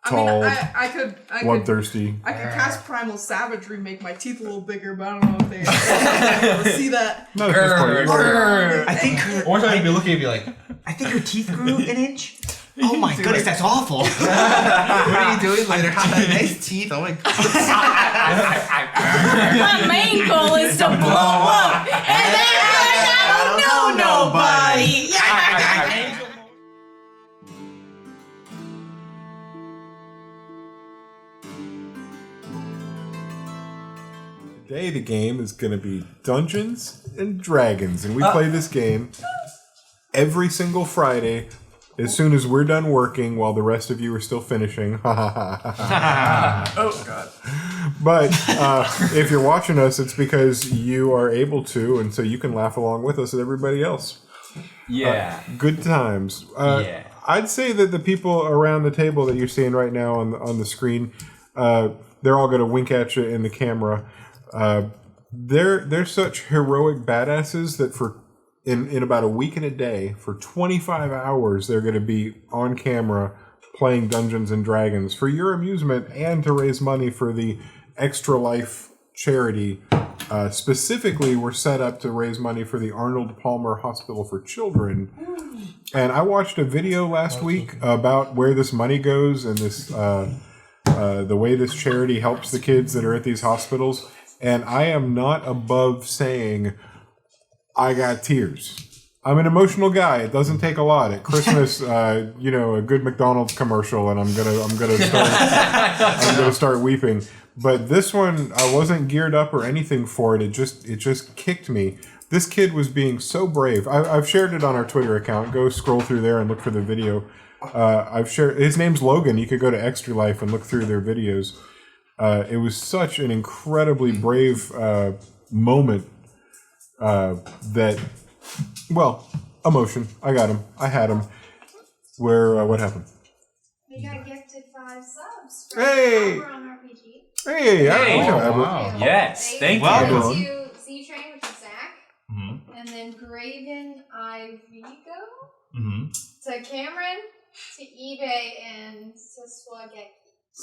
tall, I could bloodthirsty. I could cast Primal Savagery, make my teeth a little bigger, but I don't know if they see that. Not at this point. I think her... Or I'd be looking at me like... I think her teeth grew an inch. Oh my goodness, that's awful. What are you doing later? Have that nice teeth. Oh my god. My main goal is to blow up. And then I don't know nobody. Today the game is going to be Dungeons and Dragons, and we play this game every single Friday as soon as we're done working while the rest of you are still finishing. Oh, God. But if you're watching us, it's because you are able to, and so you can laugh along with us and everybody else. Yeah. Good times. Yeah. I'd say that the people around the table that you're seeing right now on the screen, they're all going to wink at you in the camera. They're such heroic badasses that in about a week and a day, for 25 hours, they're going to be on camera playing Dungeons and Dragons for your amusement and to raise money for the Extra Life charity. Specifically, we're set up to raise money for the Arnold Palmer Hospital for Children. And I watched a video last week about where this money goes and this the way this charity helps the kids that are at these hospitals. And I am not above saying I got tears. I'm an emotional guy. It doesn't take a lot. At Christmas, a good McDonald's commercial, and I'm gonna start weeping. But this one, I wasn't geared up or anything for it. It just kicked me. This kid was being so brave. I've shared it on our Twitter account. Go scroll through there and look for the video. I've shared. His name's Logan. You could go to Extra Life and look through their videos. It was such an incredibly brave moment. Emotion. I got him. I had him. What happened? We got gifted 5 subs. Hey! On RPG. Hey! Wow. Yes, thank you. Welcome to Z-Train, which is Zach. Mm-hmm. And then Graven Ivigo. Mm-hmm. To Cameron. To eBay. And to Swageki.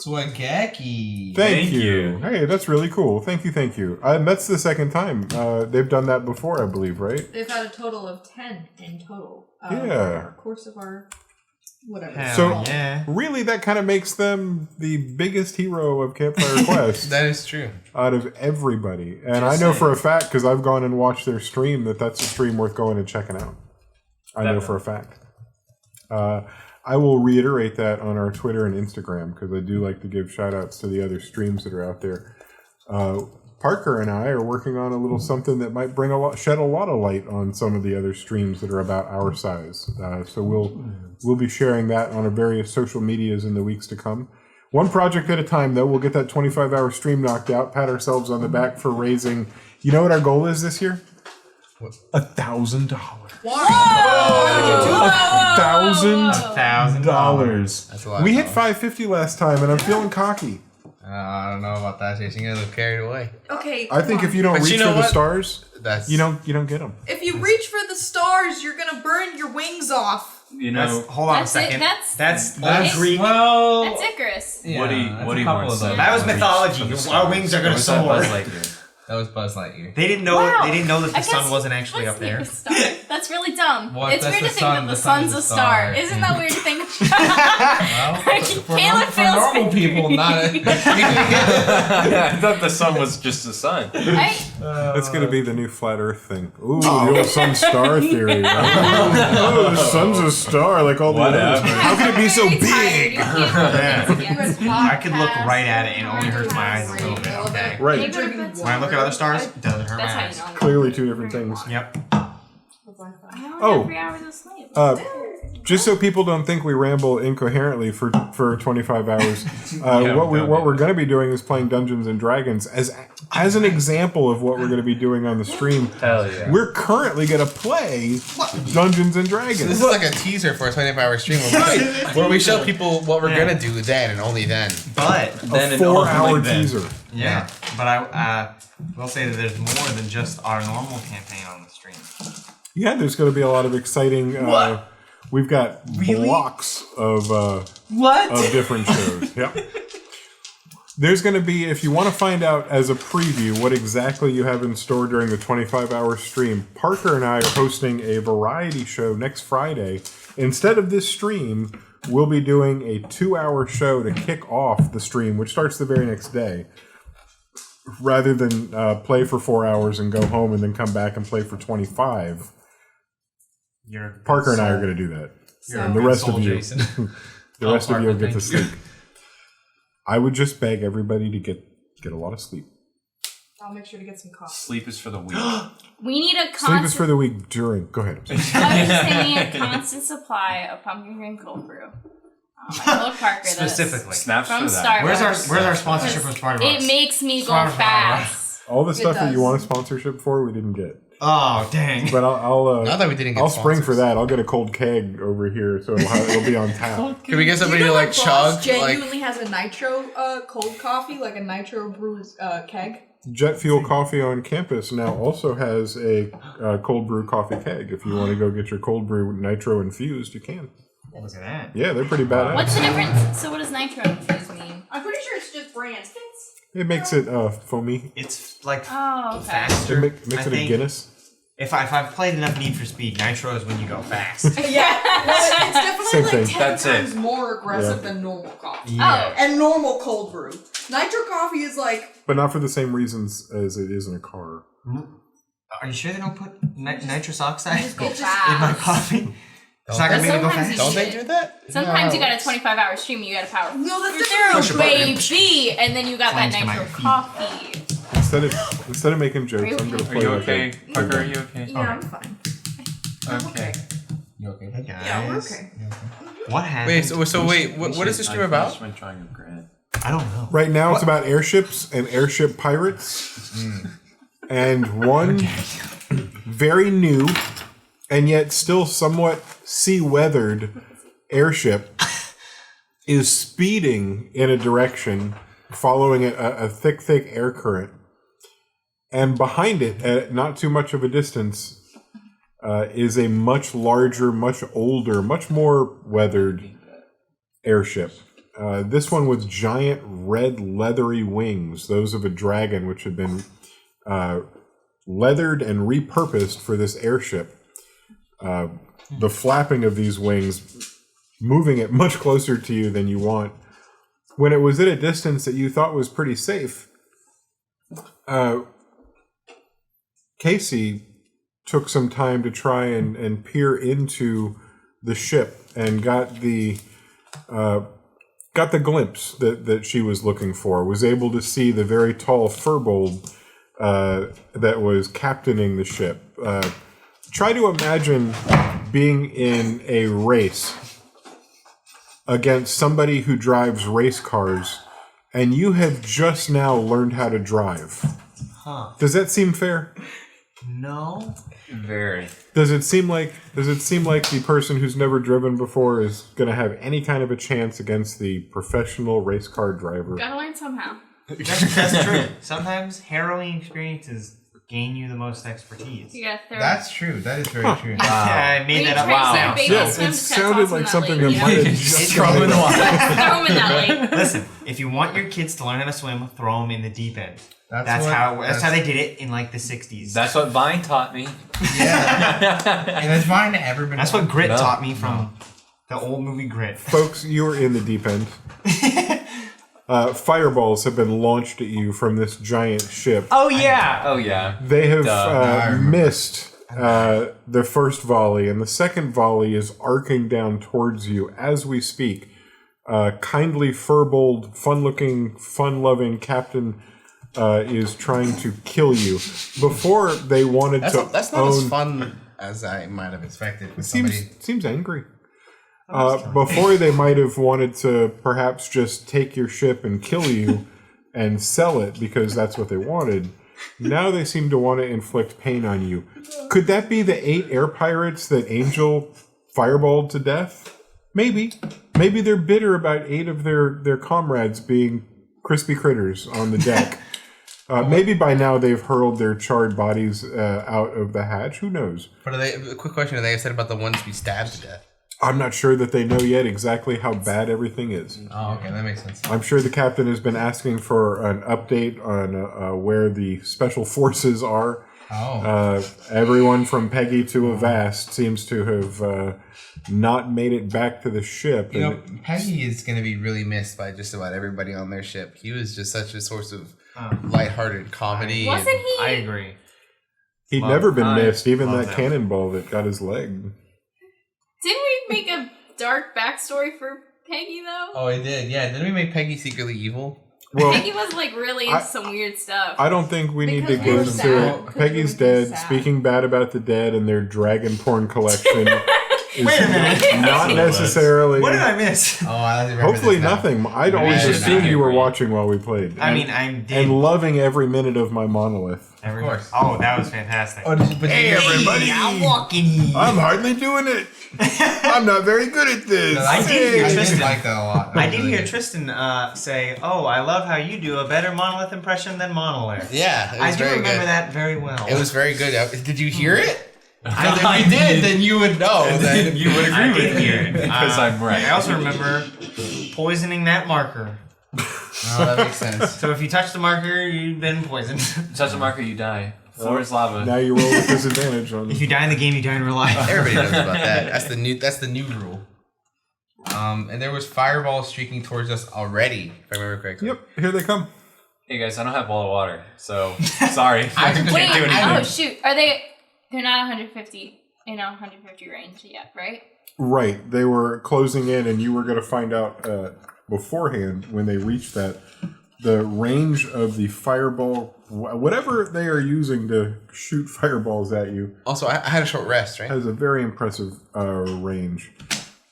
Swageki. Thank you. Hey, that's really cool. Thank you. That's the second time. They've done that before, I believe, right? They've had a total of 10 in total. Yeah. Over the course of our whatever. So really, that kind of makes them the biggest hero of Campfire Quest. That is true. Out of everybody, and I know for a fact because I've gone and watched their stream that's a stream worth going and checking out. I know for a fact. I will reiterate that on our Twitter and Instagram because I do like to give shout outs to the other streams that are out there. Parker and I are working on a little something that might shed a lot of light on some of the other streams that are about our size. So we'll be sharing that on our various social medias in the weeks to come. One project at a time, though. We'll get that 25-hour stream knocked out, pat ourselves on the back for raising... You know what our goal is this year? $1,000. $1,000. That's a lot. We hit $550 last time, and I'm feeling cocky. I don't know about that, Jason. You're gonna get carried away. Okay. I think if you don't reach for the stars, you don't get them. If you reach for the stars, you're gonna burn your wings off. Hold on a second. That's Greek. Well, that's Icarus. Yeah, what do you want? That was mythology. Our wings are gonna soar. That was Buzz Lightyear. They didn't know. Wow. They didn't know that the sun wasn't actually up there. That's really dumb. What? It's That's weird to think that the sun's sun's a star. Isn't that weird to think? For normal people, not. I thought the sun was just the sun. That's going to be the new flat Earth thing. Ooh, the old sun-star theory. Right? The sun's a star, like all the others. How can it be so big? I could look right at it and it only hurts my eyes a little bit. Okay. Right. When I look at other stars, it doesn't hurt my eyes. Clearly, two different things. Yep. Just so people don't think we ramble incoherently for 25 hours, what we're going to be doing is playing Dungeons and Dragons as an example of what we're going to be doing on the stream. Hell yeah! We're currently going to play Dungeons and Dragons. So this is like a teaser for a 25-hour stream where we show people what we're going to do then and only then. But then a 4-hour teaser. Yeah, but I will say that there's more than just our normal campaign on the stream. Yeah, there's going to be a lot of exciting. We've got blocks of different shows. Yep. There's going to be, if you want to find out as a preview what exactly you have in store during the 25-hour stream, Parker and I are hosting a variety show next Friday. Instead of this stream, we'll be doing a 2-hour show to kick off the stream, which starts the very next day. Rather than play for 4 hours and go home and then come back and play for 25, Parker and I are going to do that. And the rest of you, the rest of you will get to sleep. I would just beg everybody to get a lot of sleep. I'll make sure to get some coffee. Sleep is for the weak. We need a constant... Sleep is for the week during... Go ahead. I was just saying we need a constant supply of pumpkin cream cold brew. I told Parker this. Specifically. Snaps From for that. Starbucks. Where's our sponsorship from Starbucks? It makes me go Starbucks. fast. All the stuff that does. you want a sponsorship for, we didn't get. Oh, dang. But I'll Not that we didn't get I'll spring for sponsors. that. I'll get a cold keg over here, so it'll be on tap. Can we get somebody Do you to know like that Boss chug? genuinely has a nitro cold coffee, like a nitro brew keg? Jet Fuel Coffee on campus now also has a cold brew coffee keg. If you want to go get your cold brew nitro infused, you can. Look at that. Yeah, they're pretty badass. What's the difference? So what does nitro infused mean? I'm pretty sure it's just brand. It makes it foamy. It's like Oh, okay. faster. Makes I it a think. Guinness. If I've played enough Need for Speed, Nitro is when you go fast. Yeah, well, it's definitely Same like thing. 10 That's it. times more aggressive Yeah. than normal coffee. Oh. And normal cold brew. Nitro coffee is like... But not for the same reasons as it is in a car. Are you sure they don't put nitrous oxide Just go in my fast. coffee? It's not gonna But make it go sometimes fast. you Don't they should. do that? Sometimes you got a 25-hour stream and you got to power No, that's through, different. baby, and then you got that Flames to my nitro feet. coffee. Instead of making jokes, I'm going to Are play you like okay? Parker, are you okay? Yeah, I'm fine. Okay. You okay? Hey guys. Yeah, we're okay. What happened? Wait, what is this stream about? My drawing of granite. I don't know. Right now, it's about airships and airship pirates. And one very new and yet still somewhat sea-weathered airship is speeding in a direction following a thick air current. And behind it, at not too much of a distance, is a much larger, much older, much more weathered airship. This one with giant red leathery wings, those of a dragon, which had been leathered and repurposed for this airship. The flapping of these wings, moving it much closer to you than you want. When it was at a distance that you thought was pretty safe, Casey took some time to try and peer into the ship and got the glimpse that she was looking for, was able to see the very tall furbolg that was captaining the ship. Try to imagine being in a race against somebody who drives race cars, and you have just now learned how to drive. Huh. Does that seem fair? No. Very. Does it seem like the person who's never driven before is going to have any kind of a chance against the professional race car driver? Gotta learn somehow. That's true. Sometimes harrowing experiences gain you the most expertise. You gotta throw. That's true. That is very true. I made that up Wow. now. Baby Yeah, swim it just gotta sounded toss him like in something that that lake, might yeah. have just Throw him in the water. Throw him in that lake. Listen, if you want your kids to learn how to swim, throw them in the deep end. That's what- how they did it in like the 60s. That's what Vine taught me. Yeah. And has mine ever been? That's what Grit No. taught me from the old movie Grit. Folks, you are in the deep end. Fireballs have been launched at you from this giant ship. Oh yeah. They have Duh. missed the first volley, and the second volley is arcing down towards you as we speak. Kindly furbolg, fun-looking, fun-loving captain is trying to kill you. Before they wanted to That's not own... as fun as I might have expected. With somebody. Seems angry. Before they might have wanted to perhaps just take your ship and kill you and sell it because that's what they wanted. Now they seem to want to inflict pain on you. Could that be the 8 air pirates that Angel fireballed to death? Maybe. Maybe they're bitter about 8 of their comrades being crispy critters on the deck. Maybe by now they've hurled their charred bodies out of the hatch. Who knows? But a quick question: Are they said about the ones we stabbed to death? I'm not sure that they know yet exactly how bad everything is. Oh, okay, that makes sense. I'm sure the captain has been asking for an update on where the special forces are. Oh. Everyone from Peggy to Avast seems to have not made it back to the ship. You know, Peggy is going to be really missed by just about everybody on their ship. He was just such a source of lighthearted comedy. Wasn't he? I agree. He'd never been missed, even love that him. cannonball that got his leg. Didn't we make a dark backstory for Peggy though? Oh, I did. Yeah, didn't we make Peggy secretly evil? Well, Peggy was like really into some weird stuff. I don't think we need to Because get we were into sad. it. Because Peggy's we were dead. sad. Speaking bad about the dead and their dragon porn collection is Wait a minute. not necessarily. What did I miss? Oh, I remember Hopefully this now. nothing. I'd Maybe always I should assumed not you were agree. watching while we played. I mean, I did. And loving every minute of my monolith. Of course. Oh, that was fantastic. Oh, Hey, everybody! I'm walking. I'm hardly doing it. I'm not very good at this. I did hear I Tristan. did like that a lot. That I was did really hear good. Tristan say, "Oh, I love how you do a better monolith impression than Monolith." Yeah, it was I do very remember good. that very well. It was very good. Did you hear it? I If you did, then you would know. That You would agree I with did me hear it because I'm right. I also remember poisoning that marker. Oh, that makes sense. So if you touch the marker, you've been poisoned. Touch the marker, you die. Floor is lava. Now you roll with disadvantage on. If you die in the game, you die in real life. Everybody knows about that. That's the new rule. And there was fireballs streaking towards us already, if I remember correctly. Yep, here they come. Hey guys, I don't have wall of water, so sorry. I can't Wait, do anything. oh shoot. Are they? They're not 150. 150 range yet, right? Right, they were closing in, and you were going to find out beforehand when they reached that the range of the fireball, whatever they are using to shoot fireballs at you, Also, I had a short rest, right? has a very impressive range.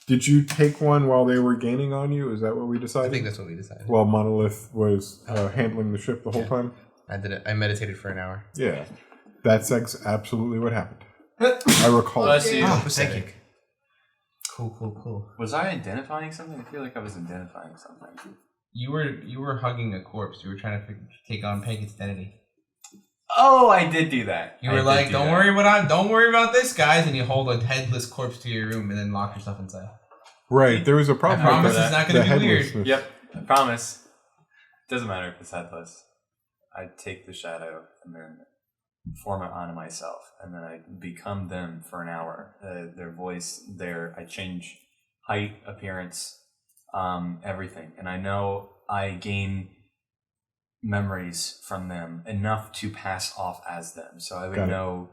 Did you take one while they were gaining on you? Is that what we decided? I think that's what we decided. While Monolith was handling the ship the whole time? I did it. I meditated for an hour. Yeah. That's absolutely what happened. I recall. Bless you. Oh, thank you. Cool. Was I identifying something? I feel like I was identifying something. You were hugging a corpse. You were trying to take on Peggy's identity. Oh, I did do that. You were like, "Don't worry about this, guys," and you hold a headless corpse to your room and then lock yourself inside. Right, there was a I problem promise with it's not the going to be weird. headlessness. Yep, I promise. Doesn't matter if it's headless. I take the shadow and then form it onto myself, and then I become them for an hour. Their voice, I change height, appearance, everything, and I know I gain memories from them enough to pass off as them. So I would know.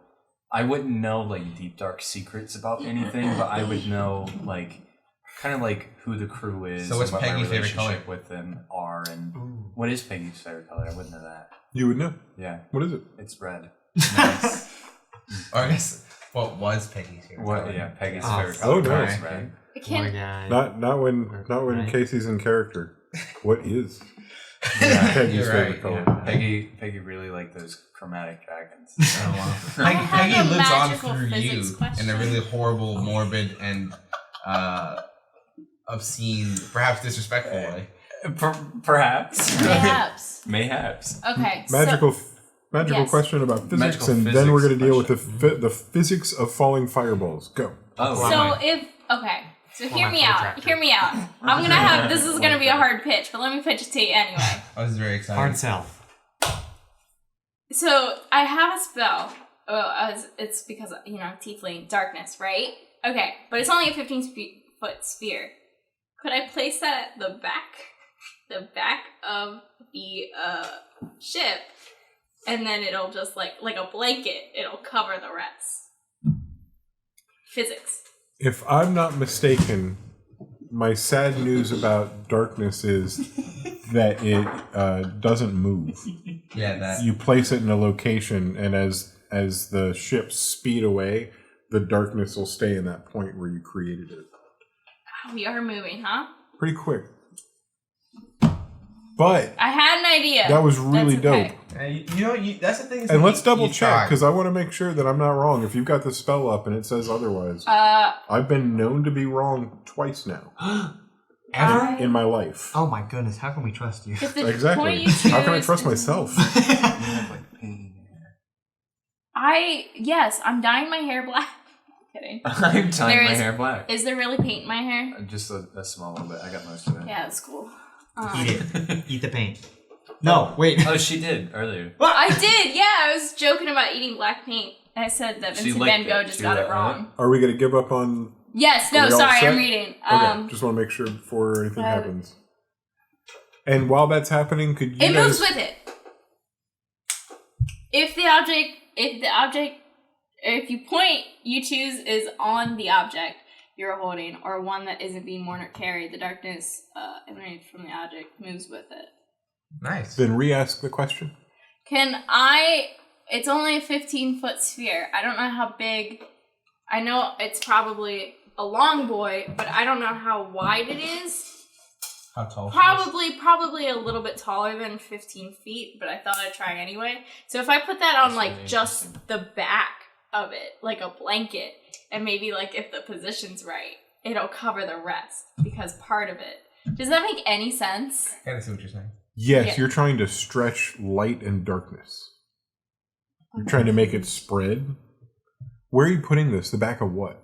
I wouldn't know like deep dark secrets about anything, but I would know like kind of like who the crew is. So what's and what Peggy's my favorite relationship color? with them are, and what is Peggy's favorite color? I wouldn't know that. You would know. Yeah, What is it? it's red. Nice. Or I guess what was Peggy's favorite What? color? Yeah, Peggy's Oh, favorite color no. is red. I can't. Not when Right. Casey's in character. What is Yeah, Peggy's You're right, favorite color? yeah. Peggy really liked those chromatic dragons. Oh, wow. I have Peggy a lives on magical through you physics question. in a really horrible, morbid, and obscene, perhaps disrespectful way. Perhaps. Mayhaps. Mayhaps. Okay. Magical Yes. question about physics, Magical and then we're going to physics deal with the physics of falling fireballs. Go. Oh, So, wow. so hear my me out. protractor. Hear me out. I'm gonna have. This is gonna be a hard pitch, but let me pitch it to you anyway. I was very excited. Hard sell. So I have a spell. It's because tiefling darkness, right? Okay, but it's only a 15-foot sphere. Could I place that at the back of the ship, and then it'll just like a blanket, it'll cover the rest. Physics. If I'm not mistaken, my sad news about darkness is that it doesn't move. Yeah, that. You place it in a location, and as the ships speed away, the darkness will stay in that point where you created it. Oh, we are moving, huh? Pretty quick. But I had an idea. that was really That's okay. dope. That's the thing. And let's double check, because I want to make sure that I'm not wrong. If you've got the spell up and it says otherwise, I've been known to be wrong twice now Ever? in my life. Oh my goodness, how can we trust you? If the point Exactly. you choose How can I trust is- myself? Yes, I'm dyeing my hair black. kidding. I'm tying There my is- hair black. Is there really paint in my hair? Just a small little bit. I got most of it. Yeah, that's cool. Eat it. Eat the paint. No, wait. Oh, she did earlier. I did, yeah. I was joking about eating black paint. I said that She Vincent licked Van Gogh it. just She got it licked it. wrong. Are we going to give up on... Yes, Are no, we all sorry, set? I'm reading. Okay, just want to make sure before anything happens. And while that's happening, could you It guys... moves with it. If you point, you choose is on the object you're holding, or one that isn't being worn or carried, the darkness emanated from the object moves with it. Nice. Then re-ask the question. It's only a 15-foot sphere. I don't know how big, I know it's probably a long boy, but I don't know how wide it is. How tall? Probably a little bit taller than 15 feet, but I thought I'd try anyway. So if I put that on like just the back of it, like a blanket, and maybe like if the position's right, it'll cover the rest because part of it. Does that make any sense? I gotta see what you're saying. Yes, Yeah. you're trying to stretch light and darkness. You're trying to make it spread. Where are you putting this? The back of what?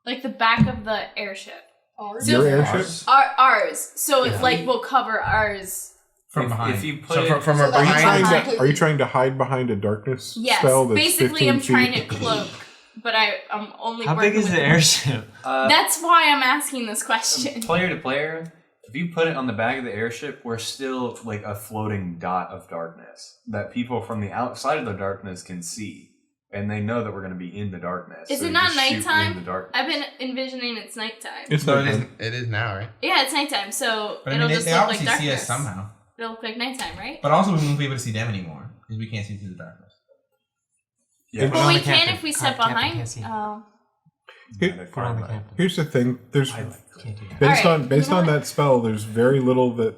Like the back of the airship. Ours? Your airship? Ours. So it like will cover ours. From behind. If you put so it, from So that- behind. Are you trying to hide behind a darkness Yes. spell that's Basically, 15 I'm trying feet? to cloak, but I'm only. How working big is with the airship? That's why I'm asking this question. player to player, if you put it on the back of the airship, we're still like a floating dot of darkness that people from the outside of the darkness can see, and they know that we're going to be in the darkness. Is so it you not just shoot nighttime? In the darkness. I've been envisioning it's nighttime. It's So not. it is now, right? Yeah, it's nighttime, so But I it'll mean, just they look like obviously darkness. see us somehow. It'll look like nighttime, right? But also, we won't be able to see them anymore because we can't see through the darkness. Yeah, Well, we the can captain. if we step Captain behind. can't see. Oh, Put on the captain. Here's the thing. There's Can't do that. based Alright, on based you know on what? that spell. There's very little that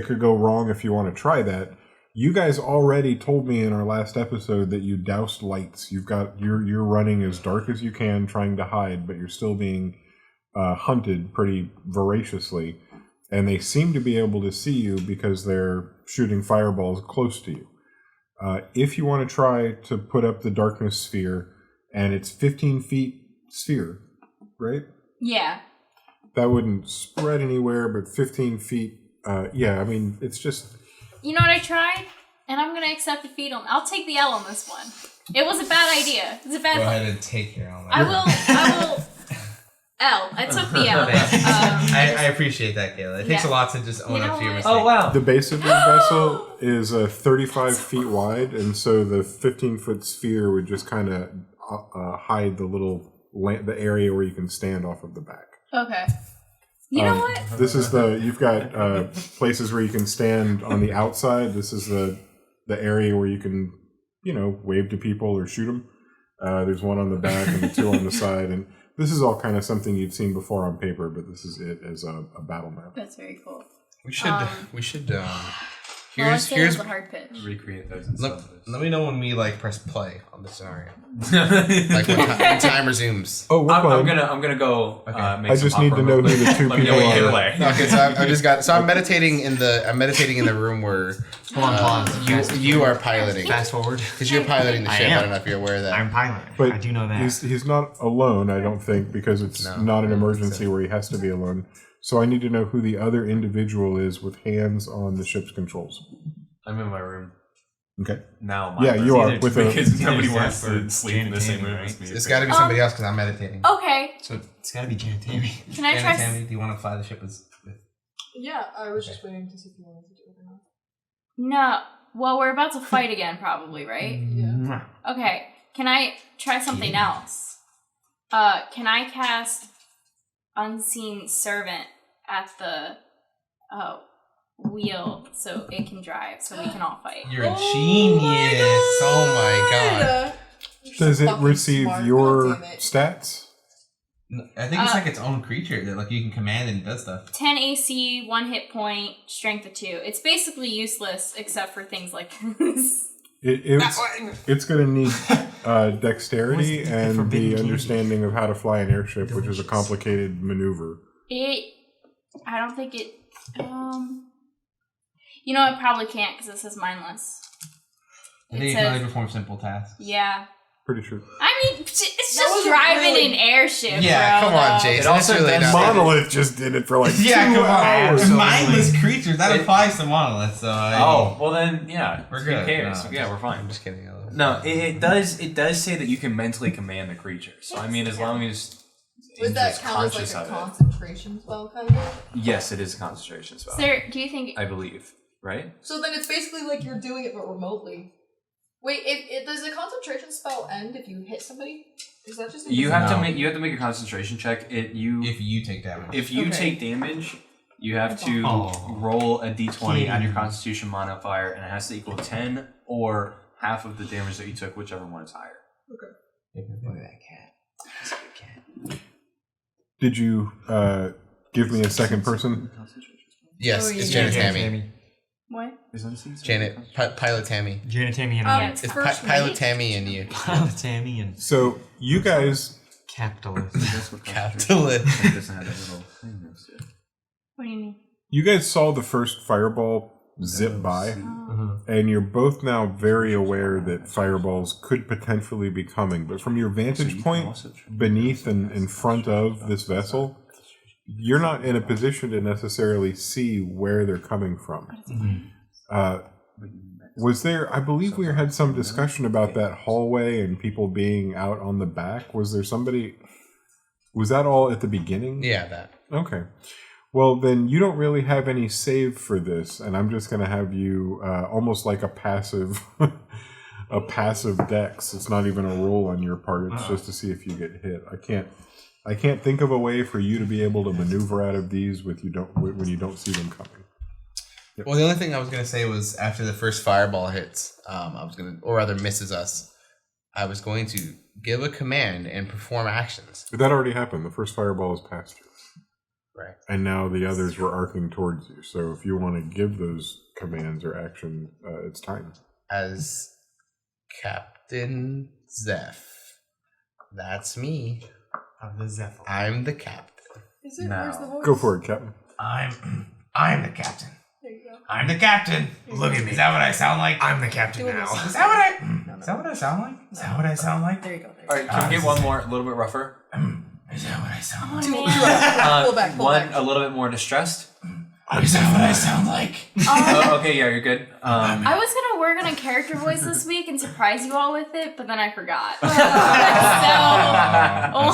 could go wrong if you want to try that. You guys already told me in our last episode that you doused lights. You're running as dark as you can, trying to hide, but you're still being hunted pretty voraciously. And they seem to be able to see you because they're shooting fireballs close to you. If you want to try to put up the darkness sphere, and it's 15 feet sphere, right? yeah. That wouldn't spread anywhere, but 15 feet, yeah, I mean, it's just... You know what I tried? And I'm gonna accept defeat on. I'll take the L on this one. It was a bad idea. It's a bad. Go ahead and take your own. I will. L. I took the L. I appreciate that, Kayla. It takes Yeah. a lot to just own You up know to your what? mistake. Oh, wow. The base of your vessel is 35 feet wide, and so the 15-foot sphere would just kind of hide the little the area where you can stand off of the back. Okay. You know what? This is you've got places where you can stand on the outside. This is the area where you can, wave to people or shoot them. There's one on the back and two on the side, and this is all kind of something you'd seen before on paper, but this is it as a battle map. That's very cool. We should. Well, I Here's the hard pitch. recreate those and let, stuff. let me know when we press play on the scenario. Like when time resumes. Oh, we're I'm playing. gonna go. Okay. Make I some just need to popcorn know real who the quick. two Let me know people when you hit are. play. No, okay, so I'm meditating in the room where Hold on, pause. you are piloting Fast forward. because you're piloting the I ship. I am. don't know if you're aware of that. I'm piloting. But I do know that. He's not alone, I don't think, because it's No, not an I don't think emergency so. where he has to be alone. So I need to know who the other individual is with hands on the ship's controls. I'm in my room Okay. now. My Yeah, room. you are either- with because It's nobody either wants Zeph or to sleep in the same Janet room Tammy, as me. It's got to be somebody else because I'm meditating. Okay. So it's gotta be Janet Tammy. Can I Anna, try? Tammy, do you want to fly the ship with? Yeah, I was just waiting to see if you wanted to do it or not. No. Well, we're about to fight again, probably, right? Yeah. Okay. Can I try something else? Can I cast Unseen Servant at the wheel so it can drive, so we can all fight? You're a genius. Oh my god. You're so Does it fucking receive smart. your God damn it. stats? I think it's like its own creature that you can command and it does stuff. 10 AC, 1 hit point, strength of 2. It's basically useless except for things like this. It's going to need dexterity What's the and forbidden the candy? understanding of how to fly an airship, which is a complicated maneuver. I don't think it, you know, I probably can't because it says mindless. I think you can only perform simple tasks. Yeah. Pretty sure. I mean, it's just wasn't driving really- an airship, Yeah, bro. come on, though. Jason. It also That's really does- not- Monolith just did it for like 2 come on. hours. Mindless creatures. That It- applies to monoliths. So well then, yeah. We're Who good. cares? No, Yeah, we're fine. I'm just kidding. No, it does say that you can mentally command the creature. So I mean, as long as Would you're that just count as conscious like a of it. concentration spell, kind of? Yes, it is a concentration spell. Sir, do you think I believe, right? So then it's basically like you're doing it, but remotely. Wait, does the concentration spell end if you hit somebody? Is that just You have to No. make a concentration check. If you take damage. If you Okay. take damage, you have to Oh. roll a d20, add your Constitution modifier, and it has to equal 10 or half of the damage that you took, whichever one is higher. Look at that cat. That's a good cat. Did you give me a second person? Yes, Oh, it's yeah. Janet Tammy. what? Is that a scene? Janet, Pilot Tammy. Janet, Tammy, and Yeah, me. It's first Pilot mate. Tammy and you. Pilot Tammy and So you guys, capitalist. That's what Capitalist. It doesn't have that little thing next to it. What do you mean? you guys saw the first fireball zip by, and you're both now very aware that fireballs could potentially be coming. But from your vantage point, beneath and in front of this vessel, you're not in a position to necessarily see where they're coming from. Was there, I believe we had some discussion about that hallway and people being out on the back. Was there somebody, was that all at the beginning? Yeah, that. Okay. Well, then you don't really have any save for this, and I'm just going to have you almost like a passive a passive dex. It's not even a roll on your part. It's just to see if you get hit. I can't think of a way for you to be able to maneuver out of these when you don't see them coming. Well, the only thing I was gonna say was after the first fireball hits, or rather misses us, I was going to give a command and perform actions. But that already happened. The first fireball is past you. Right. And now the others were arcing towards you. So if you want to give those commands or action, it's time. As Captain Zeph. That's me. Of the Zephyr. I'm the captain. Is it? No. Where's the voice? Go for it, Captain. I'm the captain. There you go. I'm the captain. Look at me. Is that what I sound like? I'm the captain Do it now. yourself. Is that what I? Is that what I sound like? Is that what I sound like? There you go. There you All right, can we get one more, a little bit rougher? Is that what I sound like? go. Oh, Pull man. back. Pull back. Pull One back. a little bit more distressed. Is that what I sound like? Oh, okay, yeah, you're good. I was gonna work on a character voice this week and surprise you all with it, but then I forgot. So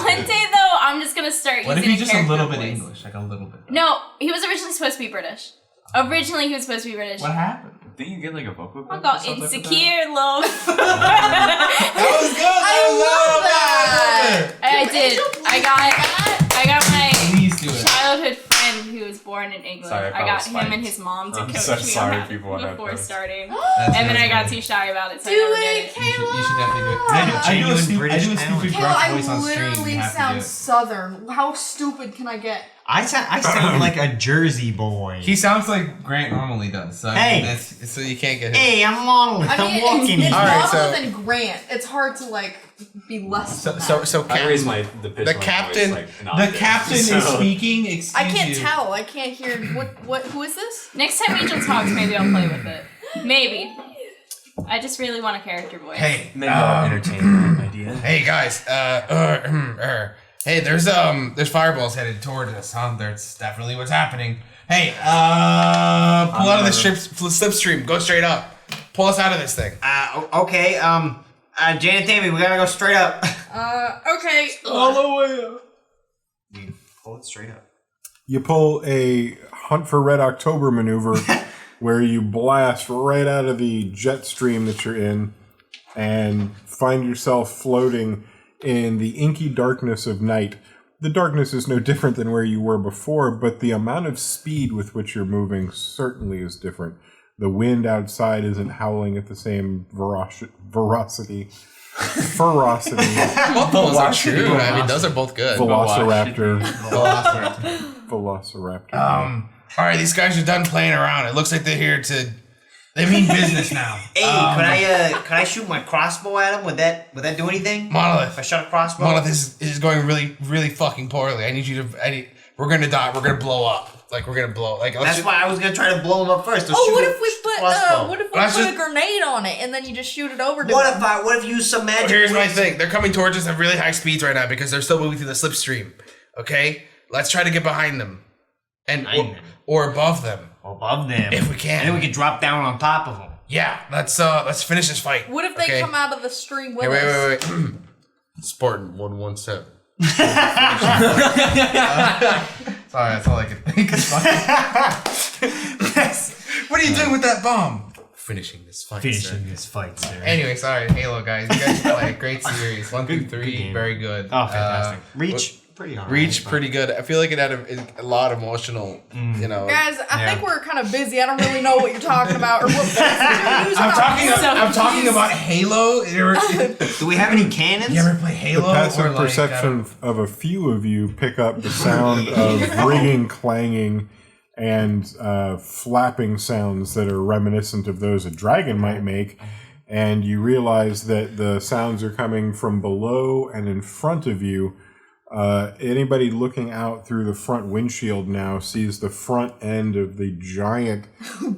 one day though, I'm just gonna start What if using you just a character little bit voice. English, like a little bit? No, he was originally supposed to be British. Originally, he was supposed to be British. What happened? Didn't you get like a vocal I coach or got something like that? insecure, love. That was good. I love that. I did. I got my Please do it. childhood friend who was born in England. Sorry, I I got felt him and spiked. his mom to I'm coach so me sorry, on how people on before Earth. starting. That's And then I got good. too shy about it, so Do I never it, did it. You should definitely do it. Kayla. I do a Genuine stupid British gruff Kayla, voice I on stream. literally You have to do sound it. southern. How stupid can I get? I sound like a Jersey boy. He sounds like Grant normally does. So Hey. that's, so you can't get him. Hey, I'm Monolith. I mean, I'm walking it's here. All right, Monolith so- and Grant. It's hard to like be less. So than so that. so I raised Captain, the pitch the of my captain, voice, like, an the octave, captain is so- speaking. Excuse I can't you. tell. I can't hear. What? Who is this? Next time Angel talks, maybe I'll play with it. Maybe. I just really want a character voice. Hey, Maybe I'll entertain that idea. hey guys. Hey, there's fireballs headed toward us. That's definitely what's happening. Hey, pull out of the slipstream. Go straight up. Pull us out of this thing. Okay, Janet Tammy, we gotta go straight up. Okay. All the way up. Pull it straight up. You pull a Hunt for Red October maneuver where you blast right out of the jet stream that you're in and find yourself floating in the inky darkness of night. The darkness is no different than where you were before, but the amount of speed with which you're moving certainly is different. The wind outside isn't howling at the same ferocity. Both of those are true. I mean, those are both good. Velociraptor. Velociraptor. All right, these guys are done playing around. It looks like they're here to. They mean business now. Hey, can I shoot my crossbow at him? Would that do anything? If I Monolith. shot a crossbow? Monolith, this is going really, really fucking poorly. I need you to. We're gonna die. We're gonna blow up. Like we're gonna blow. Like That's why I was gonna try to blow him up first. Oh, what if we put a grenade on it and then you just shoot it over to What him? if you use some magic? Here's my thing. They're coming towards us at really high speeds right now because they're still moving through the slipstream. Okay, let's try to get behind them, or above them. Above them, if we can. And then we can drop down on top of them. Yeah, let's finish this fight. What if they come out of the stream with us? Wait. Spartan 117. Sorry, that's all I could think. What are you doing with that bomb? Finishing this fight, sir. Anyway, sorry, Halo guys. You guys play a great series. 1 through 3, very good. Oh, fantastic. Reach, pretty hard. Reach, pretty good. I feel like it had a lot of emotional, you know. Guys, I think we're kind of busy. I don't really know what you're talking about or what I'm talking about Halo. Do we have any cannons? You ever play Halo? The passive perception of a few of you pick up the sound of ringing, clanging, and flapping sounds that are reminiscent of those a dragon might make, and you realize that the sounds are coming from below and in front of you. Anybody looking out through the front windshield now sees the front end of the giant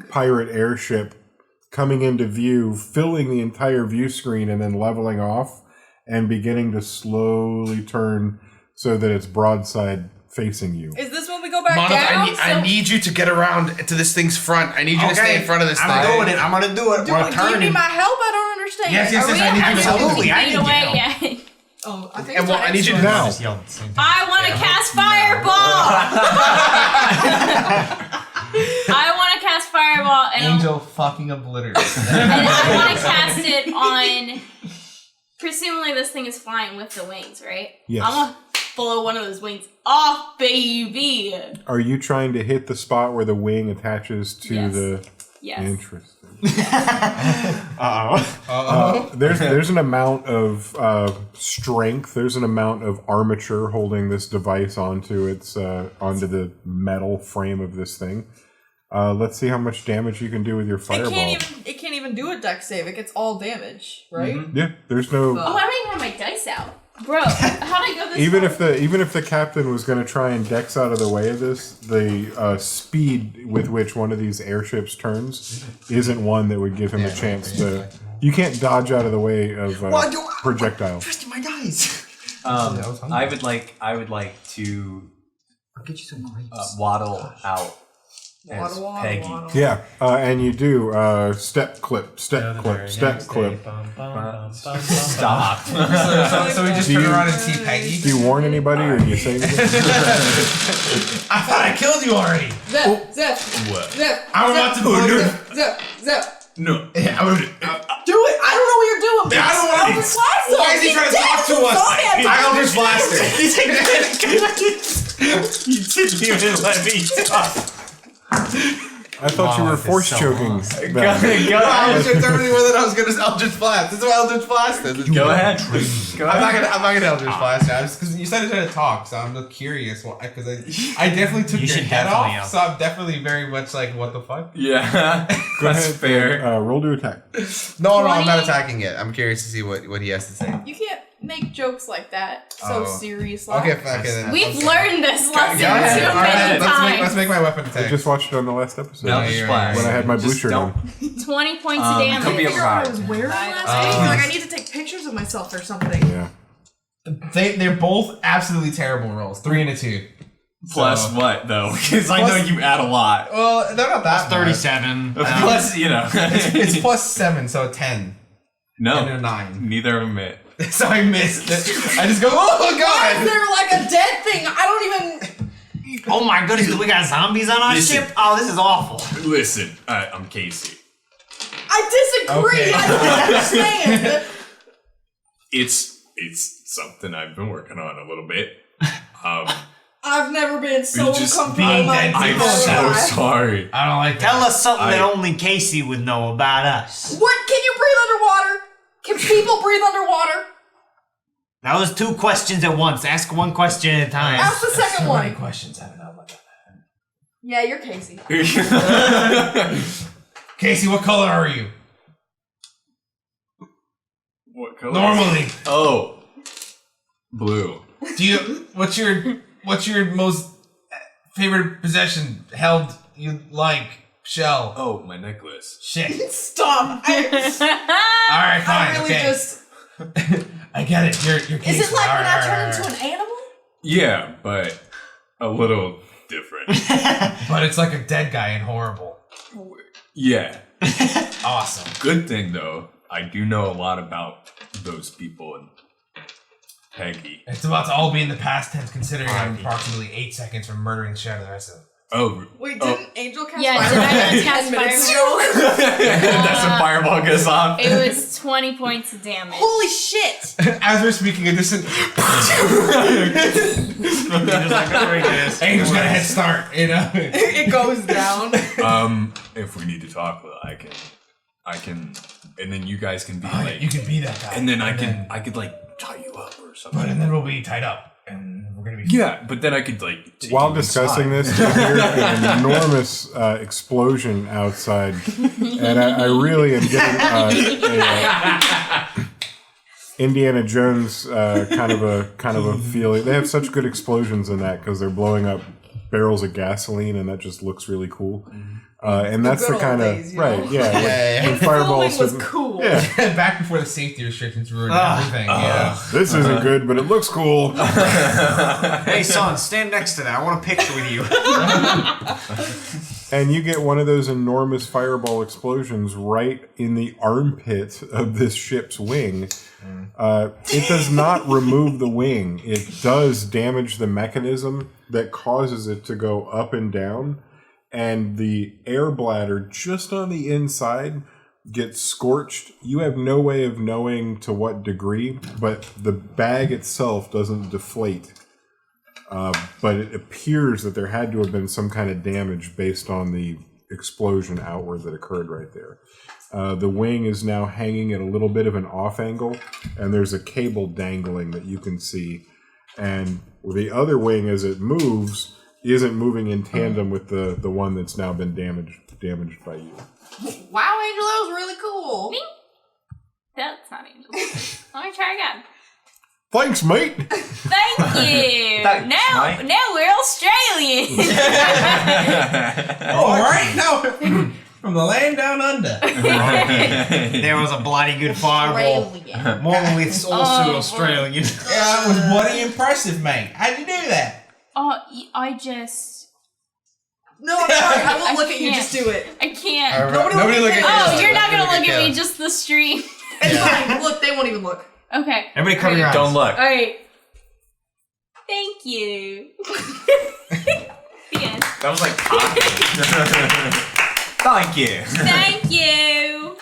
pirate airship coming into view, filling the entire view screen and then leveling off and beginning to slowly turn so that it's broadside facing you. Is this when we go back Monica, down? I need you to get around to this thing's front. I need you to stay in front of this thing. I'm doing it. I'm gonna do it. Do you need my help? I don't understand. Yes, I need you to absolutely. I need you away to yet. Oh, I think And I need you to now. I want to cast Fireball. I want to cast Fireball and Angel fucking obliterated. and I want to cast it on. Presumably, this thing is flying with the wings, right? Yes. I want to blow one of those wings off, baby. Are you trying to hit the spot where the wing attaches to the... Yes. Interesting. Uh-oh. There's an amount of strength. There's an amount of armature holding this device onto onto the metal frame of this thing. Let's see how much damage you can do with your fireball. It can't even do a dex save. It gets all damage, right? Mm-hmm. Yeah, there's no. Oh, I don't even have my dice out, bro. How'd I go this? Even if the captain was going to try and dex out of the way of this, the speed with which one of these airships turns isn't one that would give him a chance to. You can't dodge out of the way of projectiles. Twisting my dice. I would like to I'll get you some grapes. waddle out. As Peggy. Yeah, and you do step clip, step clip. Stop. So we just turn around and see Peggy. Do you warn anybody or do you say anything? I thought I killed you already. Zip. I'm about to blow you. Zip. No. Yeah, I'm gonna Do it. I don't know what you're doing. I don't want to. Why is he trying to talk to us? I Eldritch Blaster. You didn't even let me talk. I thought you were force choking. I was determining whether I was going to Eldritch Blast. This is what Eldritch Blast is. Go ahead. I'm not gonna Eldritch Blast now, because you said to talk, so I'm just curious. Because I definitely took your head off, so I'm definitely very much like, what the fuck? Yeah, Go that's ahead, fair. Roll to attack. No, I'm not attacking yet. I'm curious to see what he has to say. You can't make jokes like that serious. Okay, then. We've learned this lesson too Alright, many times. let's make my weapon I attack. just watched it on the last episode Eldritch Blast. when I had my blue shirt on. 20 points of Don't damage. be Figure out what I was surprised. wearing last week. Like I need to take pictures of myself or something. Yeah. They're both absolutely terrible rolls. 3 and a 2. Plus what though? Because I know you add a lot. Well, they're not that much. 37. Plus, It's plus 7, so 10. no, And a 9. neither of them hit. So I missed it. I just go, oh Why is god! there like a dead thing? I don't even. Oh my goodness, do we got zombies on our Listen. ship? Oh, this is awful. Listen, I'm Casey. I disagree. Okay. I don't understand. It's something I've been working on a little bit. I've never been so just uncomfortable being in my dead entire I'm so life. sorry. I don't like Tell that. us something that I- only Casey would know about us. What? Can you breathe underwater? Can people breathe underwater? That was 2 questions at once. Ask one question at a time. Ask the second one. questions I don't know about that. Yeah, you're Casey. Casey, what color are you? What color? Normally. Oh, blue. Do you what's your most favorite possession held you like, Shell? Oh, my necklace. Shit. Stop. Alright, fine, I really okay. just. I get it. You're Is it like when I turn into an animal? Yeah, but a little different. But it's like a dead guy and horrible. Yeah. Awesome. Good thing, though, I do know a lot about those people and Peggy. It's about to all be in the past tense, considering I'm approximately 8 seconds from murdering the shit out of the rest of them. Oh. Wait, didn't Angel cast Yeah, Fireball? did I cast 10 minutes Fireball? ago? That's a fireball goes off. It was 20 points of damage. Holy shit! As we're speaking, a distant Angel's got a head start, you know? It goes down. If we need to talk, well, I can, and then you guys can be like, you can be that guy. and then I could like tie you up or something. But and then we'll be tied up, and we're gonna be. Yeah, but then I could like. Take While you discussing inside. this, you hear an enormous explosion outside, and I really am getting a Indiana Jones kind of a feeling. They have such good explosions in that because they're blowing up barrels of gasoline, and that just looks really cool. And that's the good kind old of days, you right, know? yeah. When Fireballs was didn't- cool. Yeah, Back before the safety restrictions ruined everything. Yeah. this isn't good, but it looks cool. Hey, son, stand next to that. I want a picture with you. And you get one of those enormous fireball explosions right in the armpit of this ship's wing. It does not remove the wing. It does damage the mechanism that causes it to go up and down. And the air bladder just on the inside gets scorched. You have no way of knowing to what degree, but the bag itself doesn't deflate. But it appears that there had to have been some kind of damage based on the explosion outward that occurred right there. The wing is now hanging at a little bit of an off angle, and there's a cable dangling that you can see. And the other wing, as it moves, isn't moving in tandem with the one that's now been damaged by you. Wow, Angel, that was really cool. Bing. That's not Angel. Let me try again. Thanks, mate! Thank you. Thanks, now mate. we're Australian. All right, now from the land down under. There was a bloody good fireball. Australian. Monoliths also Oh, Australian. Yeah, that was bloody impressive, mate. How'd you do that? Oh, I just. No, I'm sorry. I will I look at you. can't. Just do it. I can't. Nobody look at you. Oh, you're not gonna look at Caleb. me, just the stream. It's fine. Look, they won't even look. Okay. Everybody cover your eyes. Don't look. Alright. Thank you. The end. That was like Thank you. Thank you.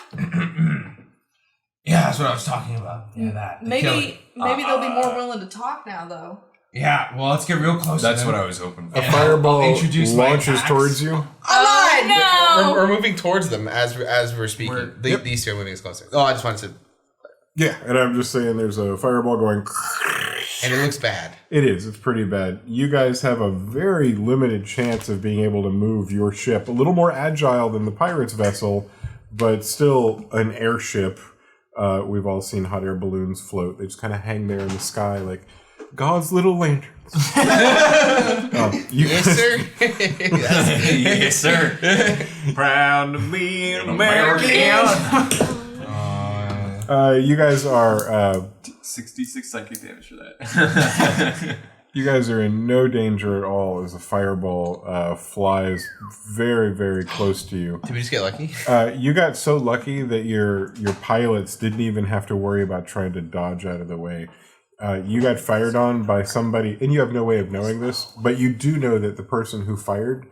Yeah, that's what I was talking about. Yeah, that. The killing. Maybe they'll be more willing to talk now, though. Yeah, well, let's get real close. That's to what them. I was hoping for. A Yeah. fireball I'll introduce my launches attacks. towards you. Oh, no. We're moving towards them as we're speaking. We're- These two are moving us closer. Oh, I just wanted to. Yeah, and I'm just saying there's a fireball going. And it looks bad. It is. It's pretty bad. You guys have a very limited chance of being able to move your ship. A little more agile than the pirate's vessel, but still an airship. We've all seen hot air balloons float. They just kind of hang there in the sky like God's little lanterns. Yes, sir. Yes, sir. Proud to be an American. You guys are 66 psychic damage for that. you guys are in no danger at all as a fireball flies very, very close to you. Did we just get lucky? You got so lucky that your pilots didn't even have to worry about trying to dodge out of the way. You got fired on by somebody, and you have no way of knowing this, but you do know that the person who fired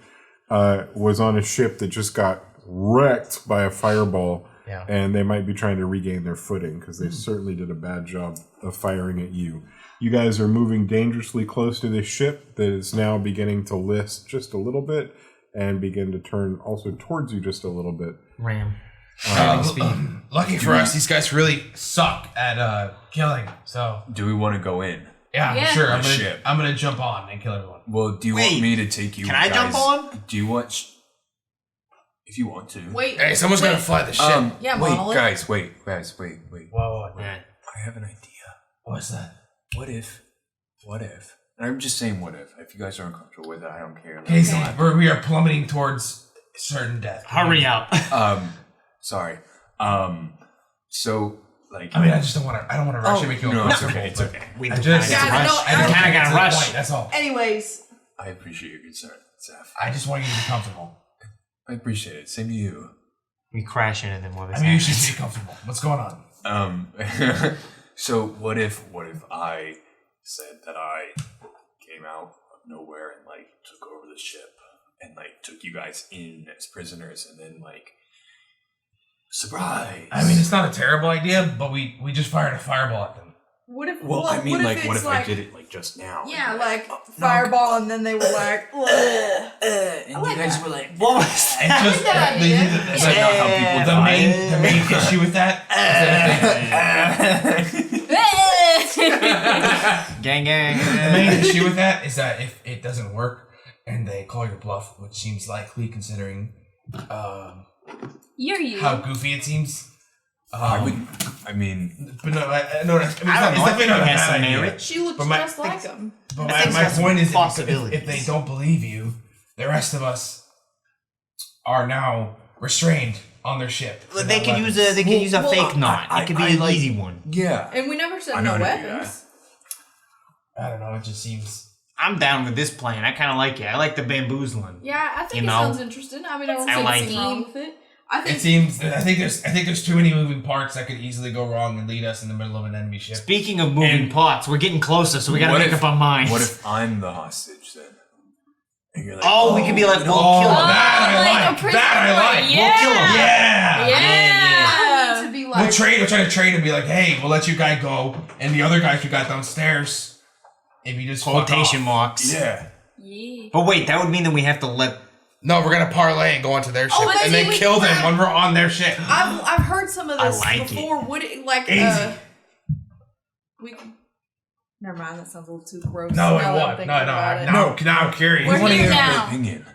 was on a ship that just got wrecked by a fireball, and they might be trying to regain their footing because they certainly did a bad job of firing at you. You guys are moving dangerously close to this ship that is now beginning to list just a little bit and begin to turn also towards you just a little bit. Ram. Lucky for us, these guys really suck at killing. So Do we want to go in? Yeah. sure. The ship. I'm gonna jump on and kill everyone. Well, do you Wait, want me to take you can I guys? jump on? Do you want... If you want to. Wait. Hey, someone's wait. gonna fly the ship. Yeah, wait, Monolith. guys, wait. Whoa. I have an idea. What's that? What if And I'm just saying, what if? If you guys are uncomfortable with it, I don't care. Casey, we are plummeting towards certain death. Hurry up. Sorry. So, like... I mean, I just don't want to... I don't want to rush and make you uncomfortable. It's okay. We I kind just... of Yeah, no, got to rush. That's all. Anyways, I appreciate your concern, Zeph. I just want you to be comfortable. I appreciate it. Same to you. We crash into them while this I mean, you happens. should be comfortable. What's going on? So what if I said that I came out of nowhere and like took over the ship and like took you guys in as prisoners and then like surprise? I mean, it's not a terrible idea, but we just fired a fireball at them. what if? Well, I mean, like, what it's if I did it like just now? Yeah, like fireball, and then they were like, and you guys were like, What was And just that idea. Is that not how people the main issue with that is that gang? the main issue with that is that if it doesn't work and they call your bluff, which seems likely considering You're you. how goofy it seems. I mean, But no, it's I definitely not a has bad some idea. merit. she looks But my- just like him. But I think my that's point is, if possibilities. they don't believe you, the rest of us are now restrained on their ship. They can use a Well, fake knot. I- It could be I an like- easy one. yeah. And we never said I know no how to do weapons. I don't know. It just seems. I'm down with this plan. I kind of like it. I like the bamboozling. Yeah, I think You it know? sounds interesting. I mean, I don't I see like anything wrong with it. I think It seems. I think there's too many moving parts that could easily go wrong and lead us in the middle of an enemy ship. Speaking of moving pots, we're getting closer, so we gotta What make if- up our minds. What if I'm the hostage then? And you're like, Oh, we could be like, we'll Oh, kill him. that I like a like. prisoner That I boy. like. Yeah. We'll kill him. Yeah. Yeah. I need to be like. We'll try to trade and be like, hey, we'll let you guy go, and the other guys who got downstairs, if you just fuck Quotation off. marks. yeah. Yeah. But wait, that would mean that we have to let. No, we're gonna parlay and go onto their ship. but And then see, kill them when we're on their ship. I've heard some of I this like before. Would it like Easy. we? Never mind. That sounds a little too gross. No, now that I'm it won't. thinking No, about it. now I'm curious. We're What here is your now. opinion?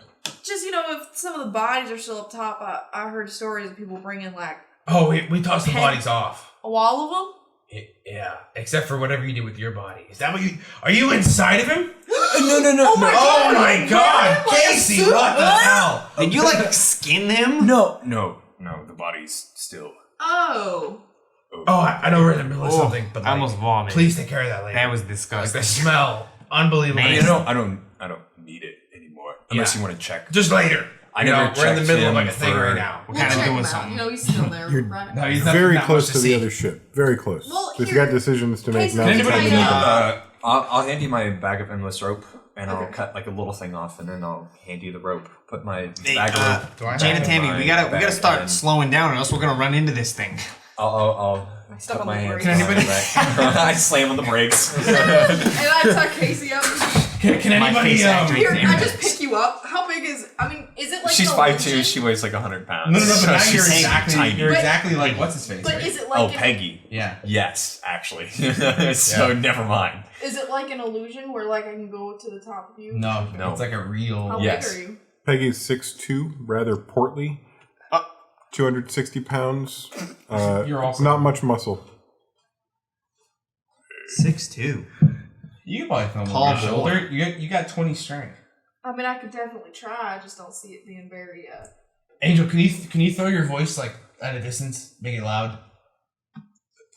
Just if some of the bodies are still up top, I heard stories of people bringing like Oh, we tossed the Okay. bodies off. all of them. Yeah, except for whatever you did with your body. Is that what you? Are you inside of him? No. Oh my Oh god! my God, Like a Casey! suit? What the hell? Did you like skin him? No. The body's still. Oh. Oh, I know we're in the middle of something, but I almost vomited. please take care of that later. That was like disgusting. the smell, unbelievable. Man. I don't need it anymore unless Yeah. you want to check. Just later. I You know, never we're in the checked middle of him like a thing for- right now. We're kind of check doing him out. something. He's still there. You're right? No, he's not Very not close much to see. the other ship. Very close. Well, If you here- got decisions to make Casey, now. can it's you time to find make out- them. I'll hand you my bag of endless rope, and I'll Okay. cut like a little thing off, and then I'll hand you the rope. Put my Hey, bag of rope. Do I Jane and back in Tammy, my we gotta bag, start and slowing down, or else we're gonna run into this thing. I'll Stuck put on my the hands. brakes. on my back. I slam on the brakes. And I tuck Casey up. Can My anybody face actually- Here, I just pick you up. How big is? I mean, is it like? She's an 5'2". illusion? She weighs like 100 pounds. No, but So now she's you're tiny. exactly like what's his face, But right? is it like? Oh, if- Peggy. Yeah. Yes, actually. So never mind. Is it like an illusion where like I can go to the top of you? No, No. it's like a real. How Yes. big are you? Peggy's 6'2", rather portly. 260 pounds. You're also- not much muscle. 6'2". You can probably film Tall on your boy. shoulder. You got 20 strength. I mean, I could definitely try. I just don't see it being very. Angel, can you throw your voice like at a distance, make it loud?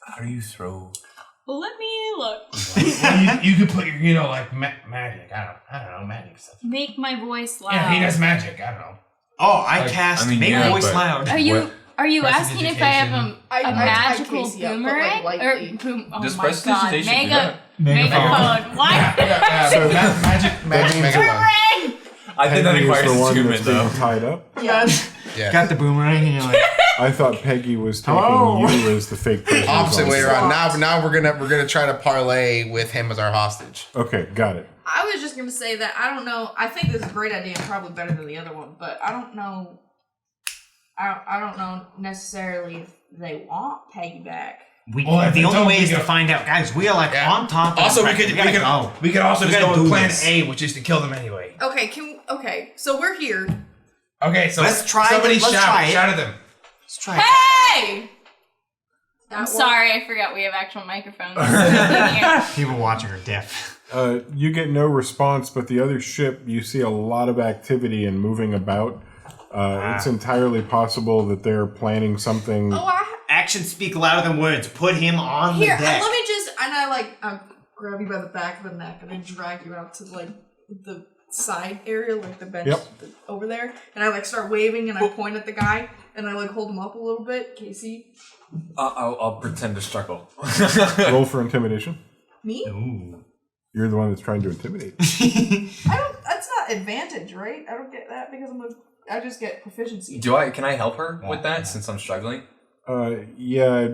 How do you throw? Let me look. Well, you could put your like magic. I don't know magic stuff. Make my voice loud. Yeah, he does magic. I don't know. Oh, I Like, cast I mean, make yeah, voice but- loud. Are you What? are you asking if I have Prestidigitation. I a tie magical Casey up, but, boomerang like, or lightly. boom? Oh Does my god! prestidigitation do Mega that? megaphone. What? So- magic Magic. Boomerang! I think that Peggy is requires the one attunement that's being though. tied up. Yeah. Yeah. Got the boomerang, and you're like, I thought Peggy was taking Oh. you as the fake person. Opposite way around. Swapped. Now we're gonna try to parlay with him as our hostage. Okay, got it. I was just gonna say that I don't know. I think this is a great idea and probably better than the other one, but I don't know. I don't know necessarily if they want Peggy back. Well, if the they only don't, way we is to go- find out, guys. We are like Yeah. on top. Of Also, the we could gotta we could also We just gotta go with do plan this. A, which is to kill them anyway. Okay, so we're here. Okay, so Let's try somebody it. Let's shout try it. at them. Let's try. it. Hey! I'm sorry, I forgot we have actual microphones. in here. People watching are deaf. You get no response, but the other ship, you see a lot of activity and moving about. It's entirely possible that they're planning something. Actions speak louder than words. Put him on Here, the deck. let me just, and I grab you by the back of the neck and then drag you out to like the side area, like the bench over there, and I like start waving and I point at the guy and I like hold him up a little bit, Casey. I'll pretend to struggle. Roll for intimidation. Me? Ooh. You're the one that's trying to intimidate. That's not advantage, right? I don't get that because I just get proficiency. Can I help her with that since I'm struggling? Yeah.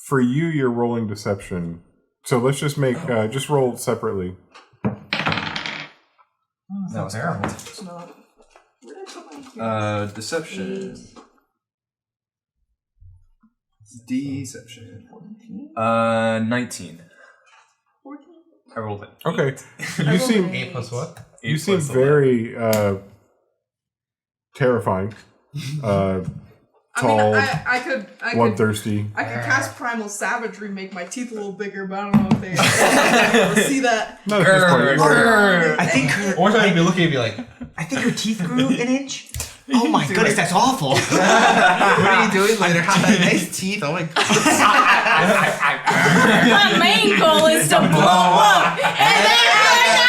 For you, you're rolling deception. So let's just make just roll separately. That was terrible. It's not. Where did I put my Deception. Deception. 19. 14? I rolled it. Okay. You seem 8 plus what? you seem very terrifying. Tall, I could bloodthirsty. I could cast Primal Savagery, make my teeth a little bigger, but I don't know if they see that. Not at this point. I think her, Or I'd be looking at me like, I think her teeth grew an inch. Oh my goodness, that's awful. What are you doing later? Have that nice teeth. Oh my god. My main goal is to blow up, and then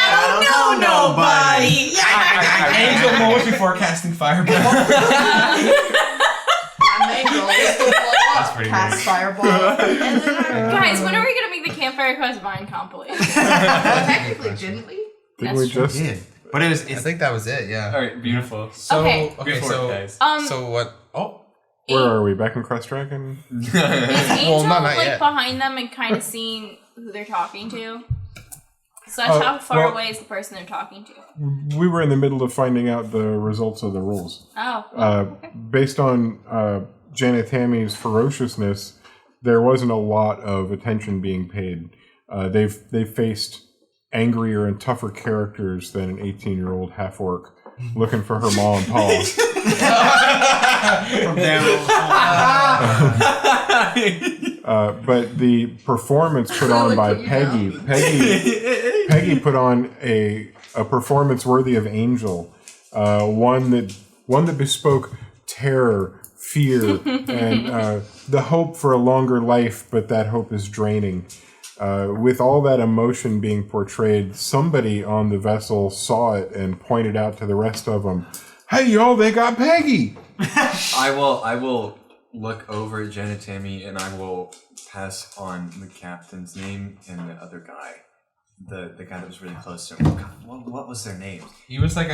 I don't know nobody. Angel moments before casting fireball. My main goal is to blow up, pretty cast Fireball, and then Guys, when are we gonna make the Campfire Quest Vine compilation? technically, didn't we? Didn't we just? did. But it was. I think that was it. Yeah. All right, beautiful. So Okay. Beautiful, so guys. So what? Oh. Where are we? Back in Crest Dragon? Is Angel Well, not like yet. behind them and kind of seeing who they're talking to? So how far well- away is the person they're talking to? We were in the middle of finding out the results of the rolls. Oh, okay. Based on Janet Tammy's ferociousness, there wasn't a lot of attention being paid. They've faced angrier and tougher characters than an 18-year-old half-orc looking for her ma and pa. From down. But the performance put on by Peggy put on a performance worthy of Angel, one that bespoke terror, fear, and the hope for a longer life, but that hope is draining. With all that emotion being portrayed, somebody on the vessel saw it and pointed out to the rest of them, "Hey, y'all, they got Peggy!" I will look over at Janet Tammy and I will pass on the captain's name and the other guy. The guy that was really close to him. What was their name? he was a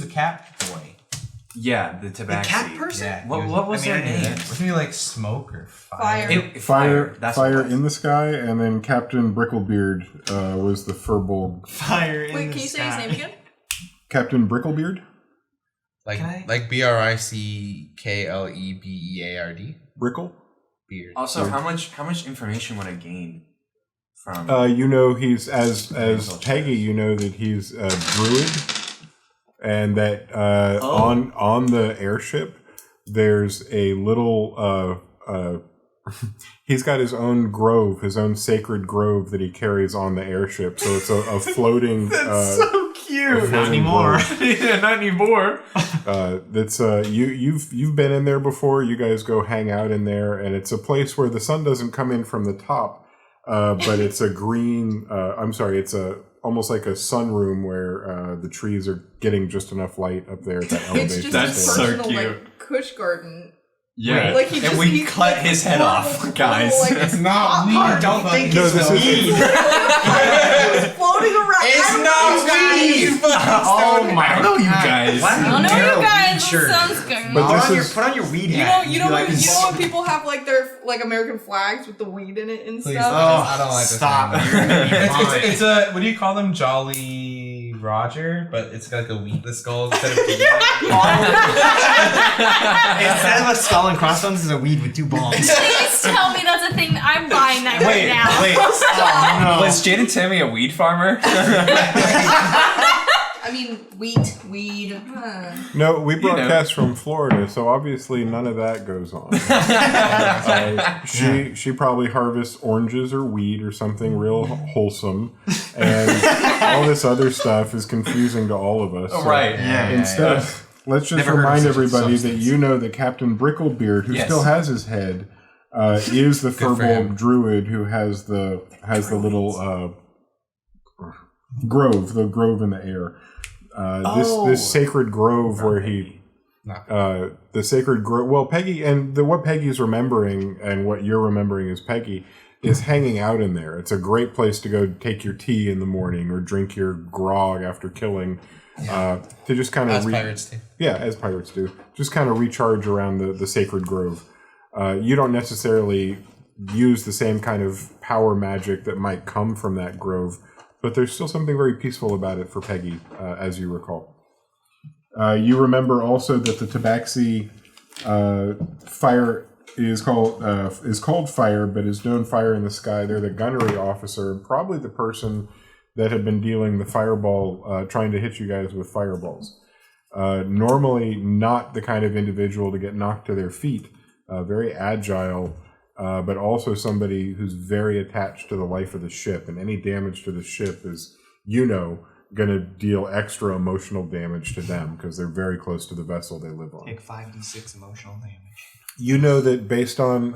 cat boy. Yeah, the tabaxi. The cat person? Yeah. What was their name? Wasn't he like smoke or Fire. Fire. That's what it Fire was. in the sky, and then Captain Bricklebeard was the furbolg. Fire in Wait, the can you say his sky. name again? Captain Bricklebeard? Like Can I- like BRICKLEBEARD. Brickle? Beard. Also, how much information would I gain from? You know, he's as Peggy. You know that he's a druid, and that on the airship there's a little. He's got his own grove, his own sacred grove that he carries on the airship. So it's a floating. That's so cute. Not anymore. Yeah, not anymore. That's you've been in there before. You guys go hang out in there, and it's a place where the sun doesn't come in from the top, but it's a green. It's almost like a sunroom where the trees are getting just enough light up there at that elevation. It's just That's his so personal cute. like Kush garden. Yeah, Like he and just, we he's cut like his head horrible, off, guys. horrible, like, It's not weed. I don't think No, it's this is- weed. It's floating around. It's I don't not know. weed. Oh my! No, you guys. Why I don't know Daryl you guys. Reed shirt. That sounds good. But this is- Put on your weed You know, hat. you know, Be when, you know when people have like their like American flags with the weed in it and Please, stuff. I don't like this. Stop. anymore. You're gonna be fine. It's a what do you call them? Jolly Roger, but it's got like a wheatless skull instead of Instead of a skull and crossbones, is a weed with two balls. Please tell me that's a thing. I'm buying that right now. Oh, no. Was Janet Tammy a weed farmer? I mean, wheat, weed. No, we broadcast from Florida, so obviously none of that goes on. She probably harvests oranges or weed or something real wholesome, and all this other stuff is confusing to all of us. Oh, so right. Instead, let's just Never heard of remind such a everybody that substance. you know that Captain Bricklebeard, who still has his head, is the for Furbolg him. druid who has the little grove, the grove in the air. This sacred grove where he, the sacred grove. Well, Peggy and what Peggy's remembering and what you're remembering as Peggy is hanging out in there. It's a great place to go take your tea in the morning or drink your grog after killing. To just kind of As pirates do. Yeah, as pirates do. Just kind of recharge around the sacred grove. You don't necessarily use the same kind of power magic that might come from that grove, but there's still something very peaceful about it for Peggy, as you recall. You remember also that the Tabaxi fire is called Fire, but is known Fire in the Sky. They're the gunnery officer, and probably the person that had been dealing the fireball, trying to hit you guys with fireballs. Normally not the kind of individual to get knocked to their feet, very agile, but also somebody who's very attached to the life of the ship, and any damage to the ship is, going to deal extra emotional damage to them because they're very close to the vessel they live on. Take 5d6 emotional damage. You know that based on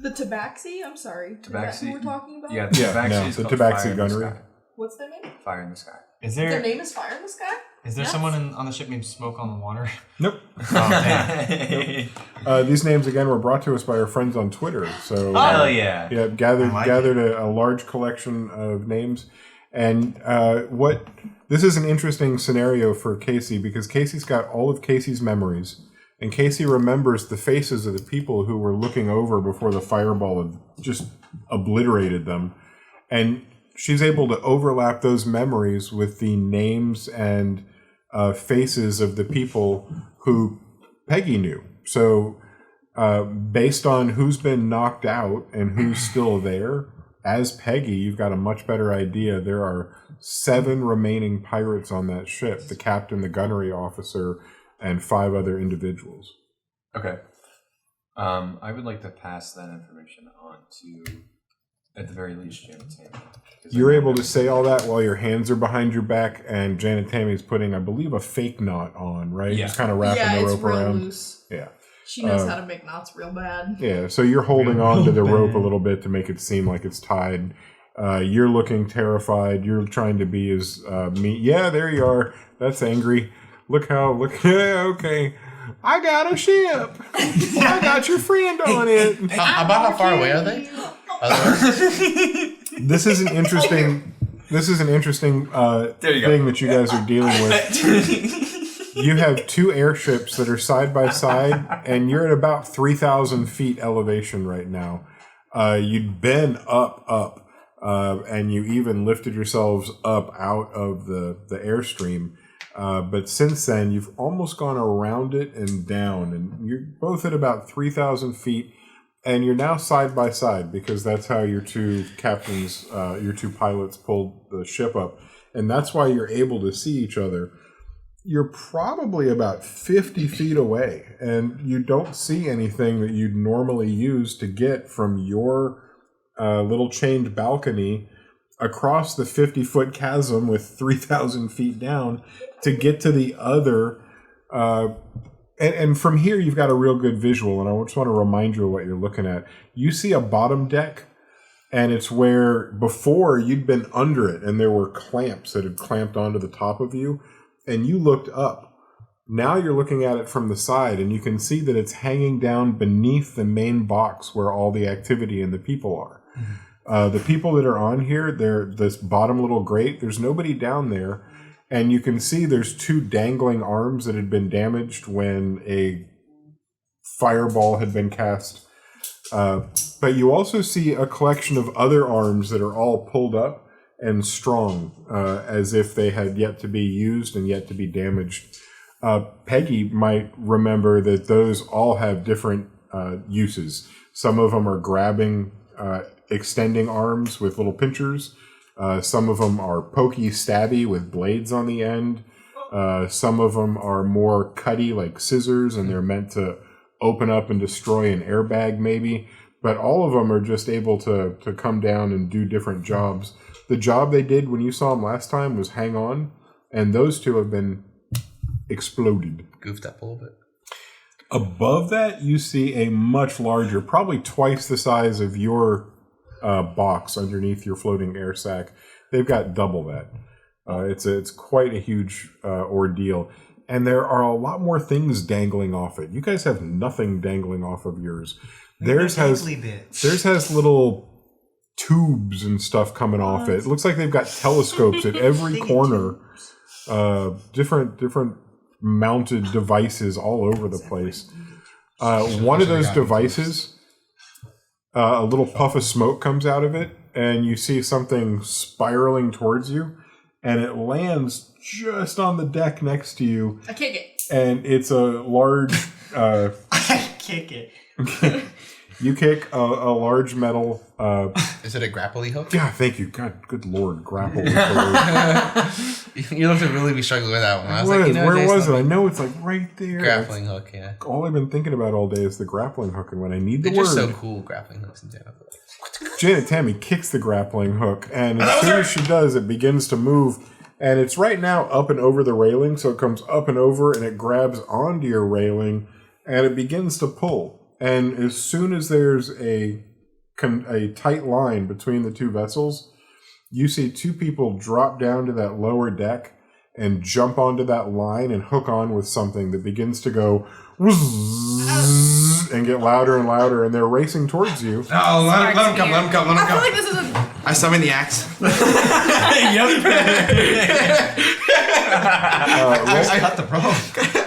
The Tabaxi? I'm sorry. Is that who we're talking about? Yeah, the Tabaxi is the called Tabaxi Fire in the gunnery. Sky. What's their name? Fire in the Sky. Is Their there name is Fire in the Sky? someone on the ship named Smoke on the Water? Nope. Oh, damn. These names again were brought to us by our friends on Twitter. So Hell yeah. yeah, gathered a large collection of names, and this is an interesting scenario for Casey because Casey's got all of Casey's memories, and Casey remembers the faces of the people who were looking over before the fireball had just obliterated them, and she's able to overlap those memories with the names and faces of the people who Peggy knew. So based on who's been knocked out and who's still there, as Peggy, you've got a much better idea. There are 7 remaining pirates on that ship, the captain, the gunnery officer, and 5 other individuals. Okay. I would like to pass that information on to, at the very least, Janet Tammy. You're able to say all that while your hands are behind your back, and Janet Tammy's putting, I believe, a fake knot on, right? Yeah. Just kind of wrapping the it's rope real around. loose. Yeah. She knows how to make knots real bad. Yeah, so you're holding on to the rope a little bit to make it seem like it's tied. You're looking terrified. You're trying to be as mean. Yeah, there you are. That's angry. Look. Okay. I got a ship. I got your friend on it. About how far away are they? This is an interesting thing that you guys are dealing with. You have 2 airships that are side by side, and you're at about 3,000 feet elevation right now. You'd been up, and you even lifted yourselves up out of the airstream. But since then, you've almost gone around it and down, and you're both at about 3,000 feet, and you're now side by side because that's how your 2 captains, your 2 pilots pulled the ship up, and that's why you're able to see each other. You're probably about 50 feet away, and you don't see anything that you'd normally use to get from your little chained balcony across the 50-foot chasm with 3,000 feet down to get to the other. And from here, you've got a real good visual, and I just want to remind you of what you're looking at. You see a bottom deck, and it's where before you'd been under it, and there were clamps that had clamped onto the top of you. And you looked up. Now you're looking at it from the side, and you can see that it's hanging down beneath the main box where all the activity and the people are. Mm-hmm. The people that are on here, they're this bottom little grate. There's nobody down there. And you can see there's 2 dangling arms that had been damaged when a fireball had been cast. But you also see a collection of other arms that are all pulled up and strong, as if they had yet to be used and yet to be damaged. Peggy might remember that those all have different uses. Some of them are grabbing, extending arms with little pinchers. Some of them are pokey, stabby with blades on the end. Some of them are more cutty, like scissors, and they're meant to open up and destroy an airbag, maybe. But all of them are just able to come down and do different jobs. The job they did when you saw them last time was hang on, and those two have been exploded. Goofed up a little bit. Above that, you see a much larger, probably twice the size of your box underneath your floating air sac. They've got double that. It's quite a huge ordeal. And there are a lot more things dangling off it. You guys have nothing dangling off of yours. Theirs has little tubes and stuff coming off it. It looks like they've got telescopes at every corner. Different mounted devices all over the place. One of those devices, a little puff of smoke comes out of it, and you see something spiraling towards you, and it lands just on the deck next to you. I kick it. And it's a large... I kick it. You kick a large metal... Is it a grappling hook? Yeah, thank you. God, good Lord, grapple. You have to really be struggling with that one. I was like, where was it? I know it's like right there. Grappling hook, yeah. All I've been thinking about all day is the grappling hook, and when I need the They're word... just so cool, grappling hooks in general. Janet Tammy kicks the grappling hook, and as soon as she does, it begins to move, and it's right now up and over the railing, so it comes up and over, and it grabs onto your railing, and it begins to pull. And as soon as there's a tight line between the two vessels, you see two people drop down to that lower deck and jump onto that line and hook on with something that begins to go and get louder and louder, and they're racing towards you. Oh, let him come. I feel like this is a... I summon the axe. I cut the rope.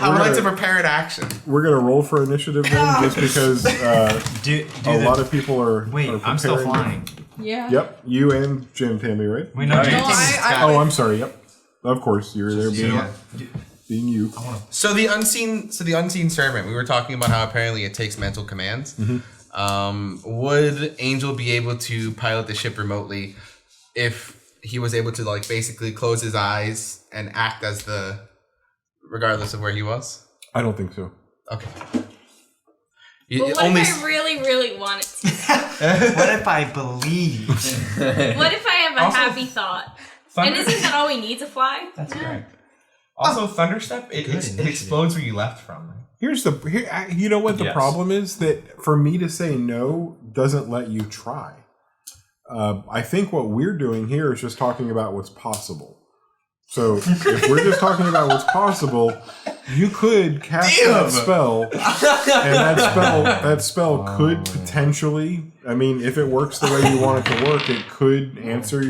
I would like to prepare an action. We're going to roll for initiative then, just because a lot of people are Wait, are I'm still preparing. flying. Yeah. Yep, you and Jen Tammy, right? Wait, no, Oh, I'm sorry. Yep, of course you're there being you. So the unseen servant. We were talking about how apparently it takes mental commands. Would Angel be able to pilot the ship remotely if he was able to basically close his eyes and act as regardless of where he was? I don't think so. Okay. But what if I really, really wanted to? What if I believe? What if I have a happy thought? And isn't that all we need to fly? That's correct. Also, Thunderstep, it explodes where you left from. You know what the problem is? That for me to say no doesn't let you try. I think what we're doing here is just talking about what's possible. So if we're just talking about what's possible, you could cast that spell, and that spell could potentially, I mean, if it works the way you want it to work, it could answer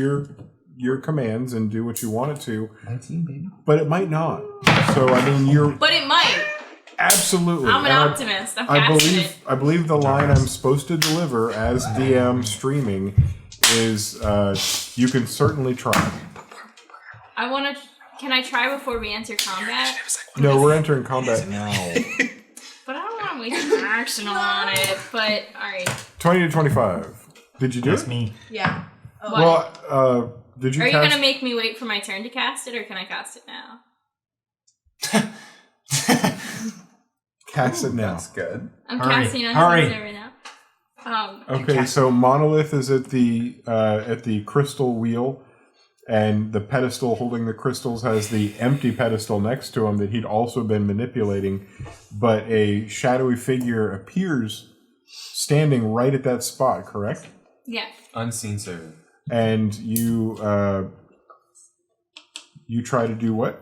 your commands and do what you want it to. 19, baby. But it might not. So I mean, But it might. Absolutely. I'm an optimist. I believe the line I'm supposed to deliver as DM streaming is you can certainly try. I want to... Can I try before we enter combat? No, we're entering combat now. But I don't want to waste an arsenal on it. But, alright. 20 to 25. Did you do That's it? me. Yeah. What? Well, did you Are you cast... going to make me wait for my turn to cast it, or can I cast it now? Cast it now. That's good. I'm Hurry. casting on Hurry. right now. Okay, so Monolith is at the crystal wheel, and the pedestal holding the crystals has the empty pedestal next to him that he'd also been manipulating, but a shadowy figure appears standing right at that spot, correct? Yeah. Unseen servant. And you try to do what?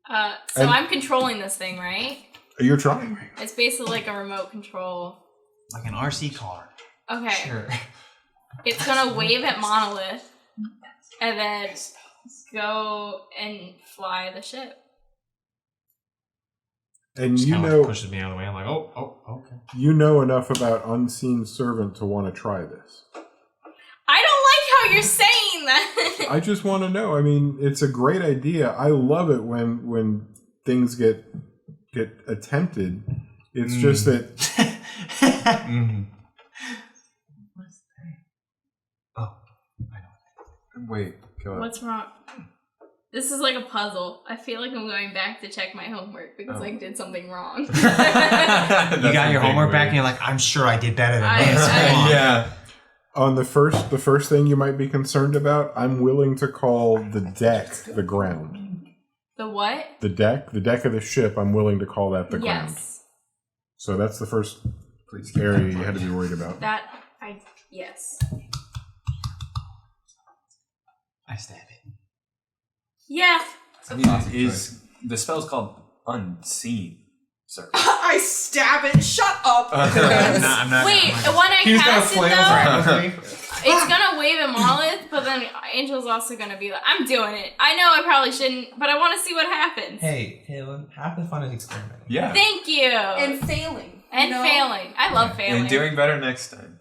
So I'm controlling this thing, right? You're trying. It's basically like a remote control. Like an RC car. Okay. Sure. It's gonna wave at Monolith and then go and fly the ship. And Just you kinda know, pushes me out of the way. I'm like, oh, okay. you know enough about Unseen Servant to want to try this. I don't like how you're saying that. I just want to know. I mean, it's a great idea. I love it when things get attempted. It's just that. Mm-hmm. Oh, I know. Wait, go on. What's wrong? This is like a puzzle. I feel like I'm going back to check my homework because I did something wrong. You got your homework back and you're like, I'm sure I did better than this. Yeah. On the first thing you might be concerned about, I'm willing to call the deck the ground. The what? The deck of the ship, I'm willing to call that the ground. Yes. So that's the first area you had to be worried about. Yes. I stab it. Yeah. I mean, is the spell's called Unseen, sir? I stab it. Shut up. I'm not. Wait, when I cast it though, it's gonna wave a monolith, but then Angel's also gonna be like, I'm doing it. I know I probably shouldn't, but I want to see what happens. Hey, Kaylin, half the fun is experimenting. Yeah. Thank you. And failing. And failing. I love failing. And doing better next time.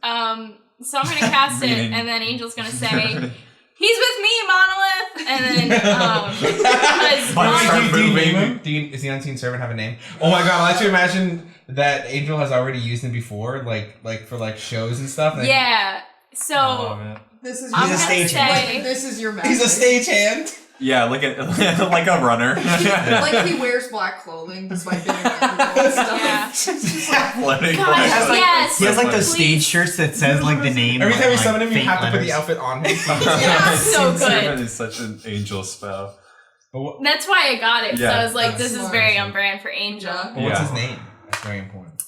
So I'm gonna cast it, and then Angel's gonna say, "He's with me, monolith," and then does the unseen servant have a name? Oh my god! I'll let you imagine that Angel has already used him before, like for shows and stuff. And yeah. So this is He's a stagehand. This is your magic. he's a stagehand. Yeah, like a runner. Like he wears black clothing despite being and stuff. Yeah. Floating Gosh, black. yes. He has like those Please. stage shirts that says like the name. Every time you like, summon him, you faint have to put the letters. outfit on him. Yeah, so good. Servant is such an angel spell. That's why I got it. Because Yeah. I was like, That's this is smart. very on brand for Angel. Yeah. What's his name? That's very important.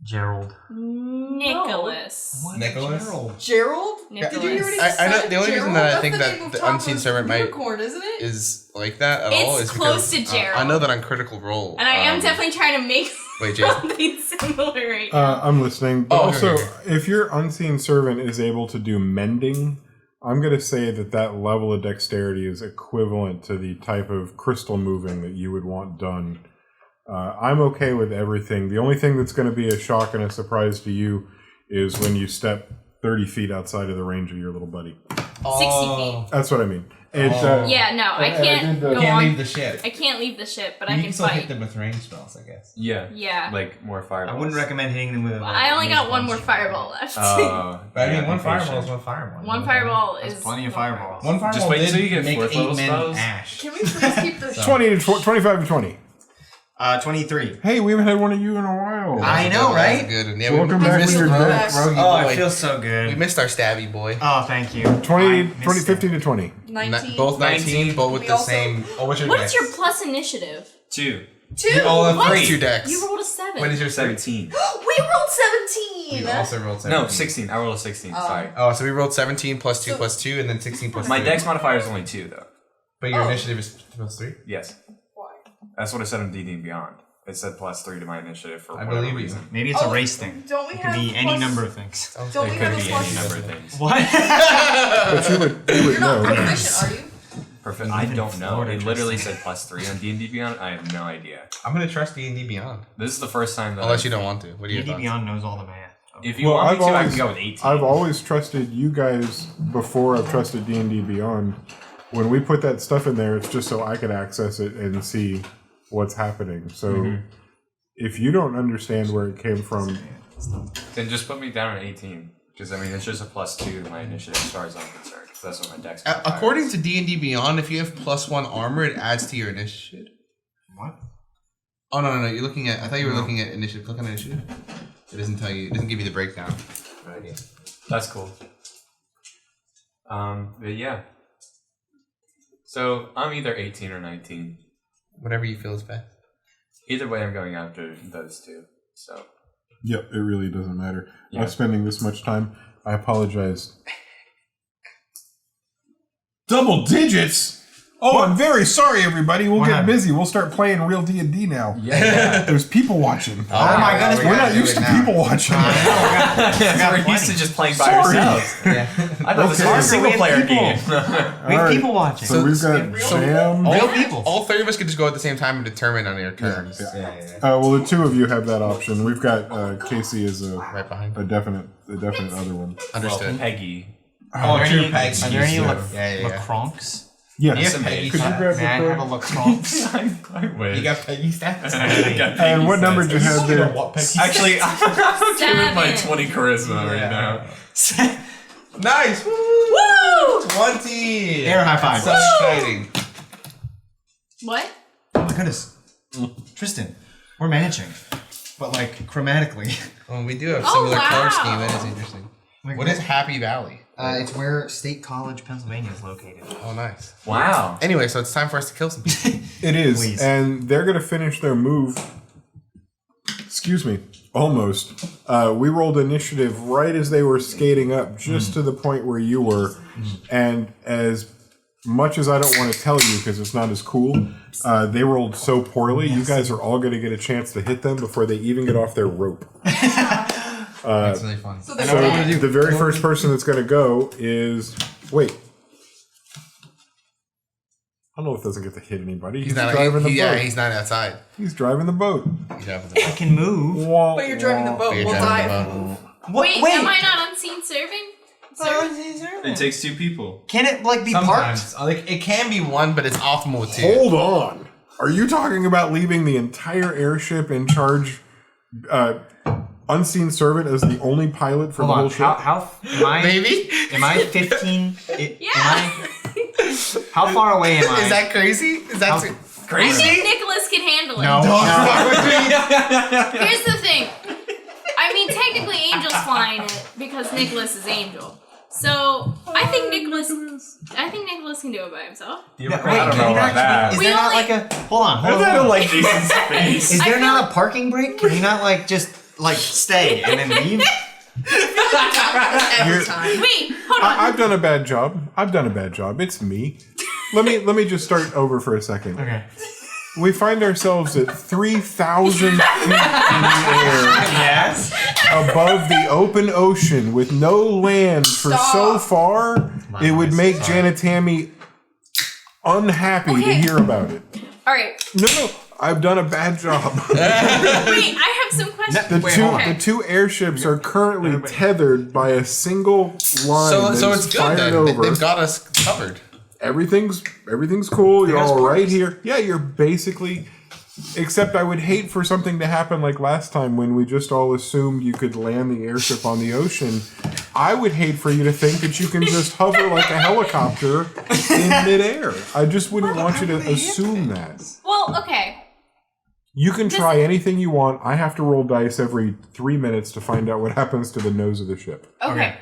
Gerald. Nicholas. What? Nicholas? Gerald? Nicholas. Did you hear what he I said? know the only reason that I Gerald? think That's the that name of the unseen Topper's servant might unicorn, isn't it? is like that at all It's is close because to Gerald. I know that on Critical Role. And I am definitely trying to make Wait, Jason. something similar right now. I'm listening. But Oh, also, okay. if your unseen servant is able to do mending, I'm going to say that level of dexterity is equivalent to the type of crystal moving that you would want done. I'm okay with everything. The only thing that's going to be a shock and a surprise to you is when you step 30 feet outside of the range of your little buddy. 60 feet. That's what I mean. It, Yeah, no, I can't go Can't on. leave the ship. I can't leave the ship, but I You can still hit fight. them with range spells, I guess. Yeah. Yeah. Like more fireballs. I wouldn't recommend hitting them with. I only got one more fireball left. But I mean, yeah, one be fireball patient. is one fireball. One fireball is plenty of one fireballs. One fireball Just wait did until you get make fourth level 8 men spells. ash. Can we please keep this? 25 to 20. 23. Hey, we haven't had one of you in a while. I know, That's right? good. Yeah, Welcome we back missed when you're Rogue- back. Rogue Oh, boy. it feels so We good. missed our stabby boy. Oh, thank you. 20, I missed 15 it. to 20. 19. Both 19, both with We the also- same. Oh, what's your What dex? is your plus initiative? 2. 2. all have What? Plus 2 decks. You rolled a 7. What is your 17. We rolled 17. You also rolled 17. No, 16. I rolled a 16. Sorry. Oh, so we rolled 17 plus 2 So- plus 2, and then 16 plus My 2. dex modifier is only 2, though. But your Oh. initiative is plus 3? Yes. Why? That's what it said in D&D and Beyond. It said plus 3 to my initiative for I whatever believe you. reason. Maybe it's a race thing. Don't we It have could be any plus- number of things. Don't It we could have a be plus? any number of things. What? But you would You're not know. proficient, are you? Perfect. We I live in don't know. Florida, It literally Tristan. said plus 3 on D&D Beyond. I have no idea. I'm going to trust D&D Beyond. This is the first time that Unless you don't want to. What do you D&D thoughts? Beyond knows all the math. If you Well, want I've me to, I always- can go with 18. I've always trusted you guys before I've trusted D&D Beyond. When we put that stuff in there, it's just so I could access it and see what's happening. So if you don't understand where it came from, Then just put me down at 18. Because, I mean, it's just a plus 2 to my initiative as far as I'm concerned. 'Cause that's what my dex modifier According is. to D&D Beyond, if you have plus 1 armor, it adds to your initiative. What? Oh, no. You're looking at... I thought you were looking at initiative. Look at initiative. It doesn't tell you... It doesn't give you the breakdown. Right. That's cool. But yeah. So, I'm either 18 or 19. Whatever you feel is best. Either way, I'm going after those two. So, yep, it really doesn't matter. Yeah. I'm spending this much time. I apologize. Double digits? Oh, I'm very sorry, everybody. We'll What get happened? busy. We'll start playing real D&D now. yeah. There's people watching. Oh my goodness, We're not used to people watching. We're used to just playing by Sorry. ourselves. Yeah. I thought this was Okay. a single player We game. have We have Alright. people watching. So we've got Sam. Real people. All 3 of us could just go at the same time and determine on your turns. Well, the 2 of you have that option. We've got Casey as Right behind. a definite other one. Understood. Peggy. Oh, Are true, there any, Peggy. are there any Yeah. lacronks? Yes. Peggy Could you stats. grab May I have a the lacronks? I wish. You got Peggy stats? And what number did you have there? Actually, I'm giving my Seven. 20 charisma right now. Nice. Woo! 20. Air high five. So exciting. What? Oh my goodness. Tristan, we're matching. But like chromatically. Well, we do have Oh, similar color wow. scheme. That is interesting. What is Happy Valley? It's where State College, Pennsylvania is located. Oh, nice. Wow. Anyway, so it's time for us to kill some people. It is, Please. and they're going to finish their move. Excuse me, almost. We rolled initiative right as they were skating up, just to the point where you were. And as much as I don't want to tell you because it's not as cool, they rolled so poorly. You guys are all going to get a chance to hit them before they even get off their rope. That's really fun. So So they're the very first person that's going to go is wait. I don't know if it doesn't get to hit anybody. He's driving the boat. Yeah, he's not outside. He's driving the boat. He's driving the I boat. can move. But you're driving the boat. You're We'll driving dive. the boat. Wait, am I not unseen serving? It takes 2 people. Can it like be parked? Sometimes. Like, it can be one, but it's optimal with 2. Hold on. Are you talking about leaving the entire airship in charge, unseen servant as the only pilot for Hold the on. whole ship? How am I? Maybe? Am I 15? Yeah. How far away am I? Is that crazy? Is that How- I crazy? think Nicholas can handle it. No. Here's the thing. I mean, technically, Angel's flying it because Nicholas is Angel. So I think Nicholas can do it by himself. Wait, I don't know about that. Is We there not only- like a? Hold on. I don't like Jason's face. Is I there feel not like- a parking brake? Can you not like just like stay and then leave? every time. Wait, hold on. I've done a bad job. It's me. Let me just start over for a second. Okay. We find ourselves at 3,000 feet in the air Yes. above the open ocean with no land for so far. It would make Janet Tammy unhappy to Okay. hear about it. All right. No, I've done a bad job. Wait, I have some questions. The two airships are currently tethered by a single line. So that's it's good fired then. over. They've got us covered. Everything's cool. You're guys all right parked? here. Yeah, you're basically. Except I would hate for something to happen like last time when we just all assumed you could land the airship on the ocean. I would hate for you to think that you can just hover like a helicopter in midair. I just wouldn't want you to assume that. Well, okay. You can try anything you want. I have to roll dice every 3 minutes to find out what happens to the nose of the ship. Okay.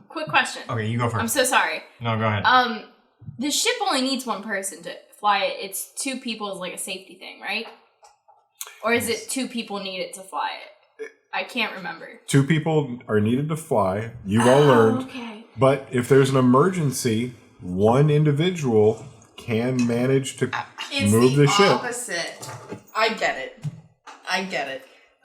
Quick question. Okay, you go first. I'm so sorry. No, go ahead. The ship only needs one person to fly it. It's 2 people is like a safety thing, right? Or is it 2 people need it to fly it? I can't remember. 2 people are needed to fly. You've all learned. Okay. But if there's an emergency, one individual can manage to It's move the ship. opposite. I get it.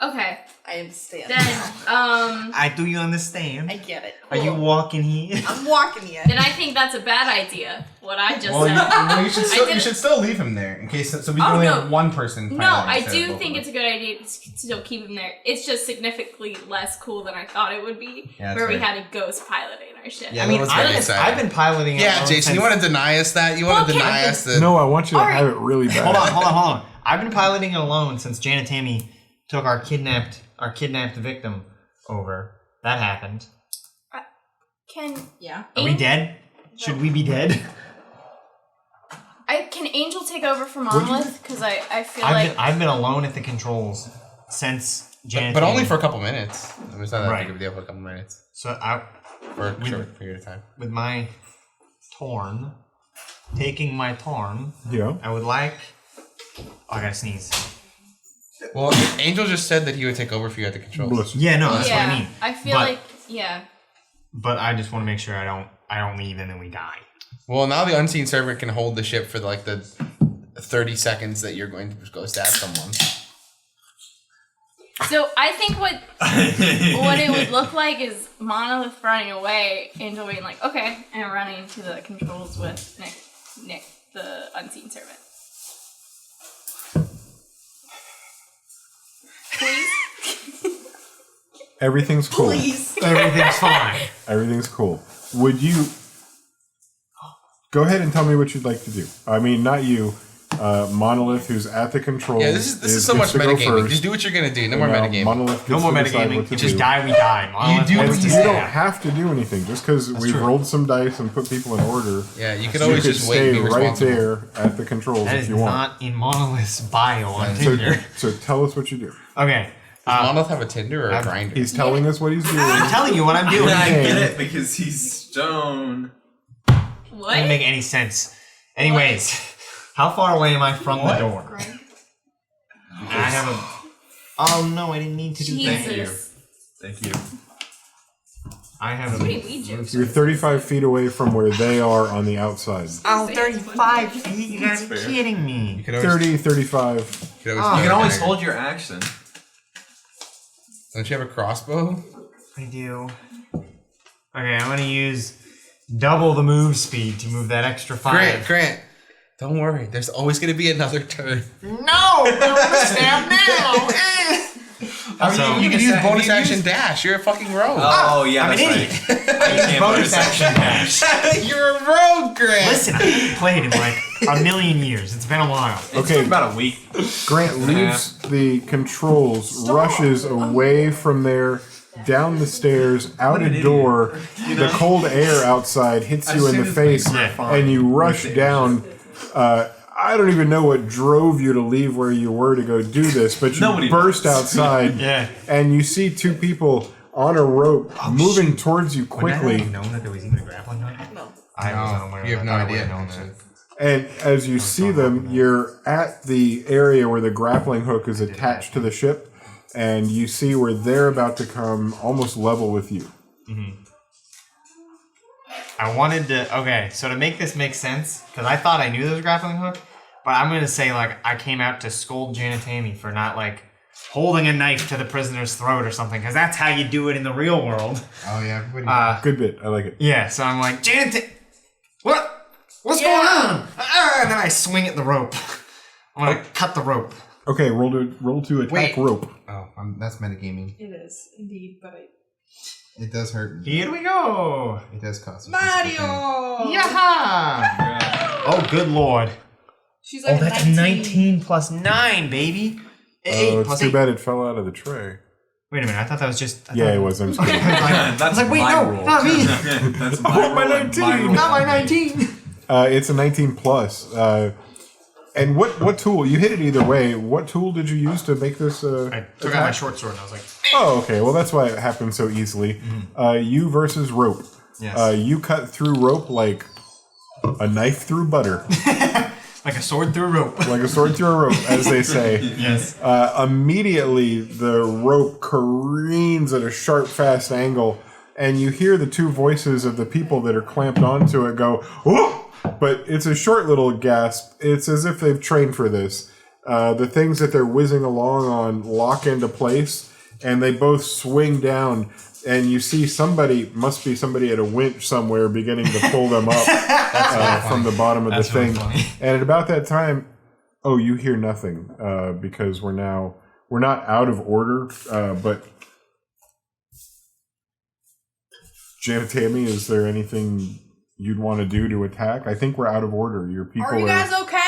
Okay. I understand. Then, I do you understand? I get it. Are you walking here? I'm walking yet. then I think that's a bad idea. What I just Well, said. you should still leave him there in case. So we can Oh, only no. have one person. No, piloting I instead of do both think of it's us. a good idea to still keep him there. It's just significantly less cool than I thought it would be, Yeah, that's where we fair. had a ghost piloting our ship. Yeah, I mean, that was very exciting. I've been piloting. Yeah, alone Jason, you since- want to deny us that? You want to Well, deny okay. us that? No, I want you to All have right. it really bad. Hold on. I've been piloting it alone since Janet Tammy took our kidnapped victim over. That happened. Yeah. Are we dead? Should we be dead? Can Angel take over for Monolith? Because I feel like I've been alone at the controls since Janet. But only Tammy. for a couple minutes. It's not that Right. big of a deal for a couple minutes. So I, For a short period of time. with my taking my torn, Yeah. I would like. Oh, I gotta sneeze. Well, Angel just said that he would take over for you at the controls. Bless you. Yeah, no, that's yeah, what I mean. I feel But- like yeah. But I just want to make sure I don't leave and then we die. Well, now the unseen servant can hold the ship for like the 30 seconds that you're going to go stab someone. So I think what it would look like is Monolith running away, Angel being like, okay, and running to the controls with Nick, the unseen servant. Please? Everything's cool. Please. Everything's fine. Everything's cool. Would you go ahead and tell me what you'd like to do? I mean, not you. Monolith, who's at the controls. Yeah, this is so much metagaming. Just do what you're gonna do. No more metagaming. Monolith No more gets to decide metagaming. what to You just do. die, we die. Monolith do wants what to You stay don't out. have to do anything. Just because we've true. rolled some dice and put people in order. Yeah, you could You always could just wait and stay be right responsible. there at the controls That if is you want. not in Monolith's bio on So, Tinder. so tell us what you do. Okay. Does Monolith have a Tinder or a grinder? He's telling us what he's doing. I'm telling you what I'm doing. I It get it because he's stone. What? doesn't make any sense. Anyways, how far away am I from the door? Grind. I have a. Oh no, I didn't need to do that. Jesus. Thank you. I have What do a. we do? You're 35 feet away from where they are on the outside. Oh, 35 feet? You guys are kidding You me. could always, 30, 35. you could Oh. always, You can always dagger. hold your action. Don't you have a crossbow? I do. Okay, I'm gonna use double the move speed to move that extra 5. Grant. Don't worry. There's always gonna be another turn. No! I want to stab now! So, you can use bonus you action used- dash. You're a fucking rogue. Oh, yeah, I'm an that's idiot. right. I use can't bonus bonus action dash. You're a rogue, Grant. Listen, I haven't played in like a million years. It's been a while. Okay, About a week. Grant leaves the controls, rushes away from there, down the stairs, out a door. The cold air outside hits you in the face, and you rush down. I don't even know what drove you to leave where you were to go do this, but you Nobody burst knows. outside, Yeah. and you see two people on a rope moving towards you Would I quickly. have known that there was even a grappling hook? No. I wasn't aware. You have no I would idea. known that. And as you see them, you're at the area where the grappling hook is attached to the ship, and you see where they're about to come almost level with you. I wanted to. Okay, so to make this make sense, because I thought I knew there was a grappling hook, but I'm gonna say like I came out to scold Janet Tammy for not like holding a knife to the prisoner's throat or something, because that's how you do it in the real world. Oh yeah. Everybody. Good bit. I like it. Yeah, so I'm like, Janet, what's going on? And then I swing at the rope. I'm gonna cut the rope. Okay, roll to attack Wait. rope. Oh, that's metagaming. It is indeed, but I. It does hurt. Here we go. It does cost. Mario. Yaha! Oh, good lord. She's like Oh, that's a 19 plus 9, baby. 8 Oh, it's plus too 8. bad it fell out of the tray. Wait a minute, I thought that was just. Yeah, it was. I'm just kidding. I was like, wait, no, rule. not me. That's Oh, my rule and 19. rule. Not my 19. It's a 19 plus. And what tool? You hit it either way. What tool did you use to make this? I took out my short sword and I was like, Oh, okay. Well, that's why it happened so easily. You versus rope. yes. You cut through rope like a knife through butter, Like a sword through rope. like a sword through a rope, as they say. Yes. Immediately, the rope careens at a sharp, fast angle, and you hear the two voices of the people that are clamped onto it go, "Whoa!" But it's a short little gasp. It's as if they've trained for this. The things that they're whizzing along on lock into place, and they both swing down. And you see must be somebody at a winch somewhere beginning to pull them up from the bottom of That's the really thing. funny. And at about that time, you hear nothing because we're not out of order, but Janet Tammy, is there anything you'd want to do to attack? I think we're out of order. Your people Are you guys okay?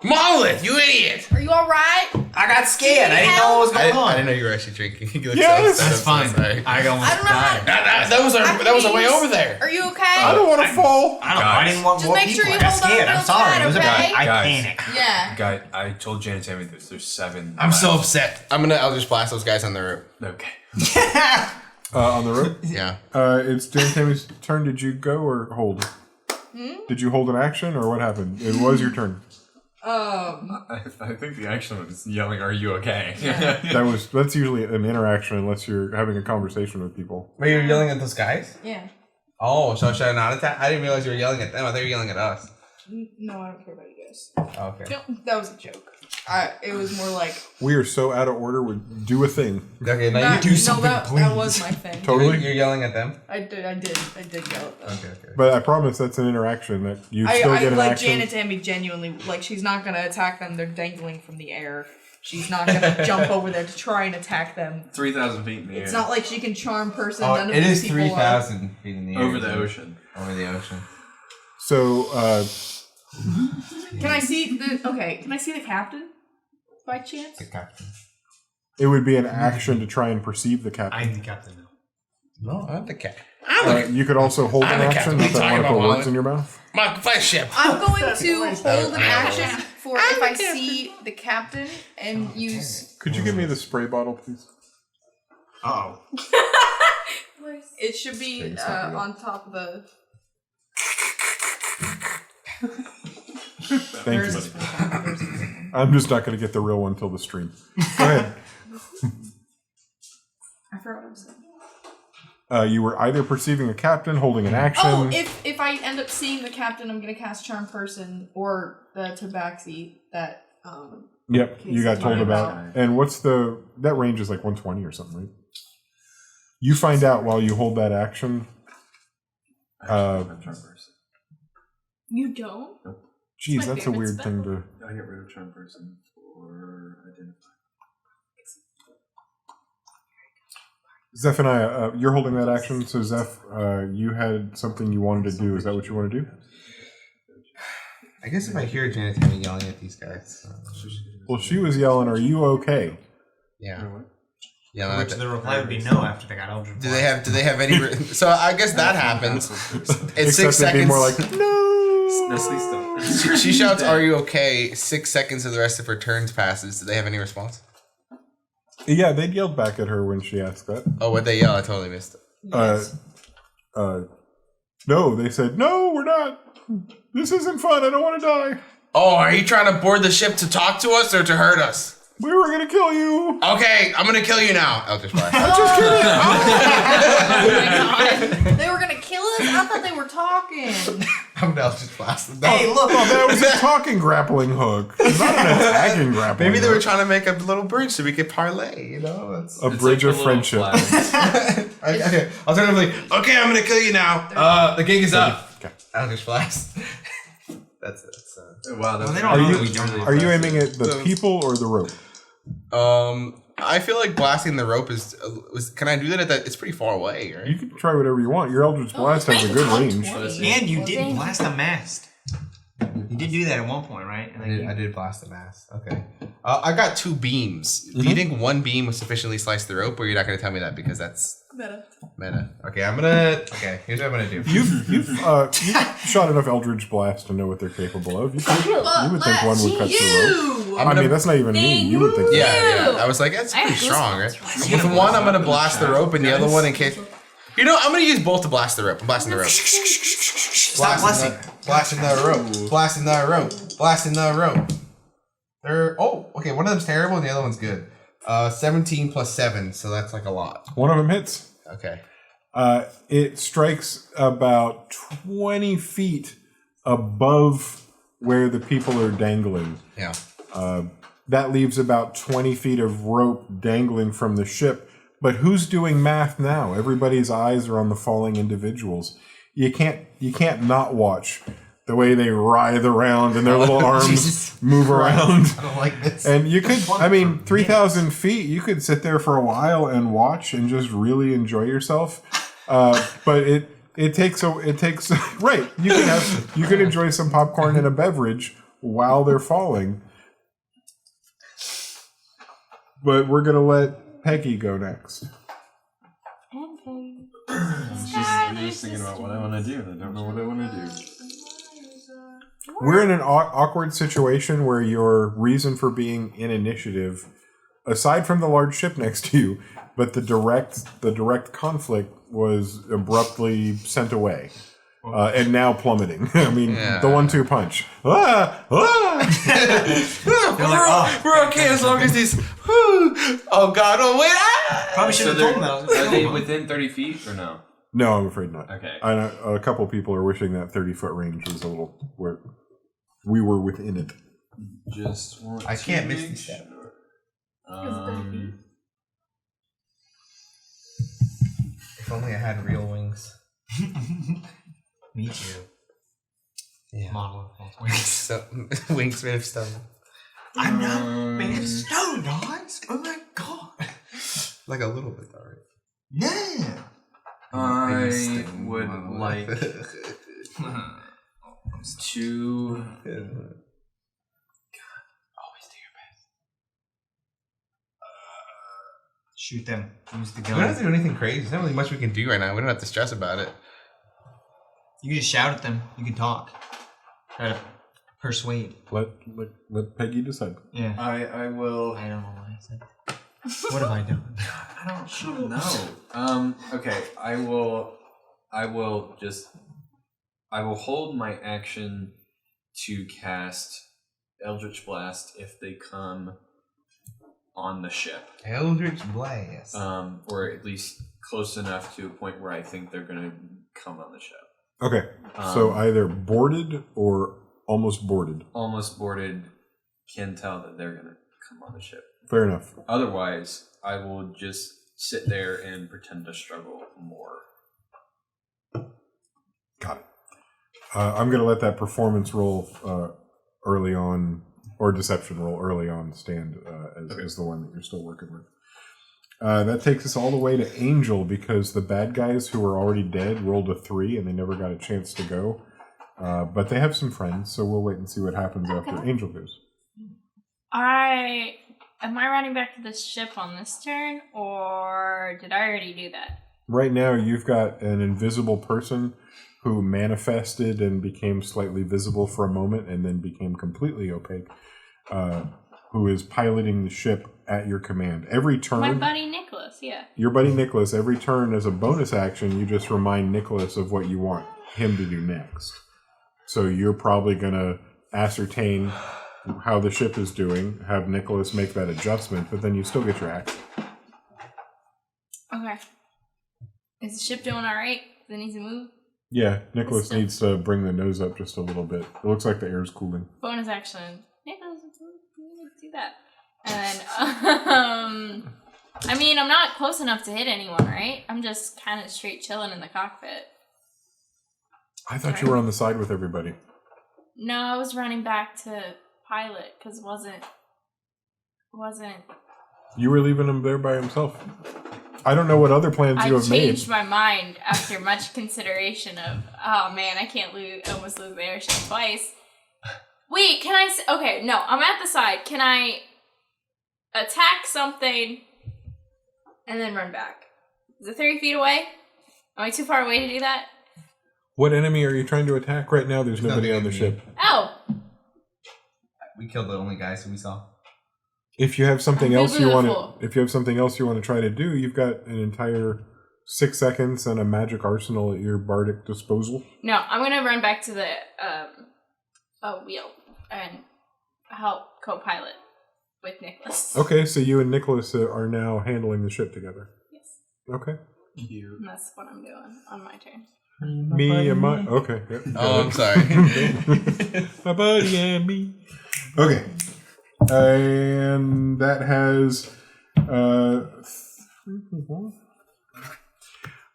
Monolith, you idiot! Are you all right? I got scared. I didn't know what was I going on. didn't know you were actually drinking. You look Yes! so That's fine. sorry. I almost I don't know how- died. That was our way over there. Are you okay? I don't want to fall. I don't know. I didn't want Just more make sure people. you I got hold on scared. real I'm sorry. tight, It was a okay? I Guys. panicked. Yeah. Guy, I told Janet Tammy this. There's 7. I'm so upset. I'll just blast those guys on the rope. Okay. On the rope. Yeah. It's Janet Tammy's turn. Did you go or hold? Did you hold an action or what happened? It was your turn. I think the action was yelling, "Are you okay?" That's usually an interaction unless you're having a conversation with people. Wait, you were yelling at those guys? Yeah. Oh, so should I not attack? I didn't realize you were yelling at them. I thought you were yelling at us. No, I don't care about you guys. Oh, okay. That was a joke. It was more like. We are so out of order. Do a thing. Okay, now That, you do something, that please. was my thing. Totally. You're yelling at them? I did yell at them. Okay. But I promise that's an interaction that you still I get an like action. Janet Tammy genuinely like she's not gonna attack them. They're dangling from the air. She's not gonna jump over there to try and attack them. 3,000 feet in the air. It's not like she can charm person. Oh, None of it these is people 3,000 feet in the air. over the ocean. Over the ocean. So Can I see the? Okay, can I see the captain by chance? The captain. It would be an action to try and perceive the captain. I'm the captain now. No, I'm the captain. You could also hold I'm an the action. captain. What are Let you that talking want to put about, words Molly? in your mouth. Mark, fly ship. I'm going to hold an I- action for if I see the captain and use. Could you give me the spray bottle, please? Uh-oh. It should be Okay, it's not real. on top of the. Thank There's you. a spray bottle. There's a spray bottle. I'm just not going to get the real one till the stream. Go ahead. I forgot what I was saying. You were either perceiving a captain, holding an action. Oh, if I end up seeing the captain, I'm gonna cast Charm Person or the Tabaxi that. Yep, you got told Talking about. about. And what's that range is like 120 or something, right? You find out while you hold that action. I'm charm person. You don't? Geez, my that's a favorite weird spell. thing to. I get rid of charm person or identify. Zephaniah, you're holding that action, so Zeph, you had something you wanted to do. Is that what you want to do? I guess if I hear Janet Tammy yelling at these guys. Well, she was yelling, "Are you okay?" Yeah. Yelling Which at the reply would be no after they got Eldritch Do they have any? So I guess that happens. It's 6 Except it'd be seconds. more like, no. No, please don't. She shouts, "Are you okay?" 6 seconds of the rest of her turns passes. Do they have any response? Yeah, they yelled back at her when she asked that. Oh, what they yell? I totally missed it. No, they said, no, we're not. This isn't fun. I don't want to die. Oh, are you trying to board the ship to talk to us or to hurt us? We were going to kill you. Okay, I'm gonna kill you now. Eldritch Blast. I'm just kidding. Oh my god. They were gonna kill us? I thought they were talking. I'm gonna Eldritch Blast. Hey, look! Oh, that was a talking grappling hook. Not an attacking grappling Maybe they were hook. trying to make a little bridge so we could parlay. You know, that's. A bridge of friendship. Okay, alternatively, okay, I'm gonna kill you now. The gig is up. Okay. Eldritch Blast. That's it. Wow, that's Well, they don't Are know you, that we don't are you aiming at the people or the rope? I feel like blasting the rope is. Can I do that at that? It's pretty far away, right? You can try whatever you want. Your Eldritch Blast has a good range. And you did blast a mast. You did do that at one point, right? And I did blast the mast. Okay. I got 2 beams. Do you think one beam would sufficiently slice the rope, or you're not going to tell me that because that's meta? Okay, Okay, here's what I'm going to do. You've shot enough Eldritch Blast to know what they're capable of. You would think one would cut through rope. I mean, that's not even me. You would think that. Yeah. I was like, that's I have pretty strong, right? goosebumps With one, I'm going to blast the rope, and the other one in case. You know, I'm going to use both to blast the rope. I'm blasting the rope. Stop blessing. Blasting the rope. Blasting the rope. Blasting the rope. Okay, one of them's terrible and the other one's good. 17 plus 7, so that's like a lot. One of them hits. Okay. It strikes about 20 feet above where the people are dangling. Yeah. That leaves about 20 feet of rope dangling from the ship. But who's doing math now? Everybody's eyes are on the falling individuals. You can't not watch the way they writhe around and their little arms move around. I don't like this. And you could, 3,000 feet, you could sit there for a while and watch and just really enjoy yourself. But it takes right. You can enjoy some popcorn and a beverage while they're falling. But we're gonna let Peggy go next. I'm just thinking about what I want to do, and I don't know what I want to do. We're in an awkward situation where your reason for being in initiative, aside from the large ship next to you, but the direct conflict was abruptly sent away. And now plummeting. I mean, the 1-2 punch. We're okay as long as these. Oh God! Oh wait! Probably should have told them that. Are they within 30 feet or no? No, I'm afraid not. Okay. I know a couple people are wishing that 30-foot range was a little where we were within it. Just want I can't to miss make these steps. sure. If only I had real wings. Me too. Yeah. Model of false wings. So, wings made of stone. I'm not made of stone, guys. Oh my god. Like a little bit, alright. Yeah. I would like 2. Always do your best. Shoot them. Use the We don't have gun. to do anything crazy. There's not really much we can do right now. We don't have to stress about it. You can just shout at them. You can talk. Try to persuade. Let Peggy decide. Yeah. I will. I don't know what I said. What have I done? I don't know. Okay. I will hold my action to cast Eldritch Blast if they come on the ship. Eldritch Blast. Or at least close enough to a point where I think they're gonna come on the ship. Okay, so either boarded or almost boarded. Almost boarded can tell that they're gonna come on the ship. Fair enough. Otherwise, I will just sit there and pretend to struggle more. Got it. I'm going to let that performance roll early on, or deception roll early on, stand as the one that you're still working with. That takes us all the way to Angel, because the bad guys who were already dead rolled a 3 and they never got a chance to go. But they have some friends, so we'll wait and see what happens after Angel goes. Am I running back to the ship on this turn, or did I already do that? Right now, you've got an invisible person who manifested and became slightly visible for a moment and then became completely opaque, who is piloting the ship at your command. Every turn... My buddy Nicholas, yeah. Your buddy Nicholas, every turn as a bonus action, you just remind Nicholas of what you want him to do next. So you're probably going to ascertain how the ship is doing, have Nicholas make that adjustment, but then you still get your action. Okay. Is the ship doing alright? Does it need to move? Yeah, Nicholas needs to bring the nose up just a little bit. It looks like the air's cooling. Bonus action. Nicholas, do that. And I mean, I'm not close enough to hit anyone, right? I'm just kind of straight chilling in the cockpit. I thought you were on the side with everybody. No, I was running back to pilot because wasn't. You were leaving him there by himself. I don't know what other plans you have I made. changed my mind after much consideration of, oh man, I can't almost lose the airship twice. Wait, can I? Okay, no, I'm at the side. Can I attack something and then run back? Is it 30 feet away? Am I too far away to do that? What enemy are you trying to attack right now? There's nobody on the ship. Oh, We killed the only guys who we saw. If you have something I'm else you want beautiful. to, if you have something else you want to try to do, you've got an entire 6 seconds and a magic arsenal at your bardic disposal. no, I'm gonna run back to the wheel and help co-pilot with Nicholas. Okay, so you and Nicholas are now handling the ship together. Yes, Okay. and that's what I'm doing on my turn. Me and my... Okay. Yep, Oh, I'm sorry. my buddy and me. Okay. And that has...